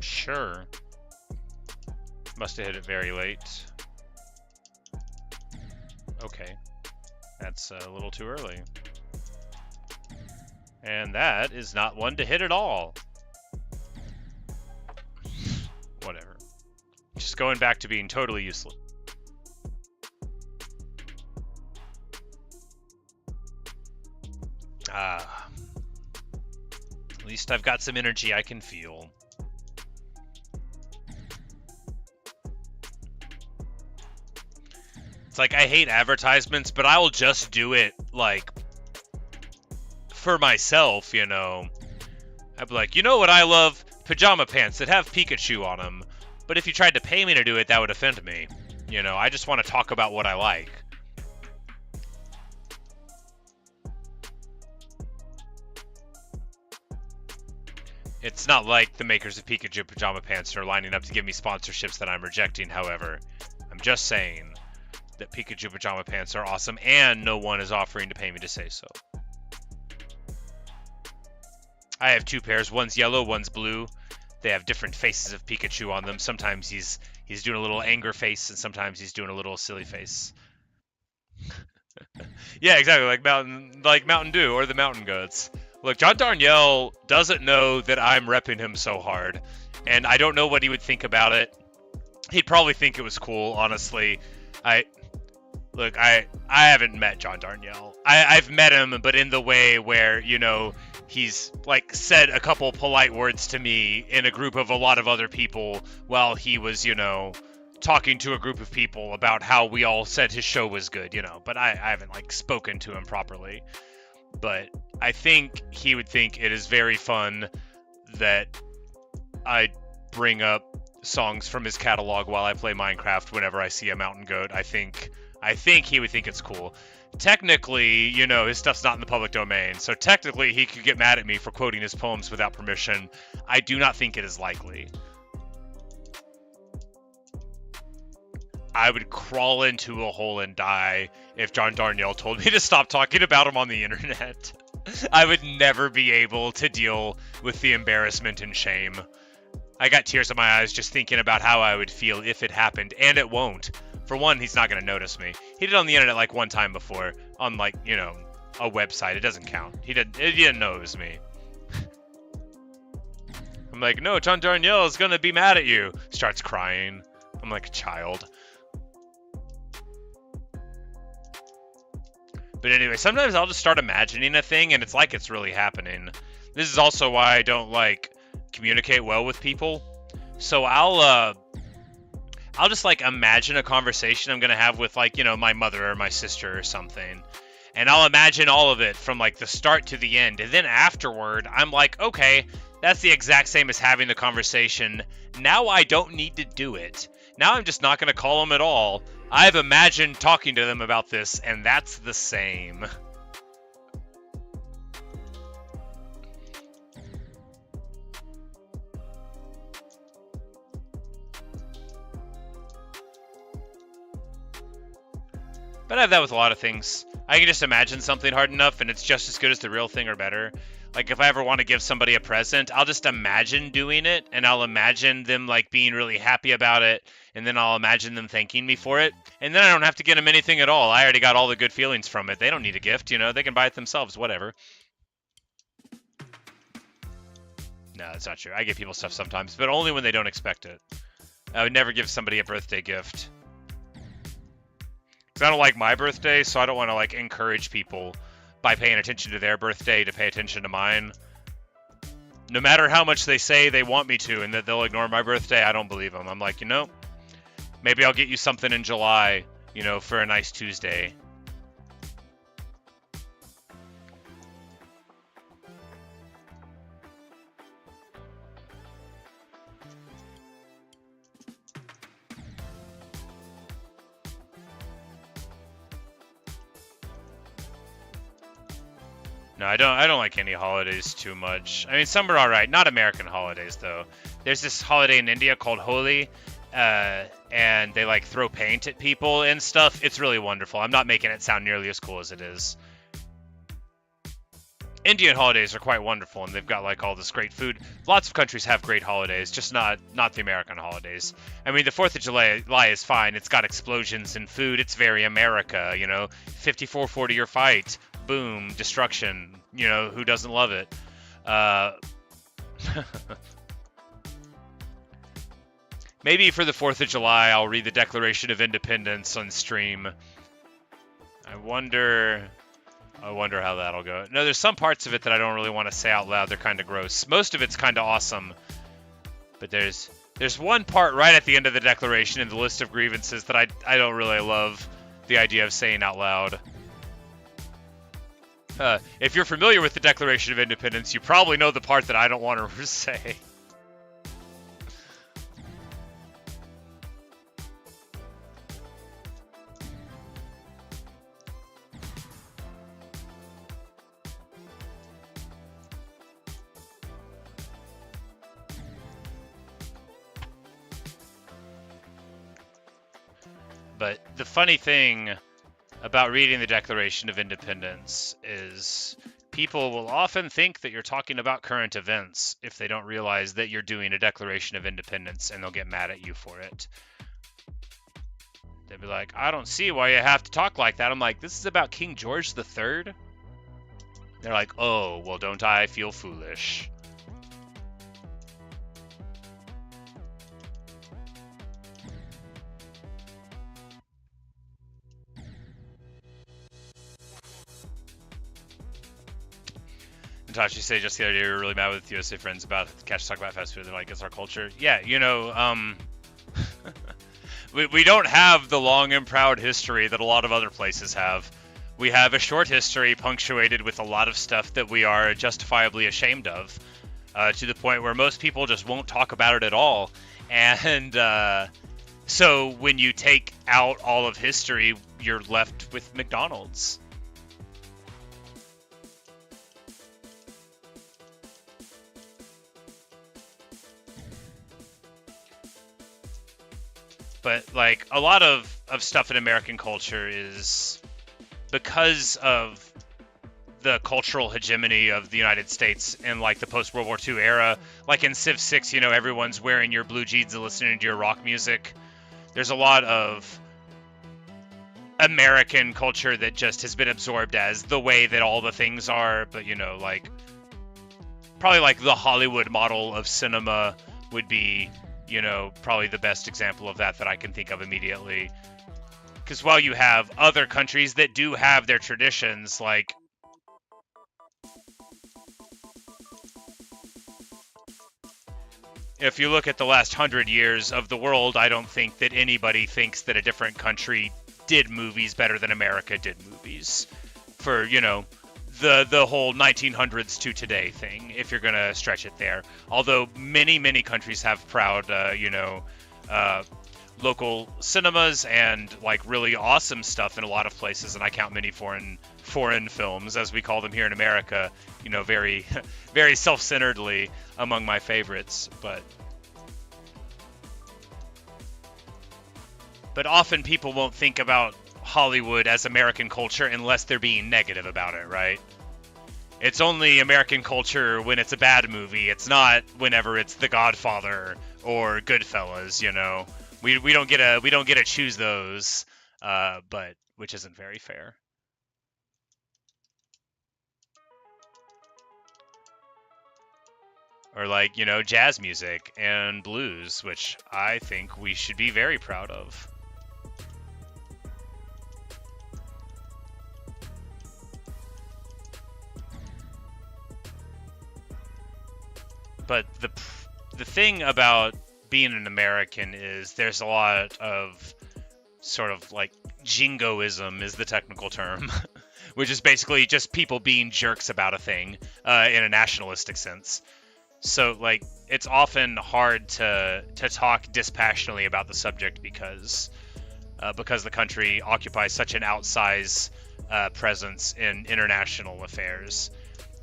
Sure. Must have hit it very late. Okay. That's a little too early. And that is not one to hit at all. Whatever. Just going back to being totally useless. At least I've got some energy I can feel. It's like, I hate advertisements, but I will just do it, like, for myself, you know. I'd be like, you know what I love? Pajama pants that have Pikachu on them. But if you tried to pay me to do it, that would offend me. You know, I just want to talk about what I like. It's not like the makers of Pikachu Pajama Pants are lining up to give me sponsorships that I'm rejecting, however. I'm just saying that Pikachu Pajama Pants are awesome, and no one is offering to pay me to say so. I have two pairs. One's yellow, one's blue. They have different faces of Pikachu on them. Sometimes he's doing a little anger face, and sometimes he's doing a little silly face. Yeah, exactly, like Mountain Dew or the Mountain Goats. Look, John Darnielle doesn't know that I'm repping him so hard, and I don't know what he would think about it. He'd probably think it was cool, honestly. I Look, I haven't met John Darnielle. I've met him, but in the way where, he's like said a couple polite words to me in a group of a lot of other people while he was, talking to a group of people about how we all said his show was good, but I haven't like spoken to him properly. But I think he would think it is very fun that I bring up songs from his catalog while I play Minecraft whenever I see a mountain goat. I think he would think it's cool. Technically, his stuff's not in the public domain, so technically he could get mad at me for quoting his poems without permission. I do not think it is likely. I would crawl into a hole and die if John Darnielle told me to stop talking about him on the internet. I would never be able to deal with the embarrassment and shame. I got tears in my eyes just thinking about how I would feel if it happened, and it won't. For one, he's not going to notice me. He did it on the internet like one time before, on like, a website. It doesn't count. He didn't know it was me. I'm like, no, John Darnielle is going to be mad at you. Starts crying. I'm like a child. But anyway, sometimes I'll just start imagining a thing and it's like it's really happening. This is also why I don't like communicate well with people. So I'll just like imagine a conversation I'm gonna have with like, my mother or my sister or something. And I'll imagine all of it from like the start to the end. And then afterward, I'm like, okay, that's the exact same as having the conversation. Now I don't need to do it. Now I'm just not gonna call them at all. I've imagined talking to them about this, and that's the same. But I have that with a lot of things. I can just imagine something hard enough, and it's just as good as the real thing or better. Like, if I ever want to give somebody a present, I'll just imagine doing it, and I'll imagine them, like, being really happy about it, and then I'll imagine them thanking me for it, and then I don't have to get them anything at all. I already got all the good feelings from it. They don't need a gift, they can buy it themselves, whatever. No, that's not true. I give people stuff sometimes, but only when they don't expect it. I would never give somebody a birthday gift. Because I don't like my birthday, so I don't want to, like, encourage people by paying attention to their birthday to pay attention to mine. No matter how much they say they want me to and that they'll ignore my birthday, I don't believe them. I'm like, maybe I'll get you something in July, for a nice Tuesday. No, I don't like any holidays too much. I mean, some are alright. Not American holidays, though. There's this holiday in India called Holi, and they, like, throw paint at people and stuff. It's really wonderful. I'm not making it sound nearly as cool as it is. Indian holidays are quite wonderful, and they've got, like, all this great food. Lots of countries have great holidays, just not the American holidays. I mean, the 4th of July is fine. It's got explosions and food. It's very America, 54-40 fight. Boom, destruction. Who doesn't love it? Maybe for the 4th of July, I'll read the Declaration of Independence on stream. I wonder how that'll go. No, there's some parts of it that I don't really want to say out loud. They're kind of gross. Most of it's kind of awesome. But there's one part right at the end of the Declaration in the list of grievances that I don't really love the idea of saying out loud. If you're familiar with the Declaration of Independence, you probably know the part that I don't want to say. But the funny thing about reading the Declaration of Independence is People will often think that you're talking about current events if they don't realize that you're doing a Declaration of Independence, and they'll get mad at you for it. They'll be like, I don't see why you have to talk like that. I'm like, this is about King George III? They're like, oh, well, don't I feel foolish? Natasha said just the other day we were really mad with USA friends about catch talk about fast food. They're like, it's our culture. Yeah, you know, we don't have the long and proud history that a lot of other places have. We have a short history punctuated with a lot of stuff that we are justifiably ashamed of, to the point where most people just won't talk about it at all. And so when you take out all of history, you're left with McDonald's. But like a lot of stuff in American culture is because of the cultural hegemony of the United States in like the post World War II era. Like in Civ 6, you know, everyone's wearing your blue jeans and listening to your rock music. There's a lot of American culture that just has been absorbed as the way that all the things are. But you know, like probably like the Hollywood model of cinema would be, you know, probably the best example of that I can think of immediately. Because while you have other countries that do have their traditions, like if you look at the last 100 years of the world, I don't think that anybody thinks that a different country did movies better than America did movies. For, you know, the whole 1900s to today thing, if you're going to stretch it there. Although many, many countries have proud, you know, local cinemas and like really awesome stuff in a lot of places, and I count many foreign films, as we call them here in America, you know, very very self-centeredly among my favorites. But often people won't think about Hollywood as American culture unless they're being negative about it, right? It's only American culture when it's a bad movie. It's not whenever it's The Godfather or Goodfellas, you know. We don't get to choose those, but which isn't very fair. Or like, you know, jazz music and blues, which I think we should be very proud of. But the thing about being an American is there's a lot of sort of like jingoism is the technical term, which is basically just people being jerks about a thing in a nationalistic sense. So like it's often hard to talk dispassionately about the subject because the country occupies such an outsized presence in international affairs,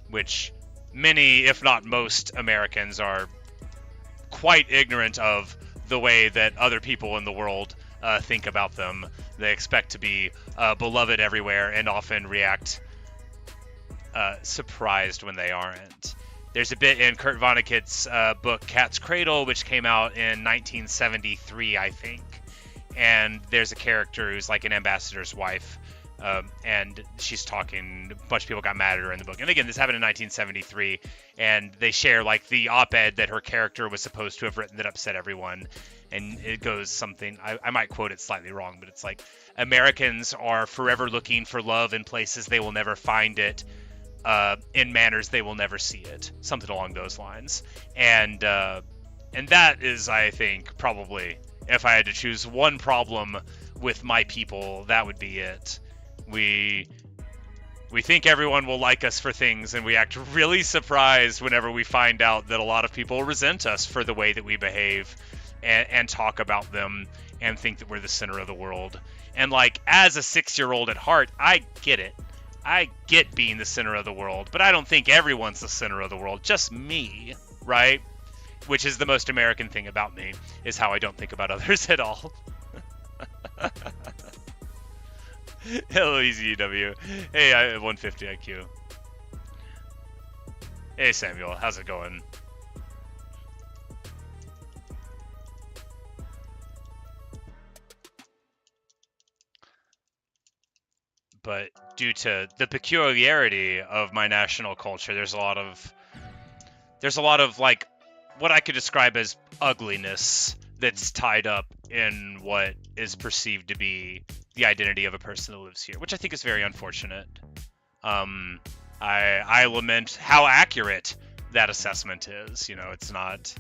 which many, if not most, Americans are quite ignorant of the way that other people in the world think about them. They expect to be beloved everywhere and often react surprised when they aren't. There's a bit in Kurt Vonnegut's book Cat's Cradle, which came out in 1973, I think. And there's a character who's like an ambassador's wife, and she's talking. A bunch of people got mad at her in the book. And again, this happened in 1973, and they share like the op-ed that her character was supposed to have written that upset everyone. And it goes something, I might quote it slightly wrong, but it's like, Americans are forever looking for love in places they will never find it, in manners they will never see it. Something along those lines. And that is, I think, probably, if I had to choose one problem with my people, that would be it. We think everyone will like us for things, and we act really surprised whenever we find out that a lot of people resent us for the way that we behave and talk about them and think that we're the center of the world. And like, as a 6-year-old at heart, I get it. I get being the center of the world, but I don't think everyone's the center of the world, just me, right? Which is the most American thing about me, is how I don't think about others at all. Hello, EZW. Hey, I have 150 IQ. Hey Samuel, how's it going? But due to the peculiarity of my national culture, there's a lot of like what I could describe as ugliness that's tied up in what is perceived to be the identity of a person that lives here, which I think is very unfortunate. I lament how accurate that assessment is. You know, it's not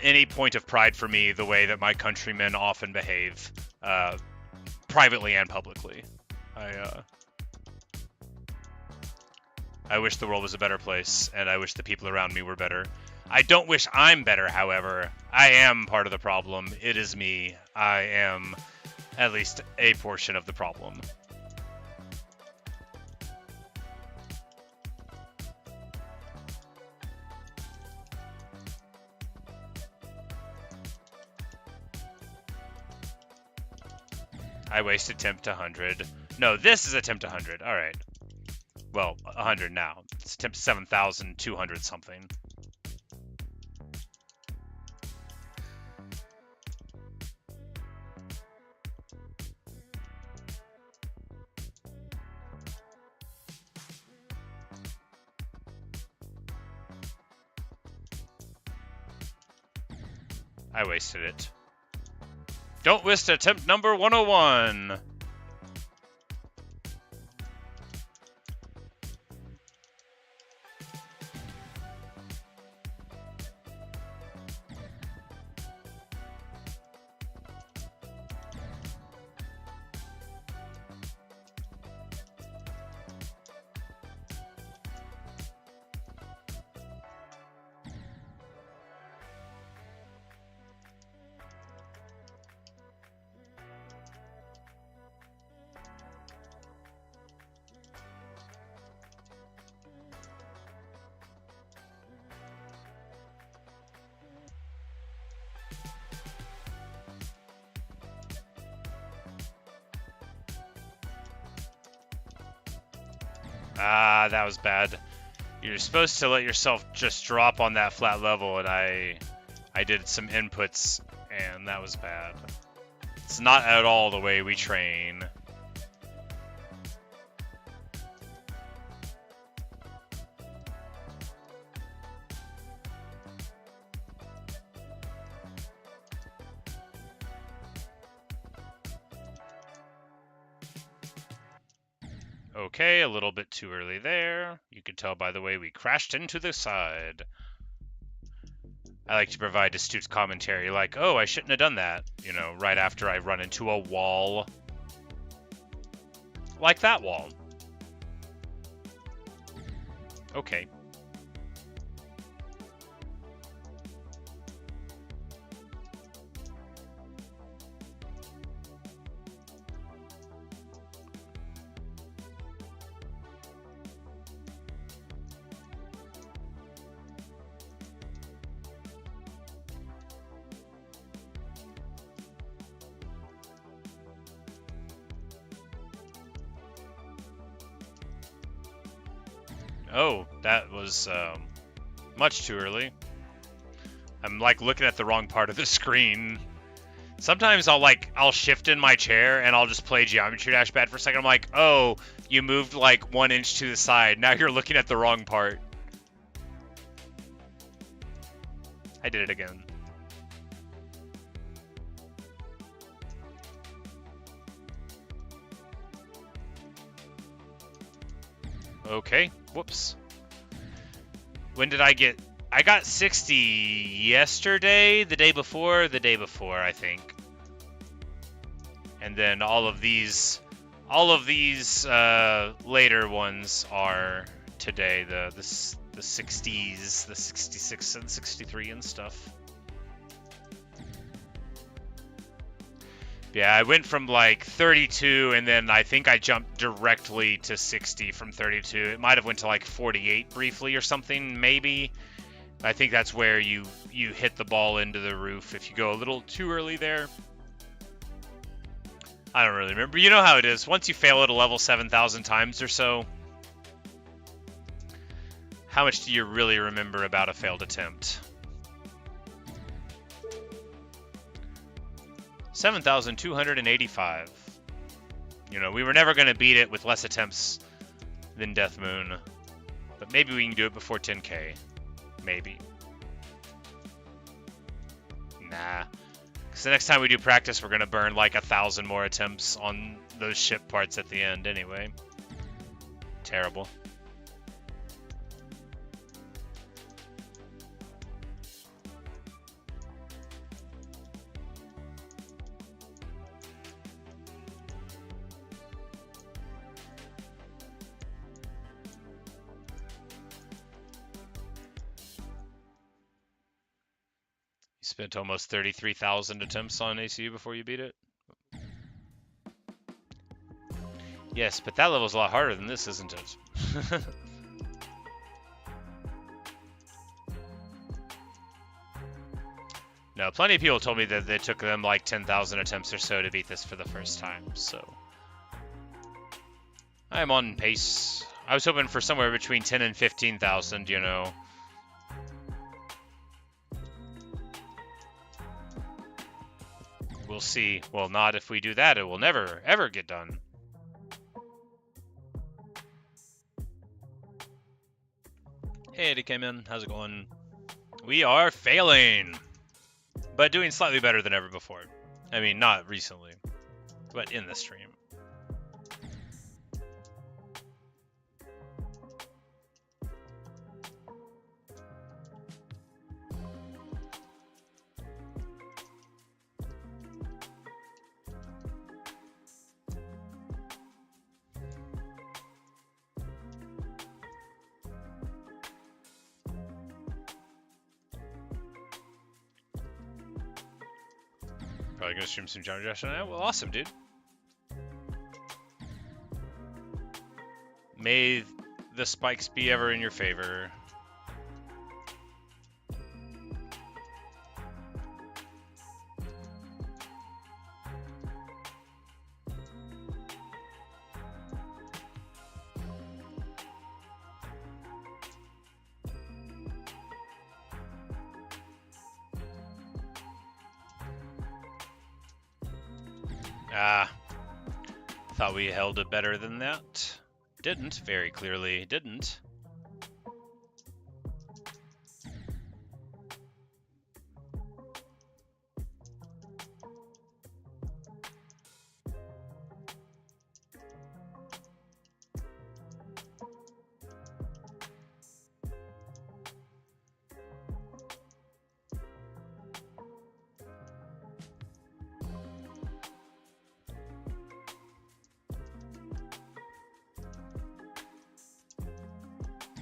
any point of pride for me the way that my countrymen often behave, privately and publicly. I wish the world was a better place, and I wish the people around me were better. I don't wish I'm better, however. I am part of the problem. It is me. I am at least a portion of the problem. I wasted temp to 100. No, this is a temp to 100. All right. Well, 100 now. It's temp to 7,200 something. I wasted it. Don't waste attempt number 101. Ah, that was bad. You're supposed to let yourself just drop on that flat level, and I did some inputs, and that was bad. It's not at all the way we train. Okay, a little bit too early there. You can tell by the way we crashed into the side. I like to provide astute commentary like, oh, I shouldn't have done that, you know, right after I run into a wall. Like that wall. Okay. Oh, that was much too early. I'm like looking at the wrong part of the screen. Sometimes I'll shift in my chair and I'll just play Geometry Dash bad for a second. I'm like, oh, you moved like 1 inch to the side. Now you're looking at the wrong part. I did it again. Okay, whoops. When did I get... I got 60 yesterday, the day before, I think. And then all of these later ones are today, the 60s, the 66 and 63 and stuff. Yeah, I went from like 32 and then I think I jumped directly to 60 from 32. It might have went to like 48 briefly or something, maybe. I think that's where you hit the ball into the roof if you go a little too early there. I don't really remember. You know how it is. Once you fail at a level 7,000 times or so, How much do you really remember about a failed attempt? 7,285. You know, we were never going to beat it with less attempts than Death Moon. But maybe we can do it before 10k. Maybe. Nah. Because the next time we do practice, we're going to burn like 1,000 more attempts on those ship parts at the end anyway. Terrible. You spent almost 33,000 attempts on ACU before you beat it? Yes, but that level's a lot harder than this, isn't it? No, plenty of people told me that it took them like 10,000 attempts or so to beat this for the first time, so... I'm on pace. I was hoping for somewhere between 10 and 15,000, you know. We'll see. Well, not if we do that. It will never, ever get done. Hey, Eddie came in. How's it going? We are failing, but doing slightly better than ever before. I mean, not recently, but in the stream. Probably gonna stream some Johnny Josh now. Well, awesome, dude. May the spikes be ever in your favor. Thought we held it better than that. Didn't, very clearly didn't.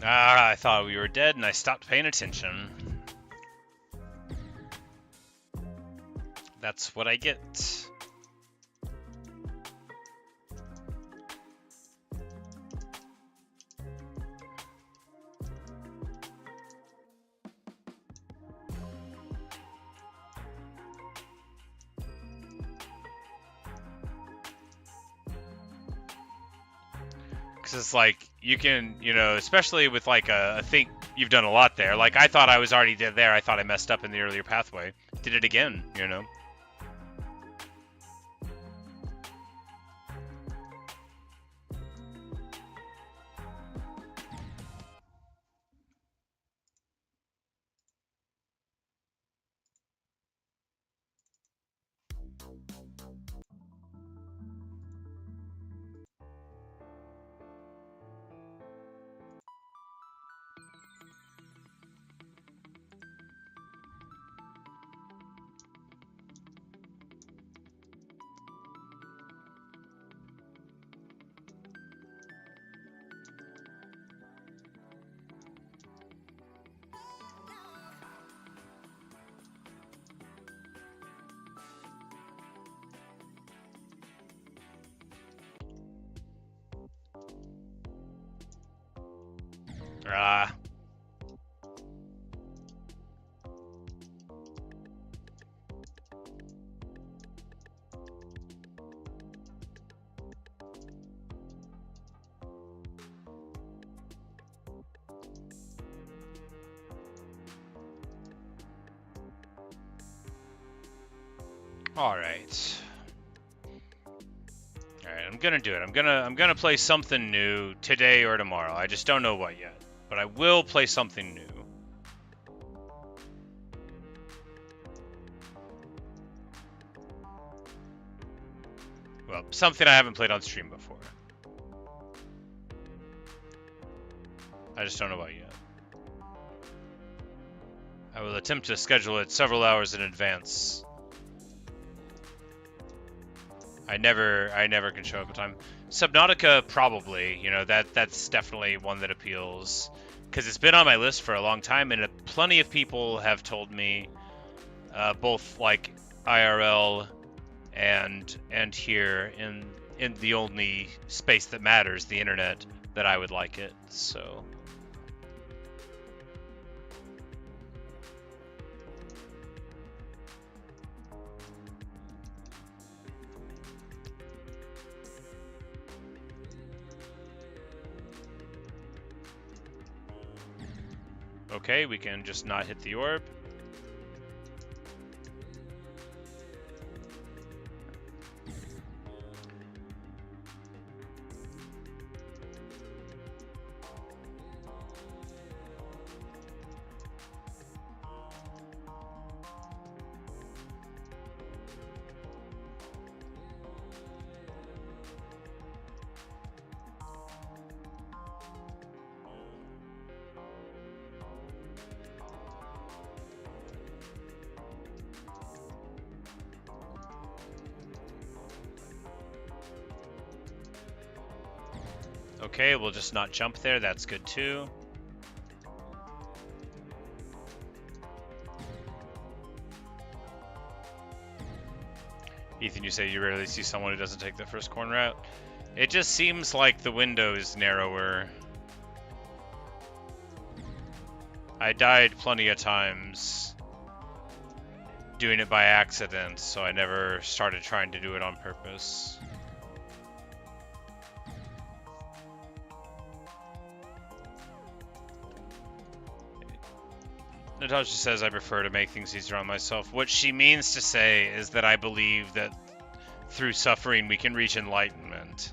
I thought we were dead and I stopped paying attention. That's what I get. Because it's like, you can, you know, especially with like I think you've done a lot there. Like, I thought I was already dead there. I thought I messed up in the earlier pathway. Did it again, you know. Alright. Alright, I'm gonna do it. I'm gonna play something new today or tomorrow. I just don't know what yet. But I will play something new. Well, something I haven't played on stream before. I just don't know what yet. I will attempt to schedule it several hours in advance. I never can show up in time. Subnautica, probably. You know, that's definitely one that appeals. Because it's been on my list for a long time, and plenty of people have told me, both like IRL and here in the only space that matters, the internet, that I would like it. So. Okay, we can just not hit the orb. Okay, we'll just not jump there. That's good too. Ethan, you say you rarely see someone who doesn't take the first corner route. It just seems like the window is narrower. I died plenty of times doing it by accident, so I never started trying to do it on purpose. Natasha says I prefer to make things easier on myself. What she means to say is that I believe that through suffering we can reach enlightenment.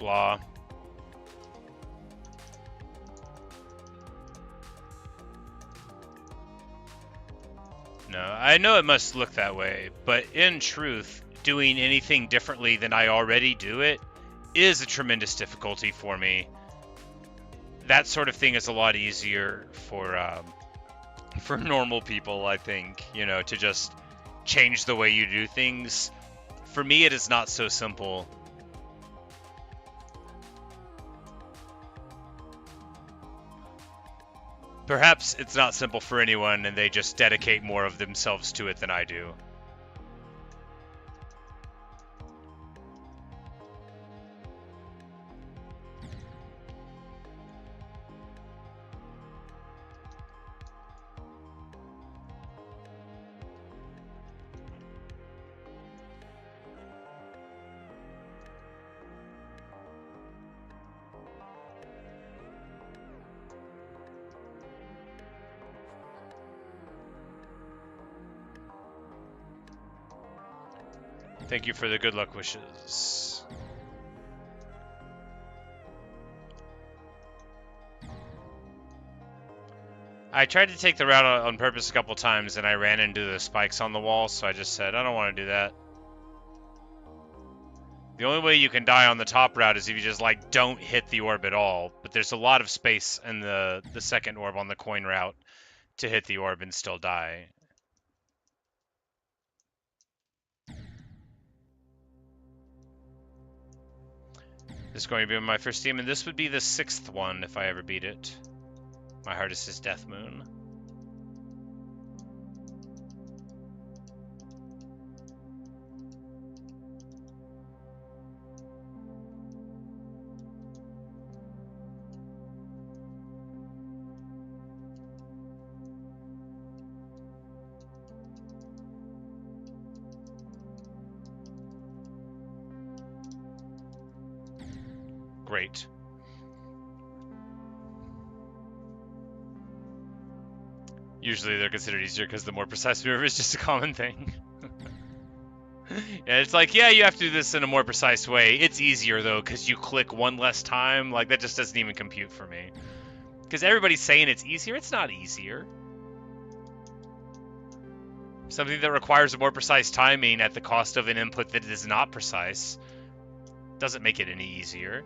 Blah. No, I know it must look that way, but in truth, doing anything differently than I already do it is a tremendous difficulty for me. That sort of thing is a lot easier for normal people, I think, you know, to just change the way you do things. For me, it is not so simple. Perhaps it's not simple for anyone and they just dedicate more of themselves to it than I do. Thank you for the good luck wishes. I tried to take the route on purpose a couple times and I ran into the spikes on the wall, so I just said, I don't want to do that. The only way you can die on the top route is if you just, like, don't hit the orb at all, but there's a lot of space in the second orb on the coin route to hit the orb and still die. This is going to be my first team, and this would be the 6th one if I ever beat it. My hardest is Death Moon. Great. Usually they're considered easier because the more precise maneuver is just a common thing. Yeah, it's like, yeah, you have to do this in a more precise way. It's easier, though, because you click one less time. Like, that just doesn't even compute for me. Because everybody's saying it's easier. It's not easier. Something that requires a more precise timing at the cost of an input that is not precise doesn't make it any easier.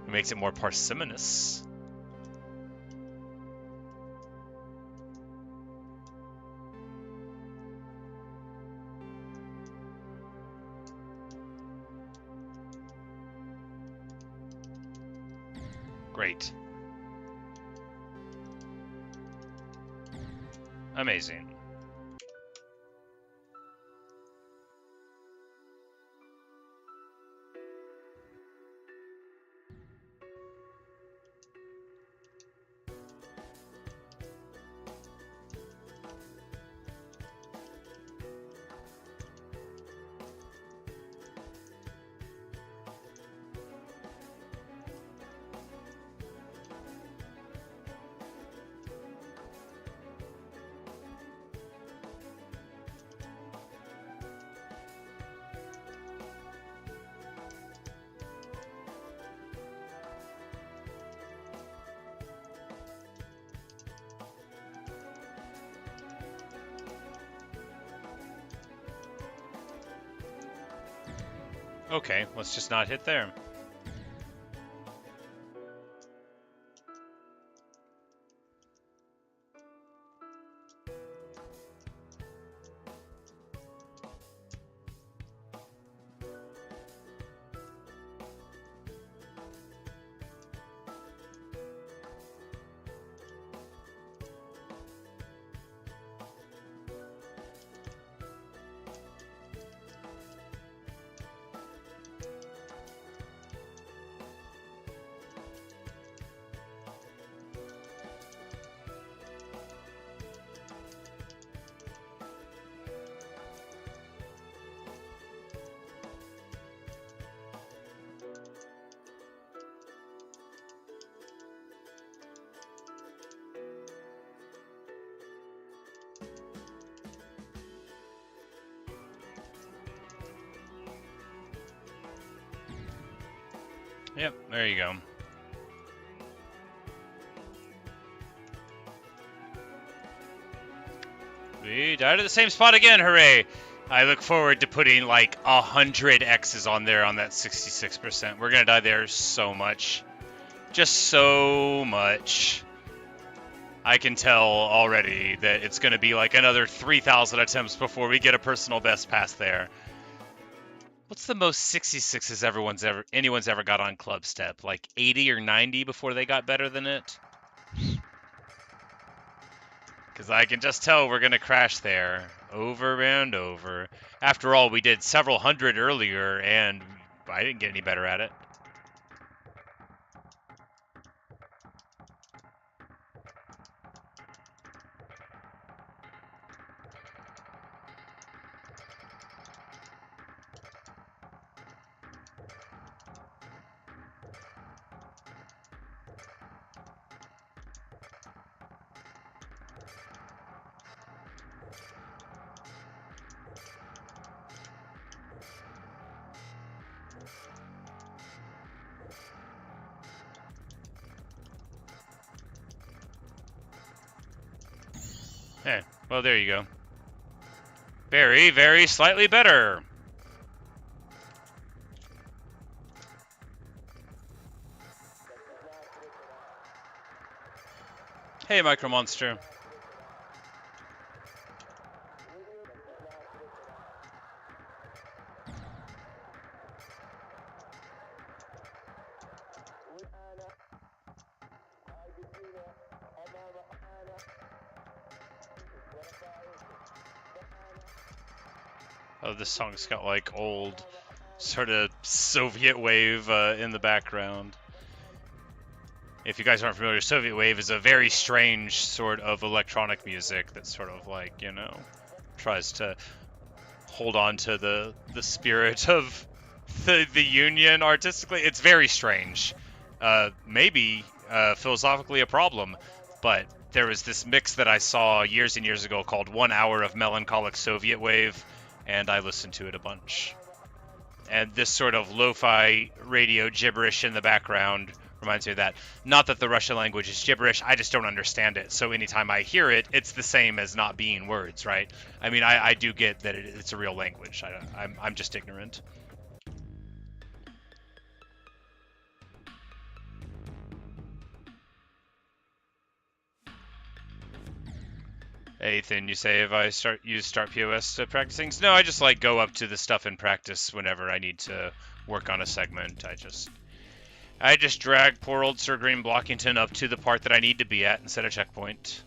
It makes it more parsimonious. Great. Amazing. Okay, let's just not hit there. Yep, there you go. We died at the same spot again, hooray! I look forward to putting like 100 X's on there on that 66%. We're gonna die there so much. Just so much. I can tell already that it's gonna be like another 3,000 attempts before we get a personal best pass there. What's the most 66s anyone's ever got on Clubstep? Like 80 or 90 before they got better than it? Because I can just tell we're going to crash there over and over. After all, we did several hundred earlier, and I didn't get any better at it. Hey, well, there you go. Very, very slightly better. Hey, Micro Monster. Oh, this song's got like old sort of Soviet wave in the background. If you guys aren't familiar, Soviet wave is a very strange sort of electronic music that sort of like, you know, tries to hold on to the spirit of the union artistically. It's very strange. Maybe philosophically a problem, but there was this mix that I saw years and years ago called 1 Hour of Melancholic Soviet Wave, and I listened to it a bunch. And this sort of lo-fi radio gibberish in the background reminds me of that. Not that the Russian language is gibberish, I just don't understand it. So anytime I hear it, it's the same as not being words, right? I mean, I do get that it's a real language. I'm just ignorant. Anything you say if I use start POS to practice things? No, I just like go up to the stuff in practice whenever I need to work on a segment. I just drag poor old Sir Green Blockington up to the part that I need to be at and set a checkpoint.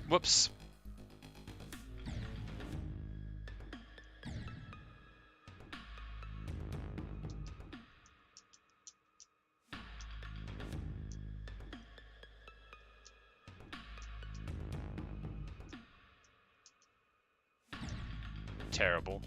Whoops. Terrible.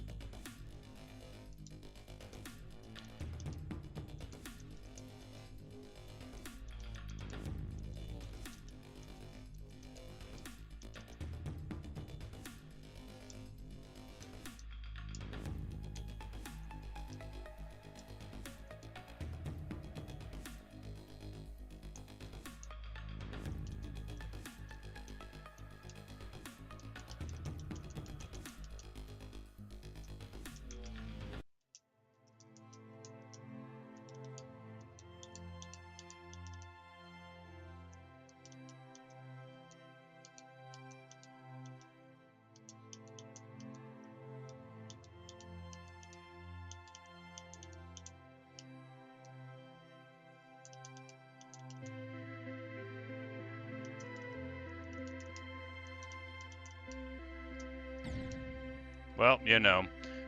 Well, you know,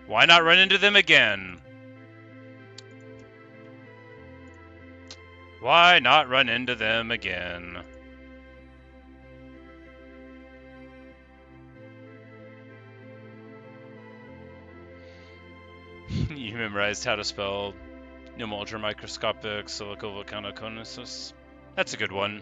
why not run into them again? Why not run into them again? You memorized how to spell pneumultramicroscopic silicovolcanoconus? That's a good one.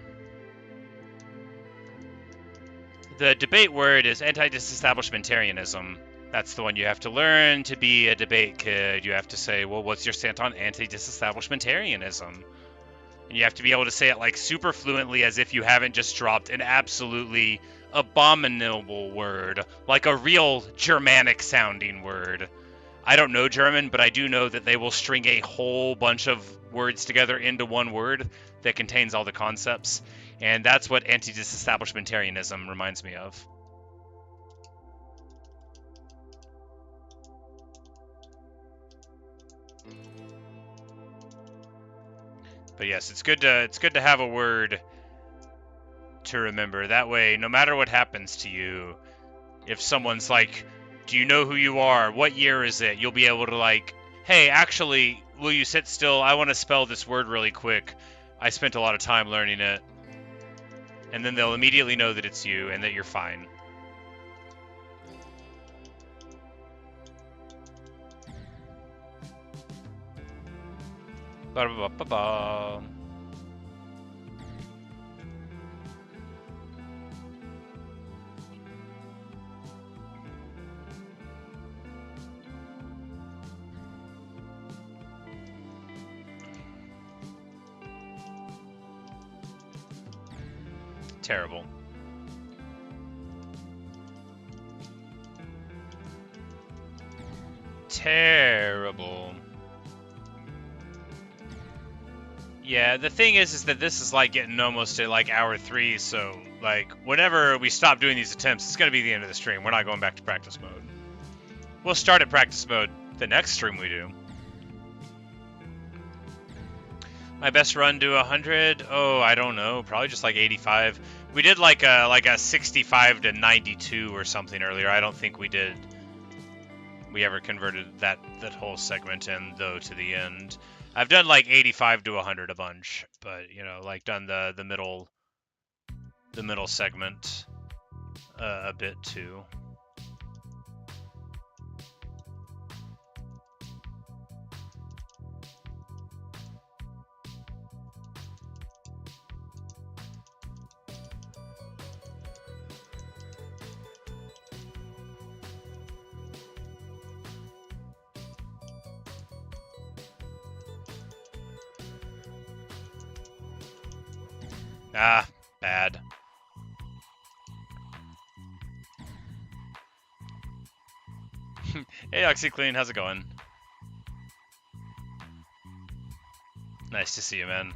The debate word is anti-disestablishmentarianism. That's the one you have to learn to be a debate kid. You have to say, well, what's your stance on anti-disestablishmentarianism? And you have to be able to say it like super fluently as if you haven't just dropped an absolutely abominable word, like a real Germanic sounding word. I don't know German, but I do know that they will string a whole bunch of words together into one word that contains all the concepts. And that's what anti-disestablishmentarianism reminds me of. But yes, it's good to have a word to remember. That way, no matter what happens to you, if someone's like, do you know who you are? What year is it? You'll be able to like, hey, actually, will you sit still? I want to spell this word really quick. I spent a lot of time learning it. And then they'll immediately know that it's you and that you're fine. Ba-ba-ba-ba-ba. Terrible. Terrible. Yeah, the thing is that this is like getting almost at like hour 3, so like whenever we stop doing these attempts, it's gonna be the end of the stream. We're not going back to practice mode. We'll start at practice mode the next stream we do. My best run to 100? Oh, I don't know. Probably just like 85. We did like a 65 to 92 or something earlier. I don't think we ever converted that whole segment in though to the end. I've done like 85 to 100 a bunch, but you know, like done the middle segment a bit too. Ah, bad. Hey, OxyClean, how's it going? Nice to see you, man.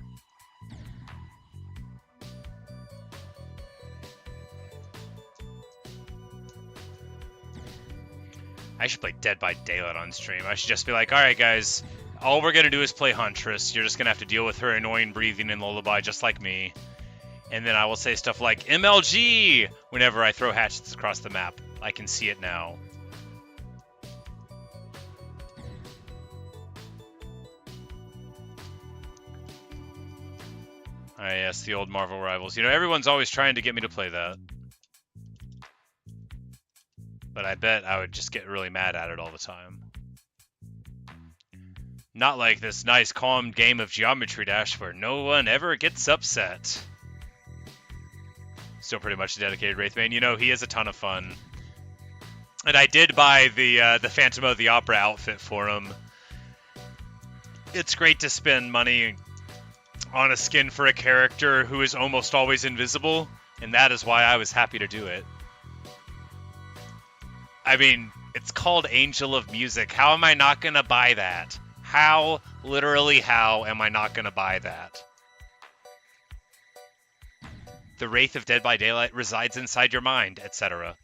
I should play Dead by Daylight on stream. I should just be like, alright guys, all we're gonna do is play Huntress. You're just gonna have to deal with her annoying breathing and lullaby just like me. And then I will say stuff like, MLG! Whenever I throw hatchets across the map. I can see it now. Ah, yes, the old Marvel Rivals. You know, everyone's always trying to get me to play that. But I bet I would just get really mad at it all the time. Not like this nice, calm game of Geometry Dash where no one ever gets upset. Still pretty much a dedicated Wraithbane. You know, he is a ton of fun. And I did buy the Phantom of the Opera outfit for him. It's great to spend money on a skin for a character who is almost always invisible, and that is why I was happy to do it. I mean, it's called Angel of Music. How am I not going to buy that? How, literally how, am I not going to buy that? The Wraith of Dead by Daylight resides inside your mind, etc.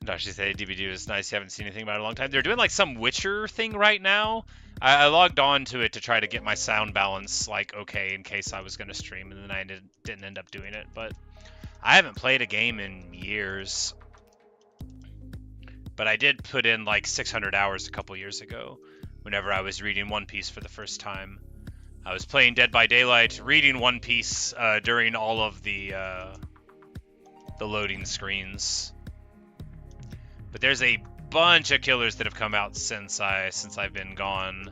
Actually say DVD was nice. You haven't seen anything about it in a long time. They're doing like some Witcher thing right now. I logged on to it to try to get my sound balance like okay in case I was going to stream, and then I didn't end up doing it. But I haven't played a game in years. But I did put in like 600 hours a couple years ago whenever I was reading One Piece for the first time. I was playing Dead by Daylight, reading One Piece during all of the loading screens. But there's a bunch of killers that have come out since I've been gone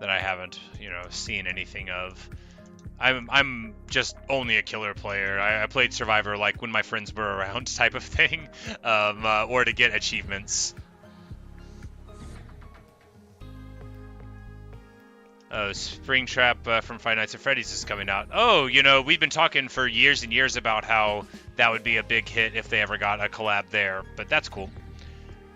that I haven't, you know, seen anything of. I'm just only a killer player. I played Survivor like when my friends were around type of thing, or to get achievements. Oh, Springtrap from Five Nights at Freddy's is coming out. Oh, you know, we've been talking for years and years about how that would be a big hit if they ever got a collab there, but that's cool.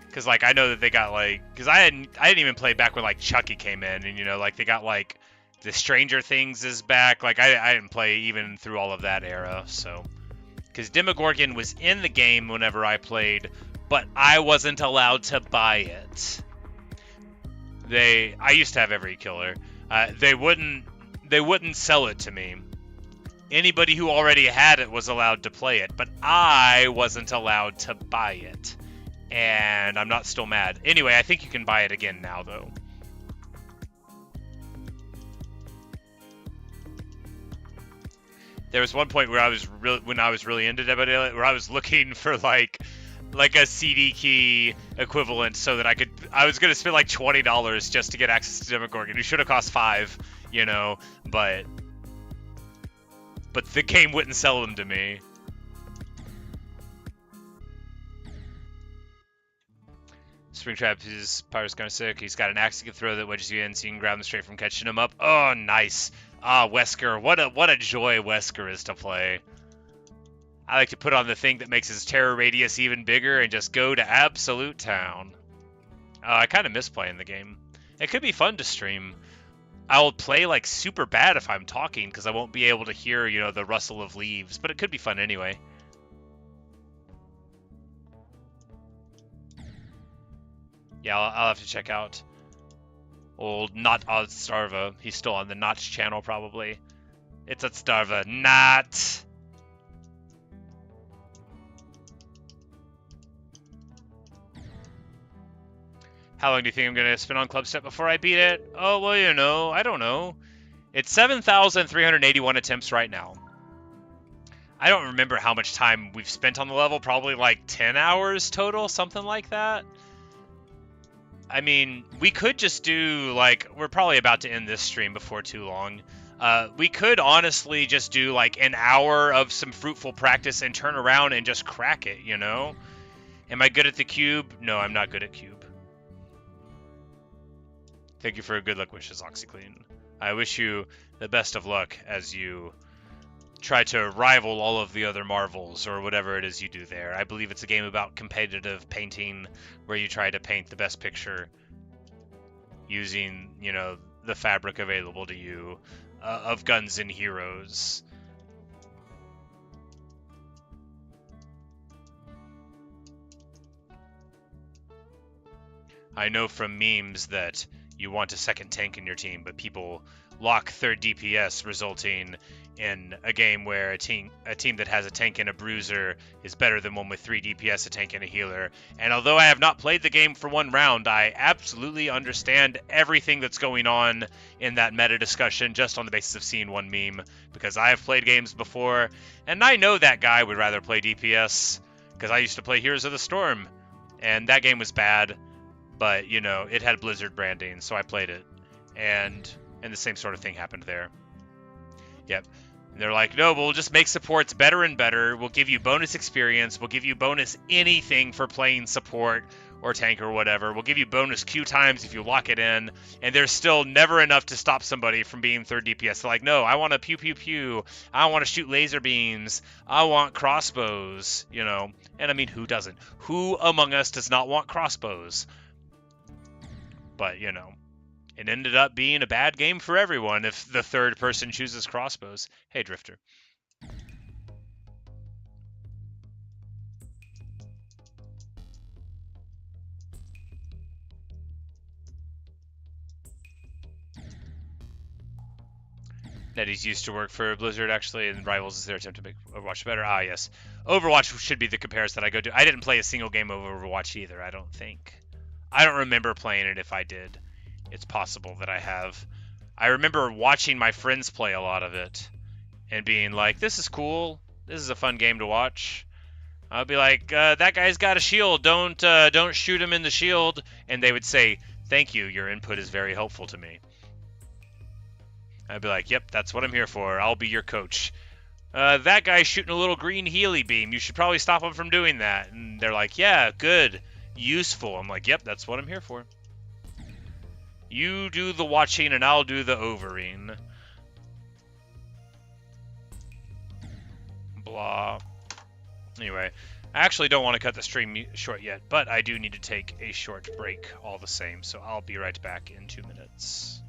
Because, like, I know that they got, like... Because I didn't even play back when, like, Chucky came in. And, you know, like, they got, like, the Stranger Things is back. Like, I didn't play even through all of that era, so... Because Demogorgon was in the game whenever I played, but I wasn't allowed to buy it. I used to have every killer. They wouldn't sell it to me. Anybody who already had it was allowed to play it, but I wasn't allowed to buy it. And I'm not still mad. Anyway, I think you can buy it again now, though. There was one point where when I was really into Dead by Daylight, where I was looking for like a CD key equivalent so that I was gonna spend like $20 just to get access to Demogorgon, who should have cost $5, you know, but the game wouldn't sell them to me. Springtrap, his power's kind of sick. He's got an axe he can throw that wedges you in, so you can grab him straight from catching him up. Oh, nice. Ah, Wesker. What a joy Wesker is to play. I like to put on the thing that makes his terror radius even bigger and just go to absolute town. I kind of miss playing the game. It could be fun to stream. I'll play like super bad if I'm talking because I won't be able to hear, you know, the rustle of leaves, but it could be fun anyway. Yeah, I'll have to check out old Not Odstarva. He's still on the Notch channel, probably. It's Odstarva, not. How long do you think I'm going to spend on Clubstep before I beat it? Oh, well, you know, I don't know. It's 7,381 attempts right now. I don't remember how much time we've spent on the level. Probably like 10 hours total, something like that. I mean, we could just do, like, we're probably about to end this stream before too long. We could honestly just do, like, an hour of some fruitful practice and turn around and just crack it, you know? Am I good at the cube? No, I'm not good at cube. Thank you for good luck wishes, OxyClean. I wish you the best of luck as you try to rival all of the other marvels or whatever it is you do there. I believe it's a game about competitive painting where you try to paint the best picture using, you know, the fabric available to you of guns and heroes. I know from memes that you want a second tank in your team, but people lock third DPS, resulting in a game where a team that has a tank and a bruiser is better than one with 3 DPS, a tank, and a healer. And although I have not played the game for one round, I absolutely understand everything that's going on in that meta discussion just on the basis of seeing one meme, because I have played games before, and I know that guy would rather play DPS, because I used to play Heroes of the Storm, and that game was bad. But, you know, it had Blizzard branding, so I played it. And the same sort of thing happened there. Yep. And they're like, no, we'll just make supports better and better. We'll give you bonus experience. We'll give you bonus anything for playing support or tank or whatever. We'll give you bonus Q times if you lock it in. And there's still never enough to stop somebody from being third DPS. They're like, no, I want to pew pew pew. I want to shoot laser beams. I want crossbows, you know. And I mean, who doesn't? Who among us does not want crossbows? But, you know, it ended up being a bad game for everyone if the third person chooses crossbows. Hey, Drifter. Nettie's used to work for Blizzard, actually, and Rivals is their attempt to make Overwatch better. Ah, yes. Overwatch should be the comparison I go to. I didn't play a single game of Overwatch either, I don't think. I don't remember playing it if I did. It's possible that I have. I remember watching my friends play a lot of it and being like, this is cool. This is a fun game to watch. I'll be like, that guy's got a shield. Don't shoot him in the shield. And they would say, thank you. Your input is very helpful to me. I'd be like, yep, that's what I'm here for. I'll be your coach. That guy's shooting a little green Healy beam. You should probably stop him from doing that. And they're like, yeah, good. Useful. I'm like, yep, that's what I'm here for. You do the watching and I'll do the overing. Blah. Anyway, I actually don't want to cut the stream short yet, but I do need to take a short break all the same, so I'll be right back in 2 minutes.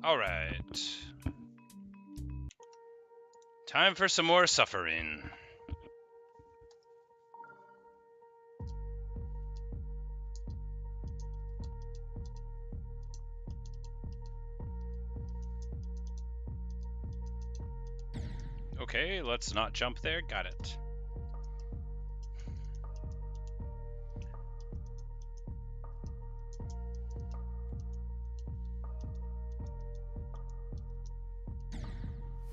Alright. Time for some more suffering. Okay, let's not jump there. Got it.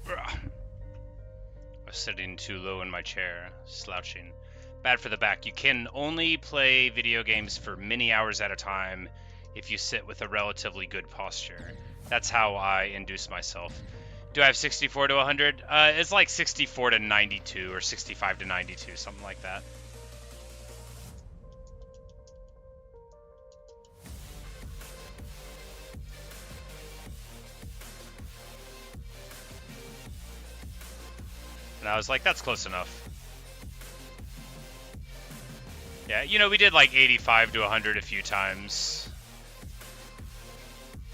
I was sitting too low in my chair, slouching. Bad for the back. You can only play video games for many hours at a time if you sit with a relatively good posture. That's how I induce myself. Do I have 64 to 100? It's like 64 to 92 or 65 to 92, something like that. And I was like, that's close enough. Yeah, you know, we did like 85 to 100 a few times.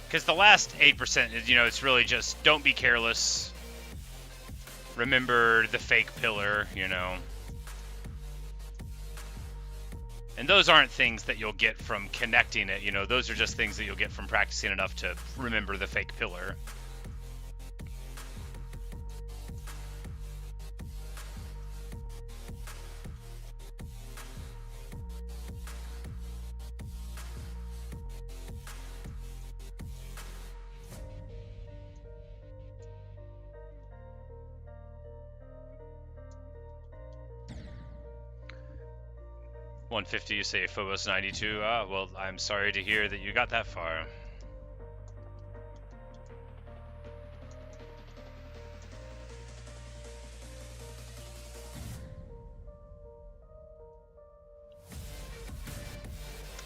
Because the last 8% is, you know, it's really just don't be careless. Remember the fake pillar, you know. And those aren't things that you'll get from connecting it, you know. Those are just things that you'll get from practicing enough to remember the fake pillar. $150, you say Phobos 92. Well, I'm sorry to hear that you got that far.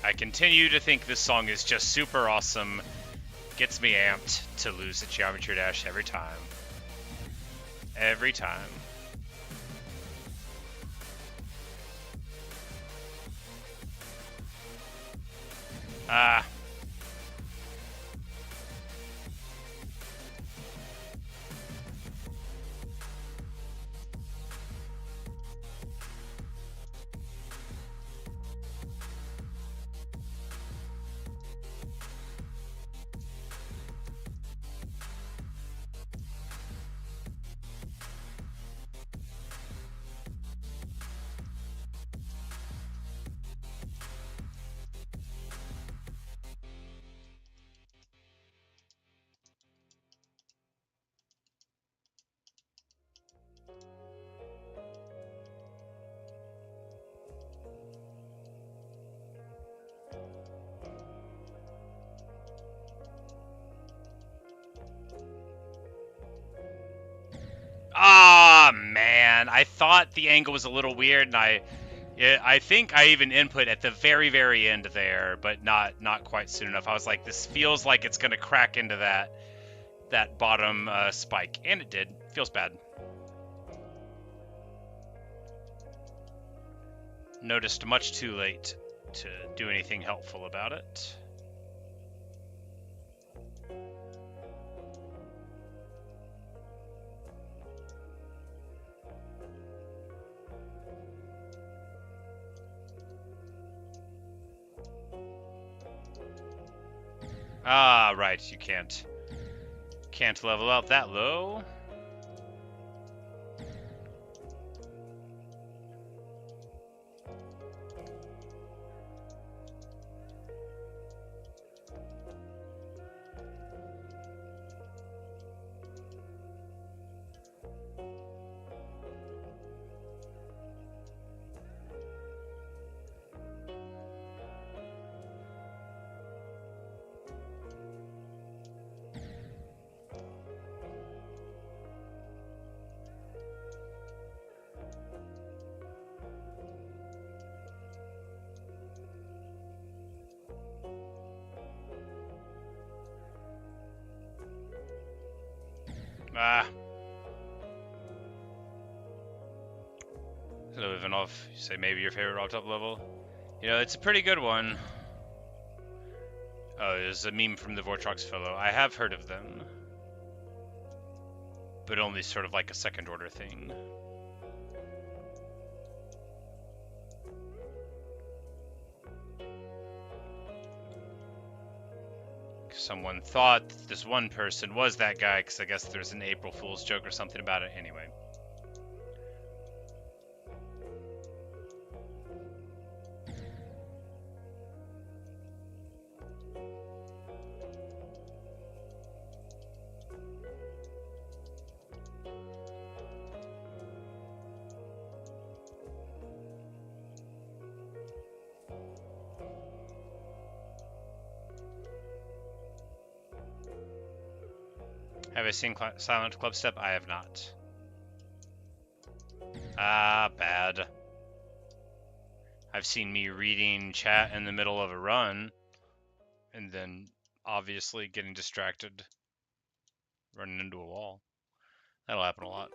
I continue to think this song is just super awesome. Gets me amped to lose at Geometry Dash every time. Every time. Ah. Ah, man. I thought the angle was a little weird, and I think I even input at the very, very end there, but not quite soon enough. I was like, this feels like it's gonna crack into that bottom spike, and it did. Feels bad. Noticed much too late to do anything helpful about it. Ah, right, you can't level out that low. Ah. Hello, Ivanov. You say maybe your favorite rock top level? You know, it's a pretty good one. Oh, there's a meme from the Vortrox fellow. I have heard of them, but only sort of like a second order thing. Someone thought this one person was that guy because I guess there's an April Fool's joke or something about it. Anyway. Have I seen Silent Clubstep? I have not. Ah, bad. I've seen me reading chat in the middle of a run, and then obviously getting distracted, running into a wall. That'll happen a lot.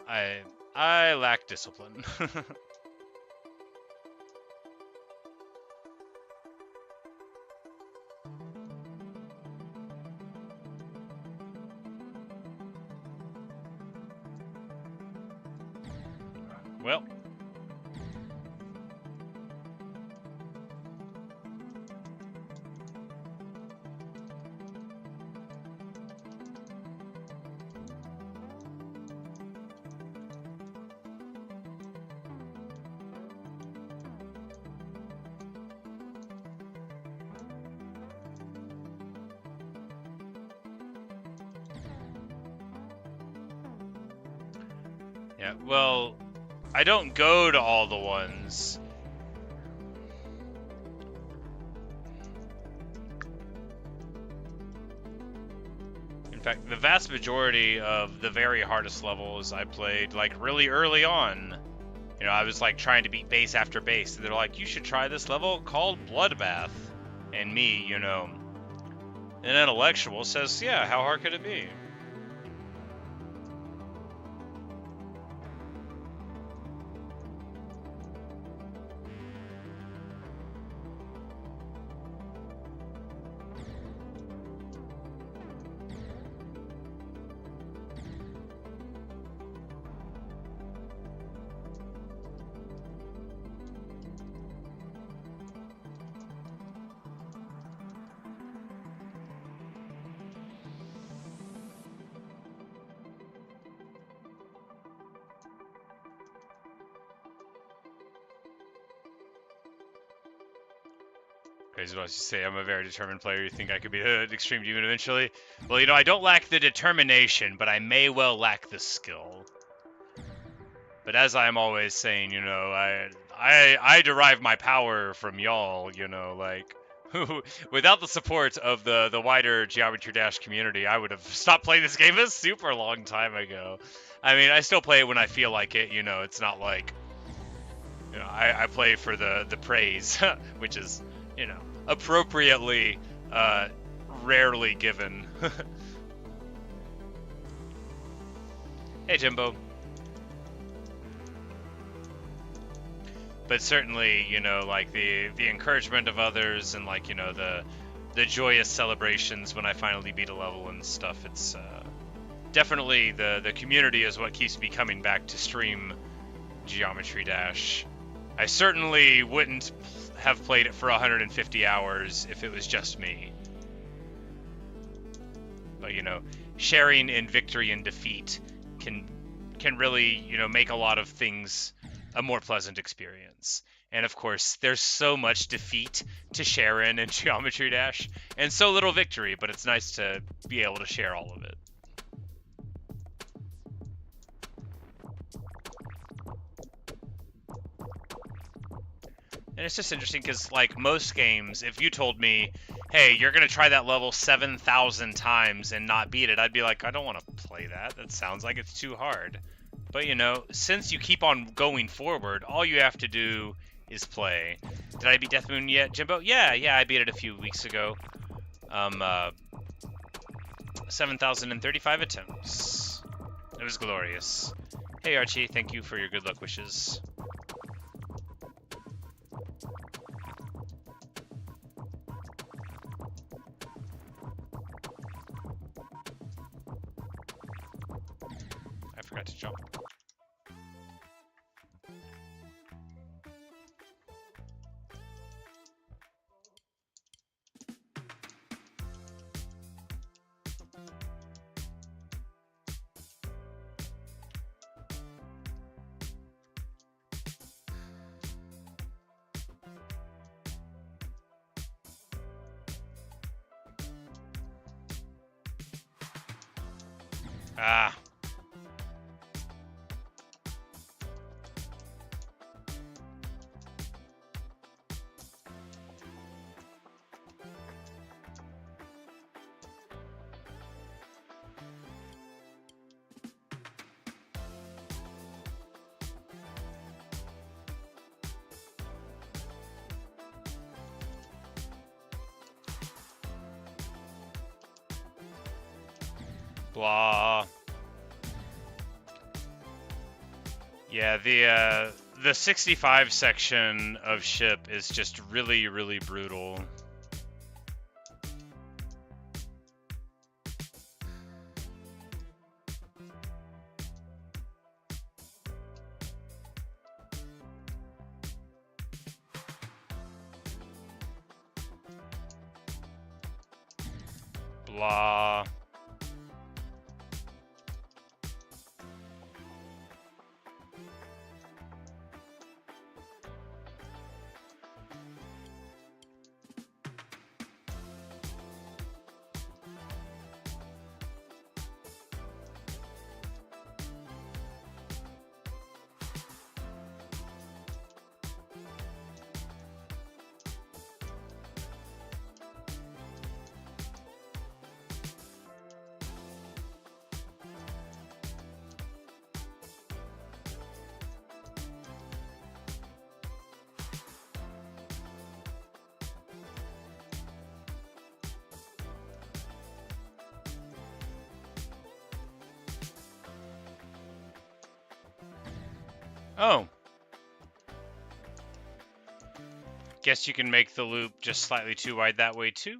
I lack discipline. Well. Yeah, well, I don't go to all the ones. In fact, the vast majority of the very hardest levels I played, like, really early on. You know, I was, like, trying to beat base after base. And they're like, you should try this level called Bloodbath. And me, you know, an intellectual says, yeah, how hard could it be? Crazy what you say, I'm a very determined player. You think I could be an extreme demon eventually? Well, you know, I don't lack the determination, but I may well lack the skill. But as I'm always saying, you know, I derive my power from y'all, you know, like, without the support of the wider Geometry Dash community, I would have stopped playing this game a super long time ago. I mean, I still play it when I feel like it, you know, it's not like, you know, I play for the praise, which is, you know, appropriately rarely given. Hey, Jimbo. But certainly, you know, like the encouragement of others and, like, you know, the joyous celebrations when I finally beat a level and stuff, it's definitely the community is what keeps me coming back to stream Geometry Dash. I certainly wouldn't have played it for 150 hours if it was just me. But, you know, sharing in victory and defeat can really, you know, make a lot of things a more pleasant experience. And of course, there's so much defeat to share in Geometry Dash, and so little victory, but it's nice to be able to share all of it. And it's just interesting because, like, most games, if you told me, hey, you're going to try that level 7,000 times and not beat it, I'd be like, I don't want to play that. That sounds like it's too hard. But, you know, since you keep on going forward, all you have to do is play. Did I beat Death Moon yet, Jimbo? Yeah, I beat it a few weeks ago. 7,035 attempts. It was glorious. Hey, Archie, thank you for your good luck wishes. forgot to jump. Ah. Blah. Yeah, the 65 section of ship is just really, really brutal. Blah. Oh. Guess you can make the loop just slightly too wide that way too.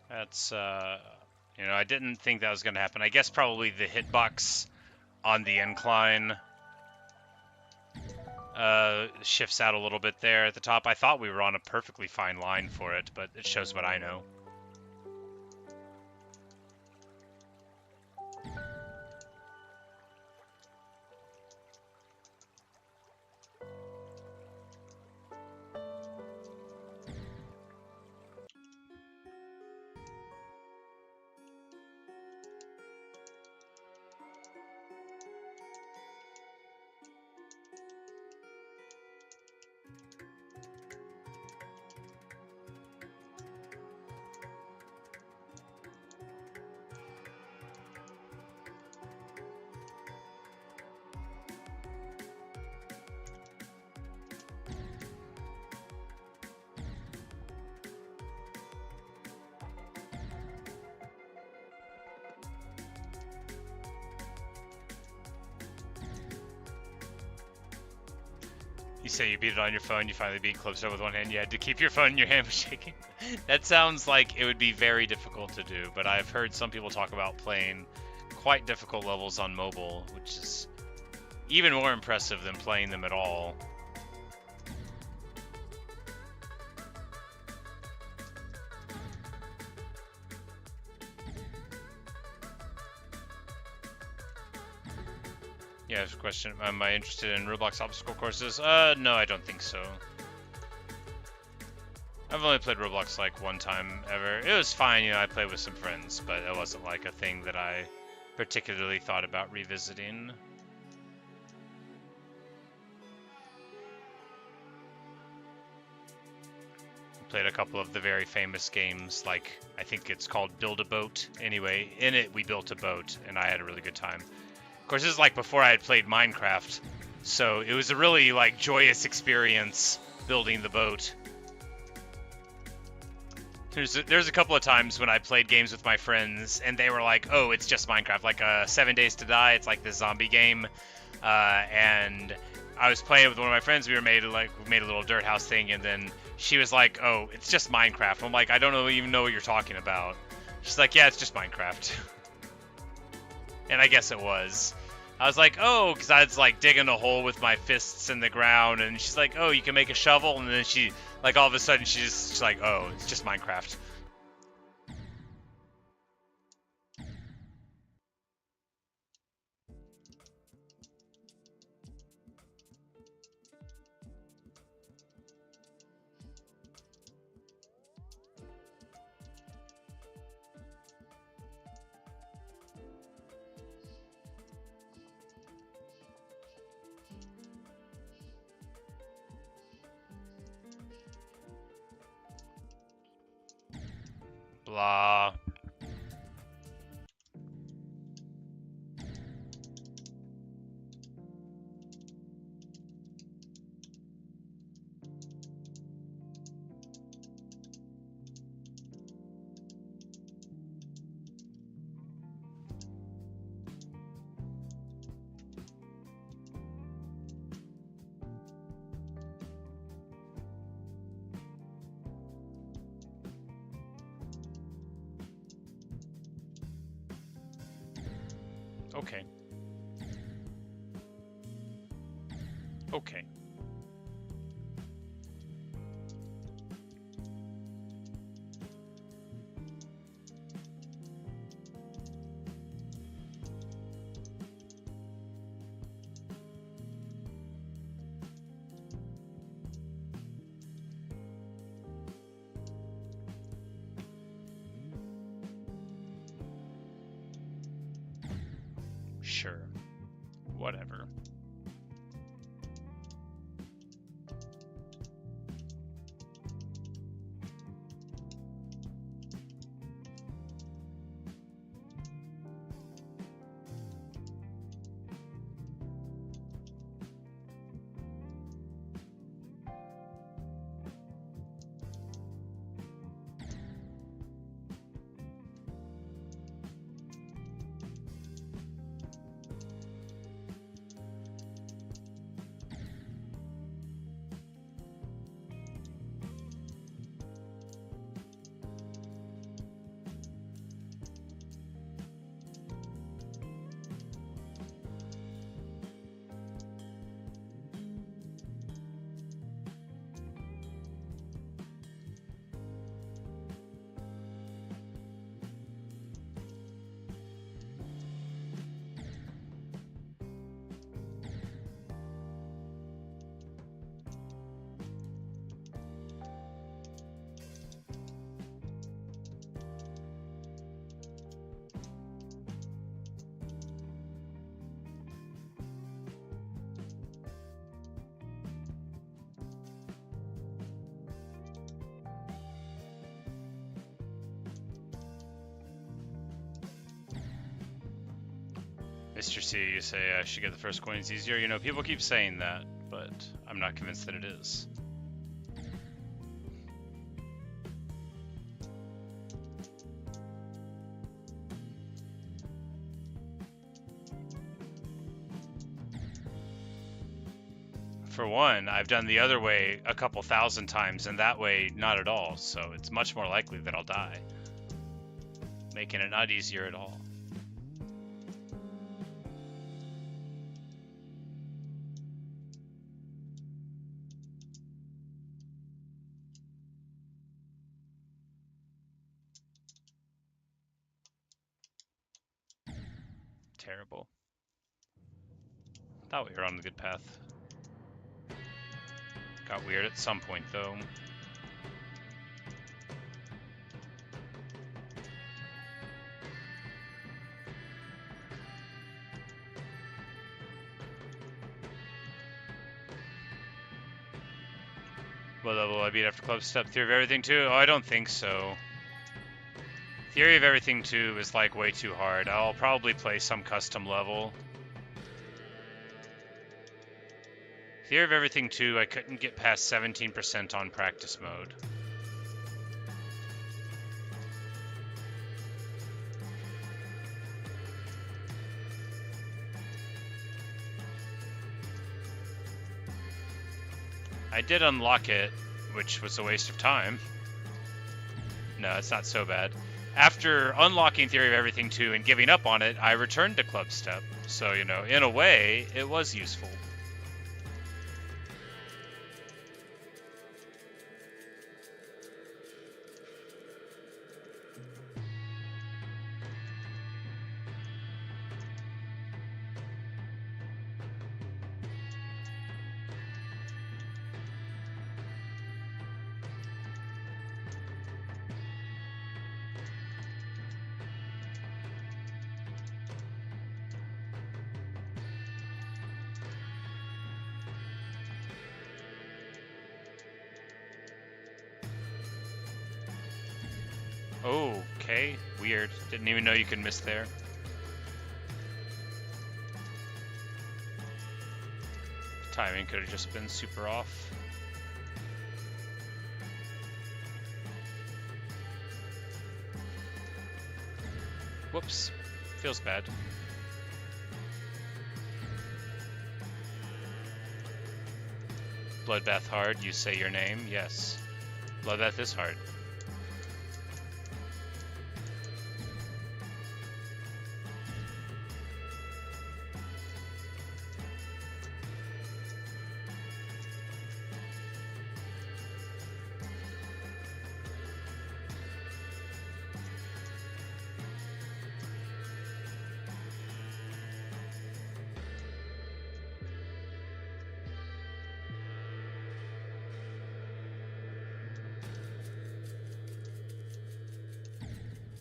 That's, you know, I didn't think that was going to happen. I guess probably the hitbox on the incline shifts out a little bit there at the top. I thought we were on a perfectly fine line for it, but it shows what I know. You say you beat it on your phone, you finally beat Clubstep with one hand. You had to keep your phone in your hand shaking. That sounds like it would be very difficult to do, but I've heard some people talk about playing quite difficult levels on mobile, which is even more impressive than playing them at all. Yeah, there's a question. Am I interested in Roblox obstacle courses? No, I don't think so. I've only played Roblox like one time ever. It was fine, you know, I played with some friends, but it wasn't like a thing that I particularly thought about revisiting. Played a couple of the very famous games, like I think it's called Build a Boat. Anyway, in it we built a boat, and I had a really good time. Of course, this is like before I had played Minecraft, so it was a really like joyous experience building the boat. There's a couple of times when I played games with my friends, and they were like, "Oh, it's just Minecraft, like 7 Days to Die. It's like this zombie game," and I was playing with one of my friends. We made a little dirt house thing, and then she was like, "Oh, it's just Minecraft." I'm like, "I don't even know what you're talking about." She's like, "Yeah, it's just Minecraft," and I guess it was. I was like, "Oh," because I was like digging a hole with my fists in the ground, and she's like, "Oh, you can make a shovel," and then she like all of a sudden she's like, "Oh, it's just Minecraft." Blah. Okay. Okay. Sure. Whatever. Mr. C, you say I should get the first coins easier. You know, people keep saying that, but I'm not convinced that it is. For one, I've done the other way a couple thousand times, and that way, not at all. So it's much more likely that I'll die, making it not easier at all. Terrible. Thought we were on the good path. Got weird at some point, though. What level will I beat after Clubstep? Theory of Everything 2? Oh, I don't think so. Theory of Everything 2 is like way too hard. I'll probably play some custom level. Theory of Everything 2, I couldn't get past 17% on practice mode. I did unlock it, which was a waste of time. No, it's not so bad. After unlocking Theory of Everything 2 and giving up on it, I returned to Clubstep. So, you know, in a way, it was useful. Okay, weird. Didn't even know you could miss there. Timing could have just been super off. Whoops. Feels bad. Bloodbath hard, you say your name? Yes. Bloodbath is hard.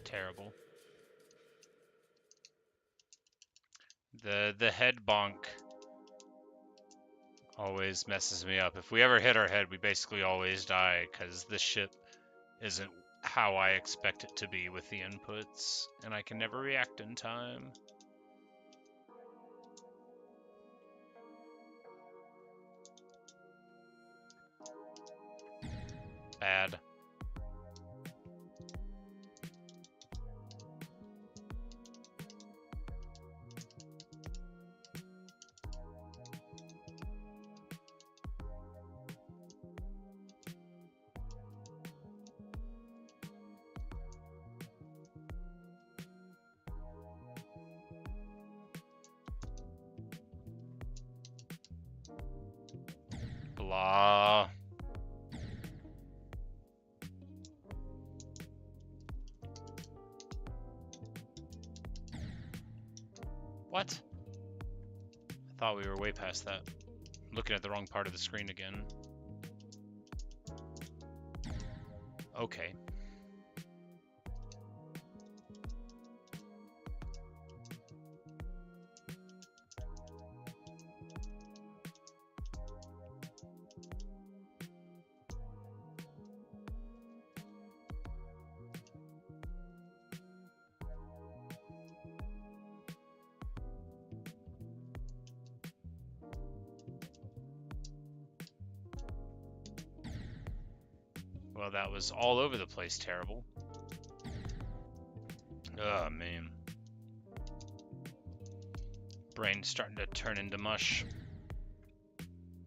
Terrible. The head bonk always messes me up. If we ever hit our head, we basically always die, because this ship isn't how I expect it to be with the inputs, and I can never react in time. Bad. Blah. What? I thought we were way past that. I'm looking at the wrong part of the screen again. Okay. Well, that was all over the place terrible. Oh, man. Brain's starting to turn into mush.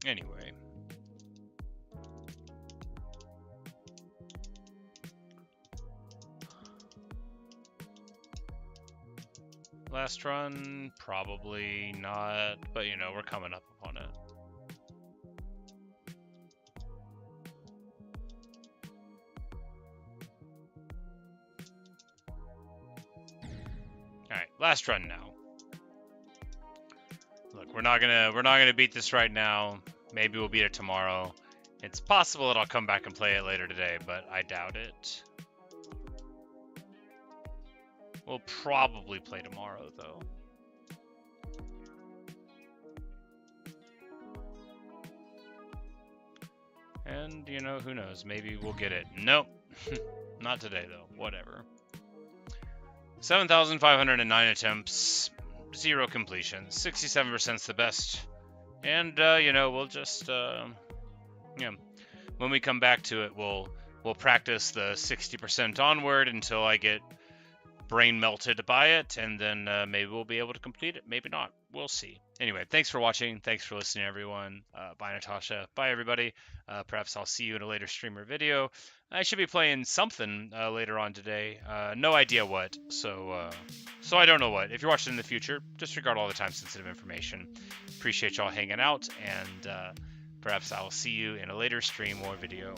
Anyway. Last run, probably not, but you know, we're coming up on it. Alright, last run now. Look, we're not gonna beat this right now. Maybe we'll beat it tomorrow. It's possible that I'll come back and play it later today, but I doubt it. We'll probably play tomorrow, though. And, you know, who knows? Maybe we'll get it. Nope. Not today, though. Whatever. 7,509 attempts. 0 completions. 67%'s the best. And, you know, we'll just, yeah. When we come back to it, we'll practice the 60% onward until I get brain melted by it, and then maybe we'll be able to complete it. Maybe not. we'll see. Anyway, thanks for watching. Thanks for listening, everyone. Bye, Natasha. Bye, everybody. Perhaps I'll see you in a later stream or video. I should be playing something later on today. No idea what. So I don't know what. If you're watching in the future, disregard all the time-sensitive information. Appreciate y'all hanging out, and perhaps I'll see you in a later stream or video.